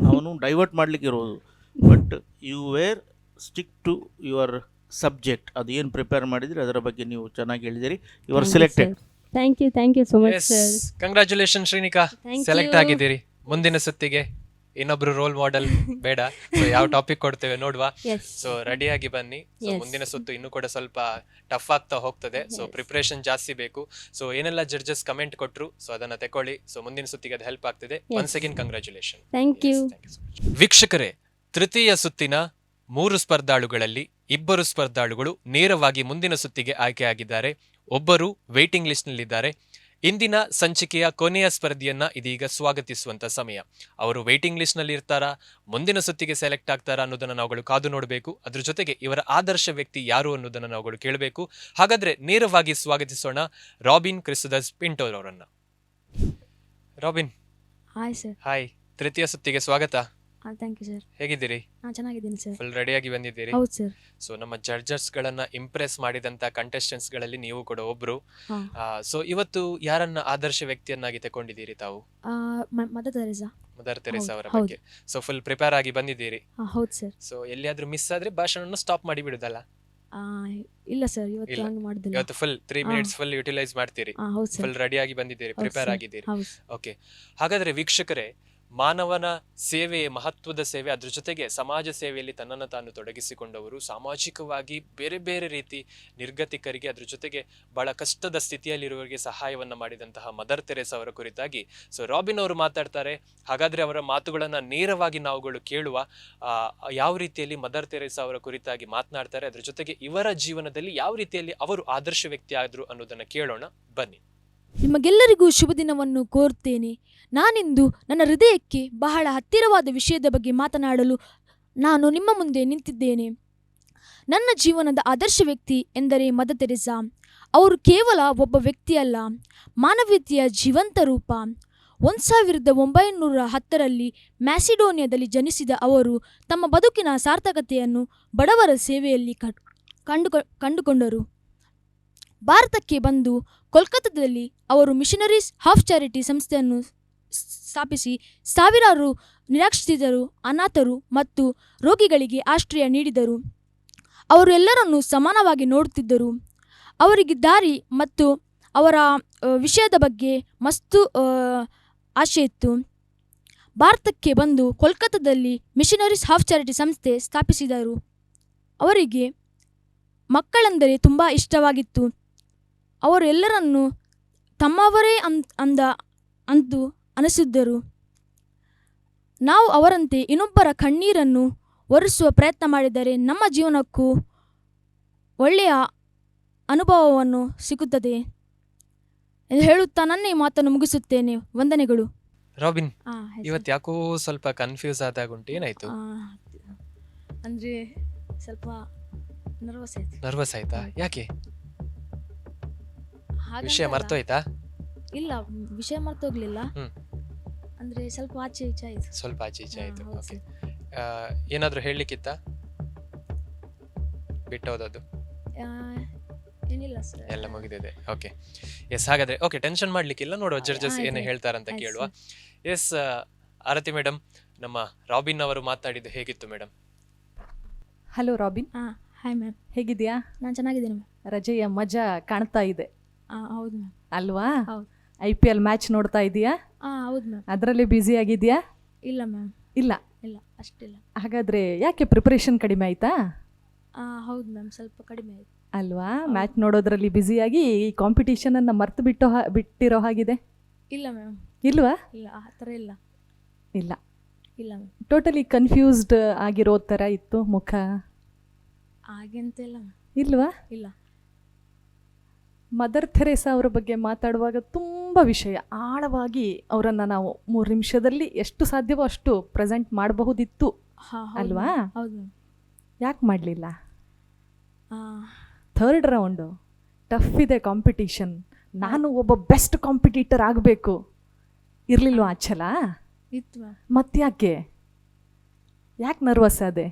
ಅವನು ಡೈವರ್ಟ್ ಮಾಡಲಿಕ್ಕೆ ಇರೋದು. But you were stick to your subject. ಅದು ಏನು ಪ್ರಿಪೇರ್ ಮಾಡಿದ್ರಿ ಅದರ ಬಗ್ಗೆ ನೀವು ಚೆನ್ನಾಗಿ ಹೇಳಿದಿರಿ. You are selected. Thank you so much yes, sir. Congratulation Shrinika, Thank select you. ಆಗಿದ್ದೀರಿ. ಮುಂದಿನ ಸುತ್ತಿಗೆ ಇನ್ನೊಬ್ರು ರೋಲ್ ಮಾಡೆಲ್ ಬೇಡ, ಸೊ ಯಾವ ಟಾಪಿಕ್ ಕೊಡ್ತೇವೆ ನೋಡುವ. ಎಸ್. ಸೊ ರೆಡಿಯಾಗಿ ಬನ್ನಿ. So Yes. ಮುಂದಿನ ಸುತ್ತು ಇನ್ನೂ ಕೂಡ ಸ್ವಲ್ಪ ಟಫ್ ಆಗ್ತಾ ಹೋಗ್ತದೆ. So Yes. ಪ್ರಿಪರೇಷನ್ ಜಾಸ್ತಿ ಬೇಕು. ಸೊ ಏನೆಲ್ಲ ಜಡ್ಜಸ್ ಕಮೆಂಟ್ ಕೊಟ್ರು, ಸೊ ಅದನ್ನ ತಕೊಳ್ಳಿ. ಸೊ ಮುಂದಿನ ಸುತ್ತಿಗೆ ಅದು ಹೆಲ್ಪ್ ಆಗ್ತದೆ. Yes. Once again congratulation. Thank you. ವೀಕ್ಷಕರೇ, ತೃತೀಯ ಸುತ್ತಿನ 3 ಸ್ಪರ್ಧಾಳುಗಳಲ್ಲಿ 2 ಸ್ಪರ್ಧಾಳುಗಳು ನೇರವಾಗಿ ಮುಂದಿನ ಸುತ್ತಿಗೆ ಆಯ್ಕೆಯಾಗಿದ್ದಾರೆ. ಒಬ್ಬರು ವೇಟಿಂಗ್ ಲಿಸ್ಟ್ ನಲ್ಲಿದ್ದಾರೆ. ಇಂದಿನ ಸಂಚಿಕೆಯ ಕೊನೆಯ ಸ್ಪರ್ಧೆಯನ್ನ ಇದೀಗ ಸ್ವಾಗತಿಸುವಂತ ಸಮಯ. ಅವರು ವೇಟಿಂಗ್ ಲಿಸ್ಟ್ ನಲ್ಲಿ ಇರ್ತಾರಾ, ಮುಂದಿನ ಸುತ್ತಿಗೆ ಸೆಲೆಕ್ಟ್ ಆಗ್ತಾರಾ ಅನ್ನೋದನ್ನ ನಾವುಗಳು ಕಾದು ನೋಡಬೇಕು. ಅದ್ರ ಜೊತೆಗೆ ಇವರ ಆದರ್ಶ ವ್ಯಕ್ತಿ ಯಾರು ಅನ್ನೋದನ್ನ ನಾವುಗಳು ಕೇಳಬೇಕು. ಹಾಗಾದ್ರೆ ನೇರವಾಗಿ ಸ್ವಾಗತಿಸೋಣ ರಾಬಿನ್ ಕ್ರಿಸ್ತೋದಸ್ ಪಿಂಟೋರವರನ್ನ. Robin, hi sir. ಹಾಯ್. ತೃತೀಯ ಸುತ್ತಿಗೆ ಸ್ವಾಗತ. Thank you sir. ಹೇಗಿದ್ದೀರಿ? ನಾನು ಚೆನ್ನಾಗಿದ್ದೀನಿ ಸರ್. ಫುಲ್ ರೆಡಿಯಾಗಿ ಬಂದಿದ್ದೀರಿ? ಹೌದು ಸರ್. ಸೊ ನಮ್ಮ ಜಡ್ಜಸ್ ಗಳನ್ನ ಇಂಪ್ರೆಸ್ ಮಾಡಿದಂತ ಕಂಟೆಸ್ಟೆಂಟ್ಸ್ ಗಳಲ್ಲಿ ನೀವು ಕೂಡ ಒಬ್ರು. ಹಾಂ. ಸೊ ಇವತ್ತು ಯಾರನ್ನ ಆದರ್ಶ ವ್ಯಕ್ತಿಯನ್ನಾಗಿ ತಗೊಂಡಿದ್ದೀರಿ ತಾವು? Mother Teresa. ಮದರ್ ತೆರೇಸಾ ಅವರ ಹೌದು. ಬಗ್ಗೆ. ಸೊ ಫುಲ್ ಪ್ರಿಪೇರ್ ಆಗಿ ಬಂದಿದ್ದೀರಿ. ಹೌದು ಸರ್. ಸೊ ಎಲ್ಲಿಯಾದ್ರೂ ಮಿಸ್ ಆದ್ರೆ ಭಾಷಣ ಸ್ಟಾಪ್ ಮಾಡಿ ಬಿಡುದಲ್ಲ? ಇಲ್ಲ ಸರ್, ಇವತ್ತು ಇಲ್ಲ. ಹಂಗೆ ಮಾಡಿದಿಲ್ಲ. ಇವತ್ತು ಫುಲ್ 3 ಮಿನಿಟ್ಸ್ ಫುಲ್ ಯುಟಿಲೈಸ್ ಮಾಡ್ತೀರಿ. ಹೌದು ಸರ್. ಫುಲ್ ರೆಡಿ ಆಗಿ ಬಂದಿದ್ದೀರಿ, ಹೌದು ಪ್ರಿಪೇರ್ ಸರ್. ಆಗಿದ್ದೀರಿ. ಹೌದು. ಓಕೆ, ಹಾಗಾದ್ರೆ ವೀಕ್ಷಕರೇ, ಮಾನವನ ಸೇವೆ, ಮಹತ್ವದ ಸೇವೆ, ಅದ್ರ ಜೊತೆಗೆ ಸಮಾಜ ಸೇವೆಯಲ್ಲಿ ತನ್ನನ್ನು ತಾನು ತೊಡಗಿಸಿಕೊಂಡವರು, ಸಾಮಾಜಿಕವಾಗಿ ಬೇರೆ ಬೇರೆ ರೀತಿ ನಿರ್ಗತಿಕರಿಗೆ, ಅದ್ರ ಜೊತೆಗೆ ಬಹಳ ಕಷ್ಟದ ಸ್ಥಿತಿಯಲ್ಲಿರುವವರಿಗೆ ಸಹಾಯವನ್ನ ಮಾಡಿದಂತಹ ಮದರ್ ತೆರೇಸಾ ಅವರ ಕುರಿತಾಗಿ ಸೊ ರಾಬಿನ್ ಅವರು ಮಾತಾಡ್ತಾರೆ. ಹಾಗಾದ್ರೆ ಅವರ ಮಾತುಗಳನ್ನ ನೇರವಾಗಿ ನಾವುಗಳು ಕೇಳುವ. ಯಾವ ರೀತಿಯಲ್ಲಿ ಮದರ್ ತೆರೇಸಾ ಅವರ ಕುರಿತಾಗಿ ಮಾತನಾಡ್ತಾರೆ, ಅದ್ರ ಜೊತೆಗೆ ಇವರ ಜೀವನದಲ್ಲಿ ಯಾವ ರೀತಿಯಲ್ಲಿ ಅವರು ಆದರ್ಶ ವ್ಯಕ್ತಿ ಆದ್ರು ಅನ್ನೋದನ್ನ ಕೇಳೋಣ, ಬನ್ನಿ. ನಿಮಗೆಲ್ಲರಿಗೂ ಶುಭ ದಿನವನ್ನು ಕೋರುತ್ತೇನೆ. ನಾನಿಂದು ನನ್ನ ಹೃದಯಕ್ಕೆ ಬಹಳ ಹತ್ತಿರವಾದ ವಿಷಯದ ಬಗ್ಗೆ ಮಾತನಾಡಲು ನಾನು ನಿಮ್ಮ ಮುಂದೆ ನಿಂತಿದ್ದೇನೆ. ನನ್ನ ಜೀವನದ ಆದರ್ಶ ವ್ಯಕ್ತಿ ಎಂದರೆ ಮದರ್ ತೆರೇಸಾ. ಅವರು ಕೇವಲ ಒಬ್ಬ ವ್ಯಕ್ತಿಯಲ್ಲ, ಮಾನವೀಯತೆಯ ಜೀವಂತ ರೂಪ. 1910ರಲ್ಲಿ ಮ್ಯಾಸಿಡೋನಿಯಾದಲ್ಲಿ ಜನಿಸಿದ ಅವರು ತಮ್ಮ ಬದುಕಿನ ಸಾರ್ಥಕತೆಯನ್ನು ಬಡವರ ಸೇವೆಯಲ್ಲಿ ಕಂಡುಕೊಂಡರು. ಭಾರತಕ್ಕೆ ಬಂದು ಕೋಲ್ಕತ್ತಾದಲ್ಲಿ ಅವರು ಮಿಷನರೀಸ್ ಆಫ್ ಚಾರಿಟಿ ಸಂಸ್ಥೆಯನ್ನು ಸ್ಥಾಪಿಸಿ ಸಾವಿರಾರು ನಿರಾಶ್ರಿತರು, ಅನಾಥರು ಮತ್ತು ರೋಗಿಗಳಿಗೆ ಆಶ್ರಯ ನೀಡಿದರು. ಅವರು ಎಲ್ಲರನ್ನೂ ಸಮಾನವಾಗಿ ನೋಡುತ್ತಿದ್ದರು. ಅವರಿಗೆ ದಾರಿ ಮತ್ತು ಅವರ ವಿಷಯದ ಬಗ್ಗೆ ಮಸ್ತು ಆಶೆ ಇತ್ತು. ಭಾರತಕ್ಕೆ ಬಂದು ಕೋಲ್ಕತ್ತಾದಲ್ಲಿ ಮಿಷನರೀಸ್ ಆಫ್ ಚಾರಿಟಿ ಸಂಸ್ಥೆ ಸ್ಥಾಪಿಸಿದರು. ಅವರಿಗೆ ಮಕ್ಕಳೆಂದರೆ ತುಂಬ ಇಷ್ಟವಾಗಿತ್ತು. ಅವರು ಎಲ್ಲರನ್ನೂ ತಮ್ಮವರೇ ಅಂದು ಅನಿಸಿದ್ದರು. ನಾವು ಅವರಂತೆ ಇನ್ನೊಬ್ಬರ ಕಣ್ಣೀರನ್ನು ಒರೆಸುವ ಪ್ರಯತ್ನ ಮಾಡಿದರೆ ನಮ್ಮ ಜೀವನಕ್ಕೂ ಒಳ್ಳೆಯ ಅನುಭವವನ್ನು ಸಿಗುತ್ತದೆ ಎಂದು ಹೇಳುತ್ತಾ ನನ್ನ ಈ ಮಾತನ್ನು ಮುಗಿಸುತ್ತೇನೆ. ವಂದನೆಗಳು. ರಾಬಿನ್, ಇವತ್ತು ಯಾಕೋ ಸ್ವಲ್ಪ ಕನ್ಫ್ಯೂಸ್ ಆದಾಗುಂಟು, ಏನಾಯ್ತು? ಅಂದರೆ ಸ್ವಲ್ಪ ನರ್ವಸ್ ಆಯ್ತಾ? ಯಾಕೆ? ವಿಷಯ ಮರ್ತೋಯ್ತಾ? ಇಲ್ಲ, ವಿಷಯ ಮರ್ತೋಗ್ಲಿಲ್ಲ. ಹ್ಮ್. ಅಂದ್ರೆ ಸ್ವಲ್ಪ ಆಚೆ ಈಚೆ ಆಯ್ತು. ಸ್ವಲ್ಪ ಆಚೆ ಈಚೆ ಆಯ್ತು. ಹೌದು ಓಕೆ, ಏನಾದ್ರೂ ಹೇಳಲಿಕ್ಕಿತ್ತ? ಬಿಟ್ಟೋದದ್ದು ಏನಿಲ್ಲ ಸರ್, ಎಲ್ಲ ಮುಗಿದಿದೆ. Okay, yes. ಹಾಗಾದ್ರೆ ಓಕೆ, ಟೆನ್ಷನ್ ಮಾಡ್ಲಿಕ್ಕಿಲ್ಲ, ನೋಡುವ ಜಡ್ಜಸ್ ಏನು ಹೇಳ್ತಾರಂತ ಕೇಳುವ. ಎಸ್, ಆರತಿ ಮೇಡಮ್, ನಮ್ಮ ರಾಬಿನ್ ಅವರು ಮಾತಾಡಿದ್ದು ಹೇಗಿತ್ತು madam? Hello Robin. Hi ma'am. ಹೇಗಿದ್ಯಾ? ನಾನು ಚೆನ್ನಾಗಿದ್ದೀನಿ ಮ್ಯಾಮ್. ರಜೆಯ ಮಜಾ ಕಾಣ್ತಾ ಇದೆ ಹೌದು ಮ್ಯಾಮ್. ಅಲ್ವಾ? ಹೌದು. IPL ಮ್ಯಾಚ್ ನೋಡ್ತಾ ಇದೀಯಾ? ಹೌದು ಮ್ಯಾಮ್. ಅದರಲ್ಲಿ ಬ್ಯುಸಿ ಆಗಿದ್ಯಾ? ಇಲ್ಲ ಮ್ಯಾಮ್. ಇಲ್ಲ ಇಲ್ಲ, ಅಷ್ಟಿಲ್ಲ. ಹಾಗಾದ್ರೆ ಯಾಕೆ ಪ್ರಿಪರೇಷನ್ ಕಡಿಮೆ ಆಯ್ತಾ? ಹೌದು ಮ್ಯಾಮ್, ಸ್ವಲ್ಪ ಕಡಿಮೆ ಆಯ್ತು. ಅಲ್ವಾ? ಮ್ಯಾಚ್ ನೋಡೋದ್ರಲ್ಲಿ ಬ್ಯುಸಿಯಾಗಿ ಈ ಕಾಂಪಿಟೇಷನ್ ಅನ್ನ ಮರ್ತು ಬಿಟ್ಟಿರೋ ಹಾಗಿದೆ. ಇಲ್ಲ ಮ್ಯಾಮ್. ಇಲ್ವಾ? ಇಲ್ಲ, ಆ ಥರ ಇಲ್ಲ. ಇಲ್ಲ. ಇಲ್ಲ ಮ್ಯಾಮ್. ಟೋಟಲಿ ಕನ್ಫ್ಯೂಸ್ಡ್ ಆಗಿರೋ ಥರ ಇತ್ತು ಮುಖ. ಹಾಗೆಂತೆಲ್ಲ ಇಲ್ವಾ? ಇಲ್ಲ. ಮದರ್ ಥೆರೇಸಾ ಅವರ ಬಗ್ಗೆ ಮಾತಾಡುವಾಗ ತುಂಬ ವಿಷಯ ಆಳವಾಗಿ ಅವರನ್ನು ನಾವು 3 ನಿಮಿಷದಲ್ಲಿ ಎಷ್ಟು ಸಾಧ್ಯವೋ ಅಷ್ಟು ಪ್ರೆಸೆಂಟ್ ಮಾಡಬಹುದಿತ್ತು ಅಲ್ವಾ? ಹೌದು ಮ್ಯಾಮ್. ಯಾಕೆ ಮಾಡಲಿಲ್ಲ? 3rd ರೌಂಡು ಟಫ್ ಇದೆ ಕಾಂಪಿಟೀಷನ್, ನಾನು ಒಬ್ಬ ಬೆಸ್ಟ್ ಕಾಂಪಿಟೀಟರ್ ಆಗಬೇಕು ಇರಲಿಲ್ವಾ ಆ ಛಲ? ಇತ್ತು ಮ್ಯಾಮ್. ಮತ್ತ್ಯಾಕೆ ಯಾಕೆ ನರ್ವಸ್ ಅದೇ?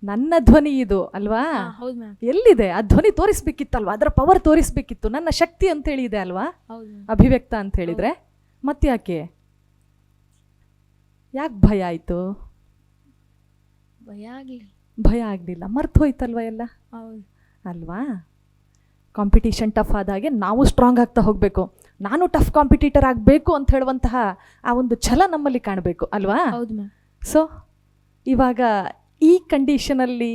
ನನ್ನ ಧ್ವನಿ ಇದು ಅಲ್ವಾ? ಹೌದು ಮ್ಯಾಮ್. ಎಲ್ಲಿದೆ ಆ ಧ್ವನಿ? ತೋರಿಸ್ಬೇಕಿತ್ತಲ್ವಾ, ಅದರ ಪವರ್ ತೋರಿಸ್ಬೇಕಿತ್ತು. ನನ್ನ ಶಕ್ತಿ ಅಂತ ಹೇಳಿದೆ ಅಲ್ವಾ, ಹೌದು ಮ್ಯಾಮ್. ಅಭಿವ್ಯಕ್ತ ಅಂತ ಹೇಳಿದ್ರೆ. ಮತ್ತ್ಯಾಕೆ ಯಾಕೆ ಭಯ ಆಯಿತು? ಭಯ ಆಗಲಿಲ್ಲ. ಭಯ ಆಗಲಿಲ್ಲ, ಮರ್ತು ಹೋಯ್ತಲ್ವ ಎಲ್ಲ ಹೌದು ಅಲ್ವಾ? ಕಾಂಪಿಟೀಷನ್ ಟಫ್ ಆದಾಗೆ ನಾವು ಸ್ಟ್ರಾಂಗ್ ಆಗ್ತಾ ಹೋಗಬೇಕು. ನಾನು ಟಫ್ ಕಾಂಪಿಟೀಟರ್ ಆಗಬೇಕು ಅಂತ ಹೇಳುವಂತಹ ಆ ಒಂದು ಛಲ ನಮ್ಮಲ್ಲಿ ಕಾಣಬೇಕು ಅಲ್ವಾ? ಹೌದು ಮ್ಯಾಮ್. ಸೊ ಇವಾಗ ಈ ಕಂಡೀಷನಲ್ಲಿ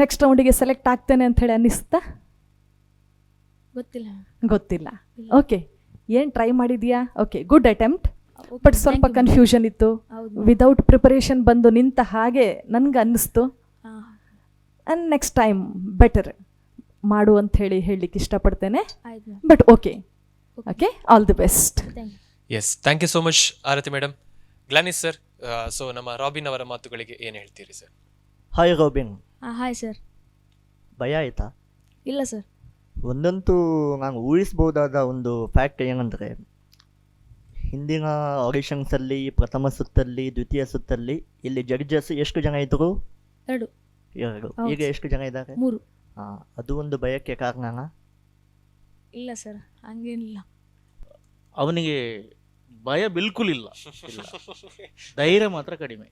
ನೆಕ್ಸ್ಟ್ ರೌಂಡಿಗೆ ಸೆಲೆಕ್ಟ್ ಆಗ್ತೇನೆ ಅಂತ ಹೇಳಿ ಅನ್ನಿಸ್ತಾ? ಗೊತ್ತಿಲ್ಲ. ಗೊತ್ತಿಲ್ಲ. ಓಕೆ, ಏನು ಟ್ರೈ ಮಾಡಿದ್ಯಾ? Okay, good attempt. ಬಟ್ ಸ್ವಲ್ಪ ಕನ್ಫ್ಯೂಷನ್ ಇತ್ತು. ವಿದೌಟ್ ಪ್ರಿಪರೇಷನ್ ಬಂದು ನಿಂತ ಹಾಗೆ ನನ್ಗೆ ಅನ್ನಿಸ್ತು. ಆ್ಯಂಡ್ ನೆಕ್ಸ್ಟ್ ಟೈಮ್ ಬೆಟರ್ ಮಾಡು ಅಂತ ಹೇಳಲಿಕ್ಕೆ ಇಷ್ಟಪಡ್ತೇನೆ. But okay, okay, all the best. Yes, thank you so much Aarti madam. Glanis sir, so ನಮ್ಮ ರಾಬಿನ್ ಅವರ ಮಾತುಗಳಿಗೆ ಏನು ಹೇಳ್ತೀರಿ sir? Hi Robin. Hi sir. ಭಯ ಆಯಿತಾ? ಇಲ್ಲ ಸರ್. ಒಂದಂತೂ ನಾನು ಊಹಿಸ್ಬೋದಾದ ಒಂದು ಫ್ಯಾಕ್ಟ್ ಏನಂದರೆ, ಹಿಂದಿನ ಆಡಿಷನ್ಸಲ್ಲಿ ಪ್ರಥಮ ಸುತ್ತಲ್ಲಿ ದ್ವಿತೀಯ ಸುತ್ತಲ್ಲಿ ಇಲ್ಲಿ ಜಡ್ಜಸ್ ಎಷ್ಟು ಜನ ಇದ್ದರು? 2. ಈಗ ಎಷ್ಟು ಜನ ಇದ್ದಾರೆ? 3. ಅದು ಒಂದು ಭಯಕ್ಕೆ ಕಾರಣನಾ? ಇಲ್ಲ ಸರ್, ಹಂಗೇನಿಲ್ಲ. ಅವನಿಗೆ ಭಯ ಬಿಲ್ಕುಲ್ ಇಲ್ಲ, ಧೈರ್ಯ ಮಾತ್ರ ಕಡಿಮೆ.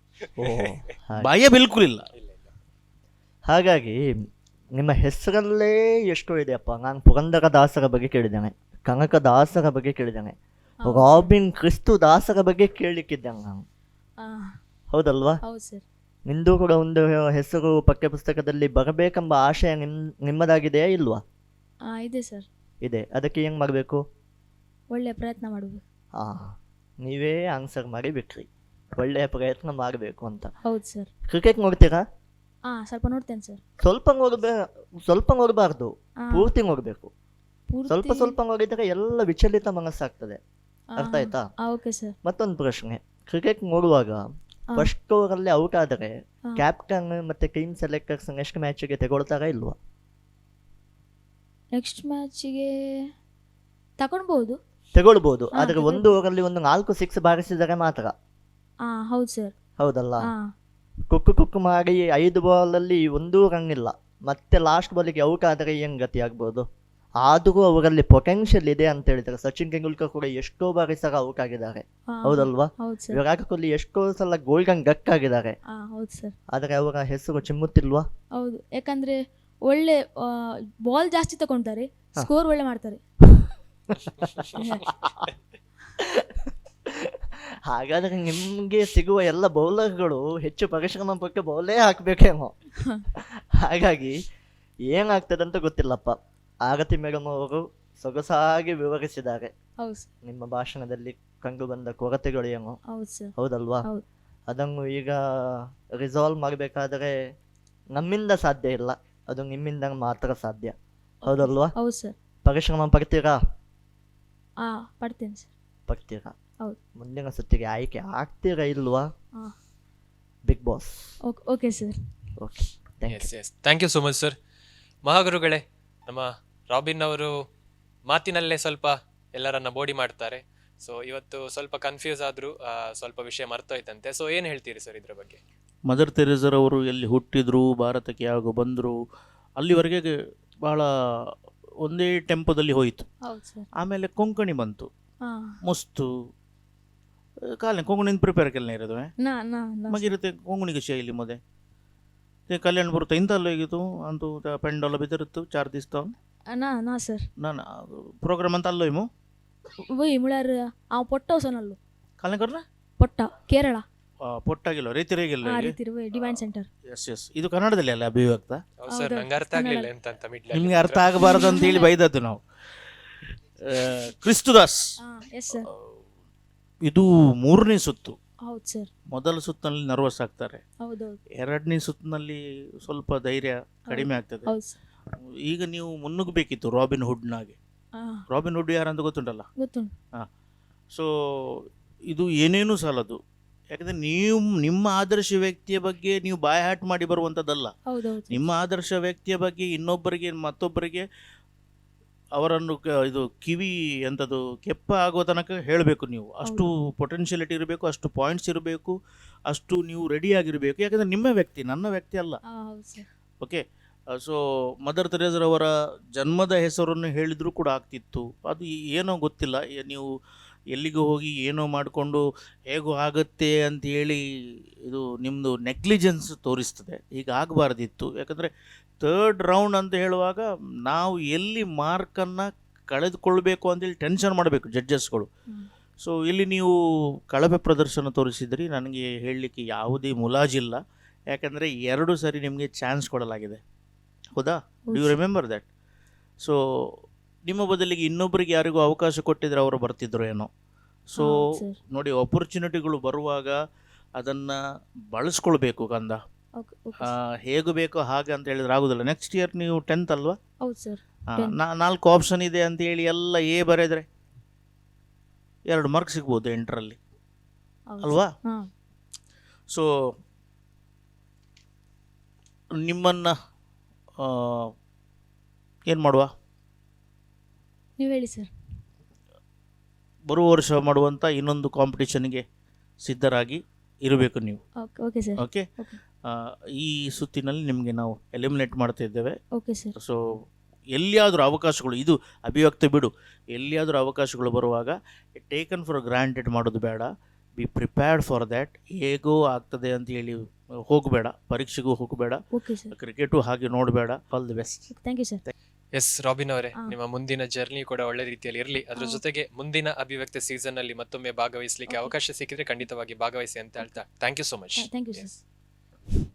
ಭಯ ಬಿಲ್ಕುಲ್ ಇಲ್ಲ. ಹಾಗಾಗಿ ನಿಮ್ಮ ಹೆಸರಲ್ಲೇ ಎಷ್ಟೋ ಇದೆಯಪ್ಪ. ನಾನು ಪುರಂದರ ದಾಸರ ಬಗ್ಗೆ ಕೇಳಿದ್ದೇನೆ, ಕನಕದಾಸರ ಬಗ್ಗೆ ಕೇಳಿದ್ದೇನೆ, ರಾಬಿನ್ ಕ್ರಿಸ್ತು ದಾಸರ ಬಗ್ಗೆ ಕೇಳಲಿಕ್ಕಿದ್ದೇನೆ ನಾನು. ಹೌದಲ್ವಾ? ಹೌದು ಸರ್. ನಿಂದು ಕೂಡ ಒಂದು ಹೆಸರು ಪಠ್ಯಪುಸ್ತಕದಲ್ಲಿ ಬರಬೇಕೆಂಬ ಆಶಯ ನಿಮ್ಮದಾಗಿದೆಯಾ ಇಲ್ವಾ? ಇದೆ ಸರ್. ಇದೆ. ಅದಕ್ಕೆ ಏನು ಮಾಡಬೇಕು? ಒಳ್ಳೆಯ ಪ್ರಯತ್ನ ಮಾಡಬೇಕು. ನೀವೇ ಆನ್ಸರ್ ಮಾಡಿ ಬಿಟ್ರಿ, ಒಳ್ಳೆಯ ಪ್ರಯತ್ನ ಮಾಡಬೇಕು ಅಂತ. ಹೌದು ಸರ್. ಕ್ರಿಕೆಟ್ ನೋಡ್ತೀರಾ? ಸ್ವಲ್ಪ ನೋಡ್ತೇನೆ ಸರ್. ಸ್ವಲ್ಪ ನೋಡಬಾರ್ದು, ಪೂರ್ತಿ ನೋಡಬೇಕು. ಸ್ವಲ್ಪ ಸ್ವಲ್ಪ ನೋಡಿದರೆ ಎಲ್ಲ ವಿಚಲಿತ ಮನಸ್ಸಾಗ್ತದೆ. ಅರ್ಥ ಆಯ್ತಾ? Okay sir. ಮತ್ತೊಂದು ಪ್ರಶ್ನೆ, ಕ್ರಿಕೆಟ್ ನೋಡುವಾಗ ಫಸ್ಟ್ ಓವರಲ್ಲಿ ಔಟ್ ಆದರೆ ಕ್ಯಾಪ್ಟನ್ ಮತ್ತೆ ಟೀಮ್ ಸೆಲೆಕ್ಟರ್ಸ್ ನೆಕ್ಸ್ಟ್ ಮ್ಯಾಚಿಗೆ ತಗೊಳ್ತಾರಾ ಇಲ್ವಾ? ನೆಕ್ಸ್ಟ್ ಮ್ಯಾಚಿಗೆ ತಗೊಳ್ಬಹುದು, ಆದರೆ ಒಂದು ಓವರಲ್ಲಿ ಒಂದು 4 6 ಬಾರಿಸಿದರೆ ಮಾತ್ರ. ಹೌದು ಸರ್. ಹೌದಲ್ಲ? ಕುಕ್ಕು ಮಾಡಿ 5 ಬಾಲಲ್ಲಿ 1 ರನ್ ಇಲ್ಲ, ಮತ್ತೆ ಲಾಸ್ಟ್ ಬಾಲಿಗೆ ಔಟ್ ಆದರೆ ಏನು ಗತಿ ಆಗ್ಬೋದು? ಆದರೂ ಅವರಲ್ಲಿ ಪೊಟೆನ್ಷಿಯಲ್ ಇದೆ ಅಂತ ಹೇಳಿದ್ದಾರೆ. ಸಚಿನ್ ತೆಂಡೂಲ್ಕರ್ ಕೂಡ ಎಷ್ಟೋ ಬಾರಿ ಸಹ ಔಟ್ ಆಗಿದ್ದಾರೆ, ಹೌದಲ್ವಾ? ವಿರಾಟ್ ಕೊಹ್ಲಿ ಎಷ್ಟೋ ಸಲ ಗೋಲ್ಡನ್ ಡಕ್ ಆಗಿದ್ದಾರೆ, ಆದರೆ ಅವರ ಹೆಸರು ಚಿಮ್ಮುತ್ತಿಲ್ವಾ? ಹೌದು, ಯಾಕಂದ್ರೆ ಒಳ್ಳೆ ಬಾಲ್ ಜಾಸ್ತಿ ತಗೊಂತಾರೆ, ಸ್ಕೋರ್ ಒಳ್ಳೆ ಮಾಡ್ತಾರೆ. ಹಾಗಾದ್ರೆ ನಿಮ್ಗೆ ಸಿಗುವ ಎಲ್ಲ ಬೌಲರ್ಗಳು ಹೆಚ್ಚು ಪರಿಶ್ರಮ ಪಟ್ಟು ಬೌಲೇ ಹಾಕ್ಬೇಕೇನೋ. ಹಾಗಾಗಿ ಏನಾಗ್ತದಂತ ಗೊತ್ತಿಲ್ಲಪ್ಪ. ಆರತಿ ಮೇಡಮ್ ಅವರು ಸೊಗಸಾಗಿ ವಿವರಿಸಿದ್ದಾರೆ ನಿಮ್ಮ ಭಾಷಣದಲ್ಲಿ ಕಂಡು ಬಂದ ಕೊರತೆಗಳು ಏನು, ಹೌದಲ್ವಾ? ಅದನ್ನು ಈಗ ರಿಸಾಲ್ವ್ ಮಾಡಬೇಕಾದರೆ ನಮ್ಮಿಂದ ಸಾಧ್ಯ ಇಲ್ಲ, ಅದು ನಿಮ್ಮಿಂದ ಮಾತ್ರ ಸಾಧ್ಯ, ಹೌದಲ್ವಾ? ಪರಿಶ್ರಮ ಪಡ್ತೀರಾ? ಪಡ್ತೀರಾ? ಮುಂದಿನ ಸುತ್ತಿಗೆ ಆಯ್ಕೆ ಆಗ್ತೀರಾ ಇಲ್ವಾ? Big boss. Okay sir. Okay, thank you so much sir. ಮಹಾಗುರುಗಳೇ, ನಮ್ಮ ರಾಬಿನ್ ಅವರು ಮಾತಿನಲ್ಲೇ ಸ್ವಲ್ಪ ಎಲ್ಲರನ್ನ ಬೋಡಿ ಮಾಡ್ತಾರೆ. ಸೊ ಇವತ್ತು ಸ್ವಲ್ಪ ಕನ್ಫ್ಯೂಸ್ ಆದ್ರು, ಸ್ವಲ್ಪ ವಿಷಯ ಮರ್ತೋಯ್ತಂತೆ. ಸೊ ಏನು ಹೇಳ್ತೀರಿ ಸರ್ ಇದ್ರ ಬಗ್ಗೆ? ಮದರ್ ತೆರೇಸರ್ ಅವರು ಎಲ್ಲಿ ಹುಟ್ಟಿದ್ರು, ಭಾರತಕ್ಕೆ ಯಾವಾಗ ಬಂದರು, ಅಲ್ಲಿವರೆಗೆ ಬಹಳ ಒಂದೇ ಟೆಂಪೋದಲ್ಲಿ ಹೋಯಿತು. ಆಮೇಲೆ ಕೊಂಕಣಿ ಬಂತು, ಮಸ್ತು ಕಾಲ ಕೊಂಕಣಿಂದ ಪ್ರಿಪೇರ್ ಕೆಲ್ನ ಇರೋದು ಮಗಿರುತ್ತೆ ಕೊಂಕಣಿಗೆ ಶೈಲಿ ಮೊದೆ ಕಲ್ಯಾಣ ಬರುತ್ತೆ ಇಂತಲ್ಲ ಹೇಗಿತ್ತು ಅಂತೂ ಪೆಂಡಲ್ಲ ಬಿದ್ದಿರುತ್ತು 4 ದಿವಸ ಸರ್. ನಾನು ಪ್ರೋಗ್ರಾಮ್ ಅಂತ ಅಲ್ಲೋಯ್ಮು ಮುಳಾರ್ ಪೊಟ್ಟೋಸನಲ್ಲು ಕಾಲಕರ್ನ ಪೊಟ್ಟ ಕೇರಳ ಪೊಟ್ಟಾಗಿಲ್ಲ ರೈತರಿಗಿಲ್ಲ ಡಿವೈನ್ ಸೆಂಟರ್. ಎಸ್ ಇದು ಕನ್ನಡದಲ್ಲಿ ಅಲ್ಲ ಅಭಿವ್ಯಕ್ತ. ನಿಮ್ಗೆ ಅರ್ಥ ಆಗಬಾರದು ಅಂತ ಹೇಳಿ ಬೈದದ್ದು ನಾವು. ಕ್ರಿಸ್ತುದಾಸ್ ಇದು 3ನೇ ಸುತ್ತು. ಹೌದು ಸರ್. ಮೊದಲ ಸುತ್ತಿನಲ್ಲಿ ನರ್ವಸ್ ಆಗ್ತಾರೆ, ಹೌದೌದು. 2ನೇ ಸುತ್ತಿನಲ್ಲಿ ಸ್ವಲ್ಪ ಧೈರ್ಯ ಕಡಿಮೆ ಆಗ್ತದೆ. ಹೌದು ಸರ್. ಈಗ ನೀವು ಮುನ್ನುಗ್ಗಬೇಕಿತ್ತು ರಾಬಿನ್ ಹುಡ್ನಾಗೆ. ರಾಬಿನ್ ಹುಡ್ ಯಾರಂತ ಗೊತ್ತುಂಟಲ್ಲ? ಗೊತ್ತುಂಟು. ಹಾಂ. ಸೊ ಇದು ಏನೇನೂ ಸಾಲದು. ಯಾಕಂದರೆ ನೀವು ನಿಮ್ಮ ಆದರ್ಶ ವ್ಯಕ್ತಿಯ ಬಗ್ಗೆ ನೀವು ಬಾಯ್ಹಾಟ್ ಮಾಡಿ ಬರುವಂಥದ್ದಲ್ಲ. ಹೌದೌದು. ನಿಮ್ಮ ಆದರ್ಶ ವ್ಯಕ್ತಿಯ ಬಗ್ಗೆ ಇನ್ನೊಬ್ಬರಿಗೆ ಮತ್ತೊಬ್ಬರಿಗೆ ಅವರನ್ನು ಇದು ಕಿವಿ ಎಂಥದ್ದು ಕೆಪ್ಪ ಆಗುವ ತನಕ ಹೇಳಬೇಕು ನೀವು. ಅಷ್ಟು ಪೊಟೆನ್ಷಿಯಲಿಟಿ ಇರಬೇಕು, ಅಷ್ಟು ಪಾಯಿಂಟ್ಸ್ ಇರಬೇಕು, ಅಷ್ಟು ನೀವು ರೆಡಿಯಾಗಿರಬೇಕು. ಯಾಕಂದರೆ ನಿಮ್ಮ ವ್ಯಕ್ತಿ, ನನ್ನ ವ್ಯಕ್ತಿ ಅಲ್ಲ. ಹೌದು ಸರ್. ಓಕೆ. ಸೊ ಮದರ್ ತೆರೇಸರವರ ಜನ್ಮದ ಹೆಸರನ್ನು ಹೇಳಿದರೂ ಕೂಡ ಆಗ್ತಿತ್ತು. ಅದು ಏನೋ ಗೊತ್ತಿಲ್ಲ, ನೀವು ಎಲ್ಲಿಗೂ ಹೋಗಿ ಏನೋ ಮಾಡಿಕೊಂಡು ಹೇಗೋ ಆಗುತ್ತೆ ಅಂತೇಳಿ ಇದು ನಿಮ್ಮದು ನೆಗ್ಲಿಜೆನ್ಸ್ ತೋರಿಸ್ತದೆ. ಈಗ ಆಗಬಾರ್ದಿತ್ತು. ಯಾಕಂದರೆ 3rd ರೌಂಡ್ ಅಂತ ಹೇಳುವಾಗ ನಾವು ಎಲ್ಲಿ ಮಾರ್ಕನ್ನು ಕಳೆದುಕೊಳ್ಬೇಕು ಅಂತೇಳಿ ಟೆನ್ಷನ್ ಮಾಡಬೇಕು ಜಡ್ಜಸ್ಗಳು. ಸೊ ಇಲ್ಲಿ ನೀವು ಕಳಪೆ ಪ್ರದರ್ಶನ ತೋರಿಸಿದ್ರಿ, ನನಗೆ ಹೇಳಲಿಕ್ಕೆ ಯಾವುದೇ ಮುಲಾಜಿಲ್ಲ. ಯಾಕಂದರೆ 2 ಸರಿ ನಿಮಗೆ ಚಾನ್ಸ್ ಕೊಡಲಾಗಿದೆ, ಹೌದಾ? Do you remember that? So ನಿಮ್ಮ ಬದಲಿಗೆ ಇನ್ನೊಬ್ಬರಿಗೆ ಯಾರಿಗೂ ಅವಕಾಶ ಕೊಟ್ಟಿದ್ರೆ ಅವರು ಬರ್ತಿದ್ರು ಏನೋ. ಸೊ ನೋಡಿ, ಆಪರ್ಚುನಿಟಿಗಳು ಬರುವಾಗ ಅದನ್ನು ಬಳಸ್ಕೊಳ್ಬೇಕು ಕಂದ. ಹೇಗೆ ಬೇಕೋ ಹಾಗೆ ಅಂತ ಹೇಳಿದ್ರೆ ಆಗೋದಿಲ್ಲ. ನೆಕ್ಸ್ಟ್ ಇಯರ್ ನೀವು 10th ಅಲ್ವಾ? ಹೌದು ಸರ್. 4 ಆಪ್ಷನ್ ಇದೆ ಅಂತೇಳಿ ಎಲ್ಲ ಎ ಬರೆದ್ರೆ 2 ಮಾರ್ಕ್ ಸಿಗ್ಬೋದು 8ರಲ್ಲಿ ಅಲ್ವಾ? ಸೊ ನಿಮ್ಮನ್ನು ಏನು ಮಾಡುವ? ನೀವು ಹೇಳಿ ಸರ್. ಬರುವ ವರ್ಷ ಮಾಡುವಂಥ ಇನ್ನೊಂದು ಕಾಂಪಿಟೇಷನ್ಗೆ ಸಿದ್ಧರಾಗಿ ಇರಬೇಕು ನೀವು. Okay sir. ಓಕೆ. ಈ ಸುತ್ತಿನಲ್ಲಿ ನಿಮಗೆ ನಾವು ಎಲಿಮಿನೇಟ್ ಮಾಡ್ತಾ ಇದ್ದೇವೆ. Okay sir. ಸೊ ಎಲ್ಲಿಯಾದರೂ ಅವಕಾಶಗಳು, ಇದು ಅಭಿವ್ಯಕ್ತಿ ಬಿಡು, ಎಲ್ಲಿಯಾದರೂ ಅವಕಾಶಗಳು ಬರುವಾಗ ಟೇಕನ್ ಫಾರ್ ಗ್ರಾಂಟೆಡ್ ಮಾಡೋದು ಬೇಡ. Be prepared for that. ಹೇಗೋ ಆಗ್ತದೆ ಅಂತ ಹೇಳಿ ಹೋಗಬೇಡ, ಪರೀಕ್ಷೆಗೂ ಹೋಗಬೇಡ, ಓಕೆ ಸರ್. ಕ್ರಿಕೆಟು ಹಾಗೆ ನೋಡಬೇಡ. All the best. Thank you sir. Yes Robin ಅವರೇ, ನಿಮ್ಮ ಮುಂದಿನ ಜರ್ನಿ ಕೂಡ ಒಳ್ಳೆ ರೀತಿಯಲ್ಲಿ ಇರಲಿ. ಅದ್ರ ಜೊತೆಗೆ ಮುಂದಿನ ಅಭಿವ್ಯಕ್ತಿ ಸೀಸನ್ ಅಲ್ಲಿ ಮತ್ತೊಮ್ಮೆ ಭಾಗವಹಿಸಲಿಕ್ಕೆ ಅವಕಾಶ ಸಿಕ್ಕಿದ್ರೆ ಖಂಡಿತವಾಗಿ ಭಾಗವಹಿಸಿ ಅಂತ ಹೇಳ್ತಾ thank you so much. Thank you sir.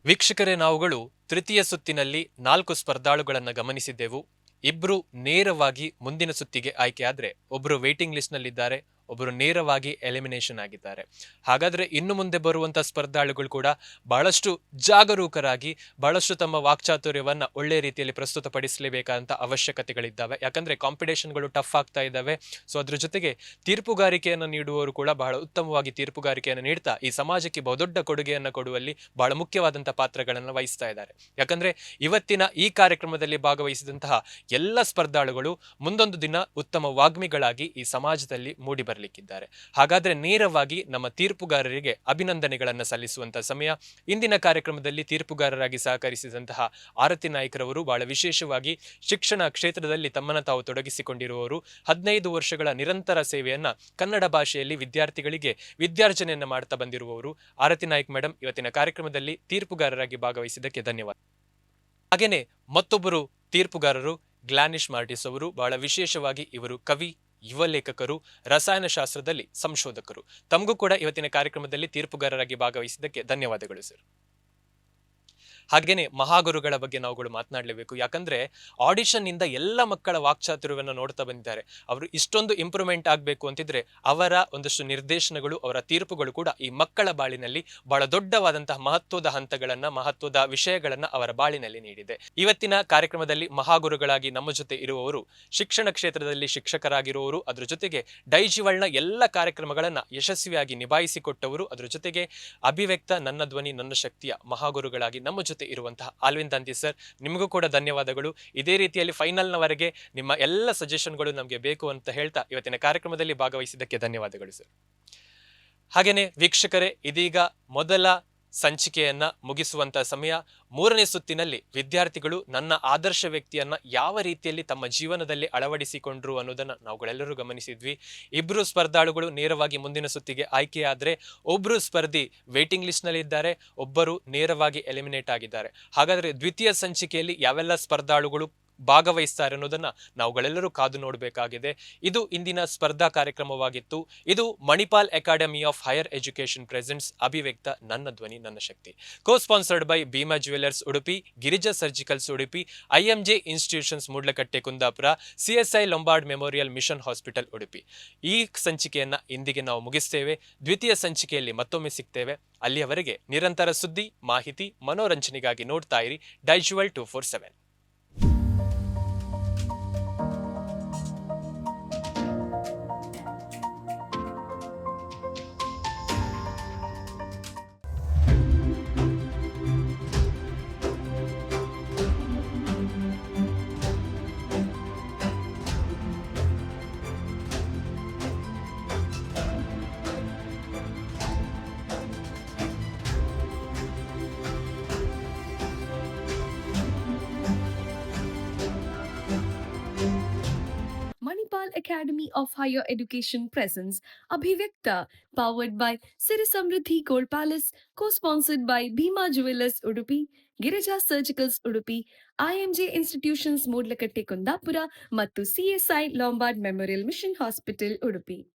ವೀಕ್ಷಕರೇ, ನಾವುಗಳು ತೃತೀಯ ಸುತ್ತಿನಲ್ಲಿ 4 ಸ್ಪರ್ಧಾಳುಗಳನ್ನು ಗಮನಿಸಿದ್ದೆವು. 2 ನೇರವಾಗಿ ಮುಂದಿನ ಸುತ್ತಿಗೆ ಆಯ್ಕೆ ಆದ್ರೆ, ಒಬ್ಬರು ವೇಟಿಂಗ್ ಲಿಸ್ಟ್ ನಲ್ಲಿದ್ದಾರೆ, ಒಬ್ಬರು ನೇರವಾಗಿ ಎಲಿಮಿನೇಷನ್ ಆಗಿದ್ದಾರೆ. ಹಾಗಾದ್ರೆ ಇನ್ನು ಮುಂದೆ ಬರುವಂತ ಸ್ಪರ್ಧಾಳುಗಳು ಕೂಡ ಬಹಳಷ್ಟು ಜಾಗರೂಕರಾಗಿ, ಬಹಳಷ್ಟು ತಮ್ಮ ವಾಕ್ಚಾತುರ್ಯವನ್ನ ಒಳ್ಳೆ ರೀತಿಯಲ್ಲಿ ಪ್ರಸ್ತುತಪಡಿಸಲೇಬೇಕಾದಂತ ಅವಶ್ಯಕತೆಗಳಿದ್ದಾವೆ. ಯಾಕಂದ್ರೆ ಕಾಂಪಿಟೇಷನ್ಗಳು ಟಫ್ ಆಗ್ತಾ ಇದ್ದಾವೆ. ಸೊ ಅದ್ರ ಜೊತೆಗೆ ತೀರ್ಪುಗಾರಿಕೆಯನ್ನು ನೀಡುವವರು ಕೂಡ ಬಹಳ ಉತ್ತಮವಾಗಿ ತೀರ್ಪುಗಾರಿಕೆಯನ್ನು ನೀಡ್ತಾ ಈ ಸಮಾಜಕ್ಕೆ ಬಹುದೊಡ್ಡ ಕೊಡುಗೆಯನ್ನು ಕೊಡುವಲ್ಲಿ ಬಹಳ ಮುಖ್ಯವಾದಂಥ ಪಾತ್ರಗಳನ್ನು ವಹಿಸ್ತಾ ಇದ್ದಾರೆ. ಯಾಕಂದ್ರೆ ಇವತ್ತಿನ ಈ ಕಾರ್ಯಕ್ರಮದಲ್ಲಿ ಭಾಗವಹಿಸಿದಂತಹ ಎಲ್ಲ ಸ್ಪರ್ಧಾಳುಗಳು ಮುಂದೊಂದು ದಿನ ಉತ್ತಮ ವಾಗ್ಮಿಗಳಾಗಿ ಈ ಸಮಾಜದಲ್ಲಿ ಮೂಡಿ ಬರಲಿಕ್ಕಿದ್ದಾರೆ. ಹಾಗಾದ್ರೆ ನೇರವಾಗಿ ನಮ್ಮ ತೀರ್ಪುಗಾರರಿಗೆ ಅಭಿನಂದನೆಗಳನ್ನು ಸಲ್ಲಿಸುವಂತಹ ಸಮಯ. ಇಂದಿನ ಕಾರ್ಯಕ್ರಮದಲ್ಲಿ ತೀರ್ಪುಗಾರರಾಗಿ ಸಹಕರಿಸಿದಂತಹ ಆರತಿ ನಾಯ್ಕರವರು ಬಹಳ ವಿಶೇಷವಾಗಿ ಶಿಕ್ಷಣ ಕ್ಷೇತ್ರದಲ್ಲಿ ತಮ್ಮನ್ನು ತಾವು ತೊಡಗಿಸಿಕೊಂಡಿರುವವರು. 15 ವರ್ಷಗಳ ನಿರಂತರ ಸೇವೆಯನ್ನ ಕನ್ನಡ ಭಾಷೆಯಲ್ಲಿ ವಿದ್ಯಾರ್ಥಿಗಳಿಗೆ ವಿದ್ಯಾರ್ಜನೆಯನ್ನ ಮಾಡ್ತಾ ಬಂದಿರುವವರು ಆರತಿ ನಾಯ್ಕ್ ಮೇಡಮ್. ಇವತ್ತಿನ ಕಾರ್ಯಕ್ರಮದಲ್ಲಿ ತೀರ್ಪುಗಾರರಾಗಿ ಭಾಗವಹಿಸಿದ್ದಕ್ಕೆ ಧನ್ಯವಾದ. ಹಾಗೇನೆ ಮತ್ತೊಬ್ಬರು ತೀರ್ಪುಗಾರರು ಗ್ಲಾನಿಶ್ ಮಾರ್ಟಿಸ್ ಅವರು. ಬಹಳ ವಿಶೇಷವಾಗಿ ಇವರು ಕವಿ, ಯುವ ಲೇಖಕರು, ರಸಾಯನಶಾಸ್ತ್ರದಲ್ಲಿ ಸಂಶೋಧಕರು. ತಮಗೂ ಕೂಡ ಇವತ್ತಿನ ಕಾರ್ಯಕ್ರಮದಲ್ಲಿ ತೀರ್ಪುಗಾರರಾಗಿ ಭಾಗವಹಿಸಿದ್ದಕ್ಕೆ ಧನ್ಯವಾದಗಳು ಸರ್. ಹಾಗೇನೆ ಮಹಾಗುರುಗಳ ಬಗ್ಗೆ ನಾವುಗಳು ಮಾತನಾಡಲೇಬೇಕು. ಯಾಕಂದ್ರೆ ಆಡಿಷನ್ ಇಂದ ಎಲ್ಲ ಮಕ್ಕಳ ವಾಕ್ಚಾತುರ್ಯವನ್ನು ನೋಡ್ತಾ ಬಂದಿದ್ದಾರೆ. ಅವರು ಇಷ್ಟೊಂದು ಇಂಪ್ರೂವ್ಮೆಂಟ್ ಆಗಬೇಕು ಅಂತಿದ್ರೆ ಅವರ ಒಂದಷ್ಟು ನಿರ್ದೇಶನಗಳು, ಅವರ ತೀರ್ಪುಗಳು ಕೂಡ ಈ ಮಕ್ಕಳ ಬಾಳಿನಲ್ಲಿ ಬಹಳ ದೊಡ್ಡವಾದಂತಹ ಮಹತ್ವದ ಹಂತಗಳನ್ನ, ಮಹತ್ವದ ವಿಷಯಗಳನ್ನ ಅವರ ಬಾಳಿನಲ್ಲಿ ನೀಡಿದೆ. ಇವತ್ತಿನ ಕಾರ್ಯಕ್ರಮದಲ್ಲಿ ಮಹಾಗುರುಗಳಾಗಿ ನಮ್ಮ ಜೊತೆ ಇರುವವರು ಶಿಕ್ಷಣ ಕ್ಷೇತ್ರದಲ್ಲಿ ಶಿಕ್ಷಕರಾಗಿರುವವರು, ಅದ್ರ ಜೊತೆಗೆ ಡೈಜಿವಳ್ನ ಎಲ್ಲ ಕಾರ್ಯಕ್ರಮಗಳನ್ನ ಯಶಸ್ವಿಯಾಗಿ ನಿಭಾಯಿಸಿಕೊಟ್ಟವರು, ಅದ್ರ ಜೊತೆಗೆ ಅಭಿವ್ಯಕ್ತ ನನ್ನ ಧ್ವನಿ ನನ್ನ ಶಕ್ತಿಯ ಮಹಾಗುರುಗಳಾಗಿ ನಮ್ಮ ಜೊತೆ ಇರುವಂತಹ ಆಲ್ವಿನ್ ದಂತಿ ಸರ್, ನಿಮಗೂ ಕೂಡ ಧನ್ಯವಾದಗಳು. ಇದೇ ರೀತಿಯಲ್ಲಿ ಫೈನಲ್ನವರೆಗೆ ನಿಮ್ಮ ಎಲ್ಲ ಸಜೆಷನ್ಗಳು ನಮಗೆ ಬೇಕು ಅಂತ ಹೇಳ್ತಾ ಇವತ್ತಿನ ಕಾರ್ಯಕ್ರಮದಲ್ಲಿ ಭಾಗವಹಿಸಿದ್ದಕ್ಕೆ ಧನ್ಯವಾದಗಳು ಸರ್. ಹಾಗೇನೆ ವೀಕ್ಷಕರೇ, ಇದೀಗ ಮೊದಲ ಸಂಚಿಕೆಯನ್ನ ಮುಗಿಸುವಂತ ಸಮಯ. 3ನೇ ಸುತ್ತಿನಲ್ಲಿ ವಿದ್ಯಾರ್ಥಿಗಳು ನನ್ನ ಆದರ್ಶ ವ್ಯಕ್ತಿಯನ್ನ ಯಾವ ರೀತಿಯಲ್ಲಿ ತಮ್ಮ ಜೀವನದಲ್ಲಿ ಅಳವಡಿಸಿಕೊಂಡ್ರು ಅನ್ನೋದನ್ನ ನಾವುಗಳೆಲ್ಲರೂ ಗಮನಿಸಿದ್ವಿ. 2 ಸ್ಪರ್ಧಾಳುಗಳು ನೇರವಾಗಿ ಮುಂದಿನ ಸುತ್ತಿಗೆ ಆಯ್ಕೆಯಾದ್ರೆ, ಒಬ್ರು ಸ್ಪರ್ಧಿ ವೇಟಿಂಗ್ ಲಿಸ್ಟ್ ನಲ್ಲಿ ಇದ್ದಾರೆ, ಒಬ್ಬರು ನೇರವಾಗಿ ಎಲಿಮಿನೇಟ್ ಆಗಿದ್ದಾರೆ. ಹಾಗಾದ್ರೆ ದ್ವಿತೀಯ ಸಂಚಿಕೆಯಲ್ಲಿ ಯಾವೆಲ್ಲ ಸ್ಪರ್ಧಾಳುಗಳು ಭಾಗವಹಿಸ್ತಾರೆ ಅನ್ನೋದನ್ನ ನಾವುಗಳೆಲ್ಲರೂ ಕಾದು ನೋಡಬೇಕಾಗಿದೆ. ಇದು ಇಂದಿನ ಸ್ಪರ್ಧಾ ಕಾರ್ಯಕ್ರಮವಾಗಿತ್ತು. ಇದು Manipal academy of higher education presents Abhivyakta ನನ್ನ ಧ್ವನಿ ನನ್ನ ಶಕ್ತಿ, co sponsored by Bhima jewellers Udupi, Girija surgicals Udupi, IMJ institutions Moodlakatte Kundapura, CSI Lombard memorial mission hospital Udupi. ಈ ಸಂಚಿಕೆಯನ್ನ ಇಂದಿಗೆ ನಾವು ಮುಗಿಸ್ತೇವೆ. ದ್ವಿತೀಯ ಸಂಚಿಕೆಯಲ್ಲಿ ಮತ್ತೊಮ್ಮೆ ಸಿಗ್ತೇವೆ. ಅಲ್ಲಿಯವರೆಗೆ ನಿರಂತರ ಸುದ್ದಿ, ಮಾಹಿತಿ, ಮನೋರಂಜನೆಗಾಗಿ ನೋಡ್ತಾ ಇರಿ ಡೈಜುವಲ್ 247. Manipal Academy of Higher Education presents Abhivyakta, powered by Sirisamriddhi Gold Palace, co-sponsored by Bhima Jewelers Udupi, Girija Surgicals Udupi, IMJ Institutions Modlakatte Kundapura ಮತ್ತು CSI Lombard Memorial Mission Hospital Udupi.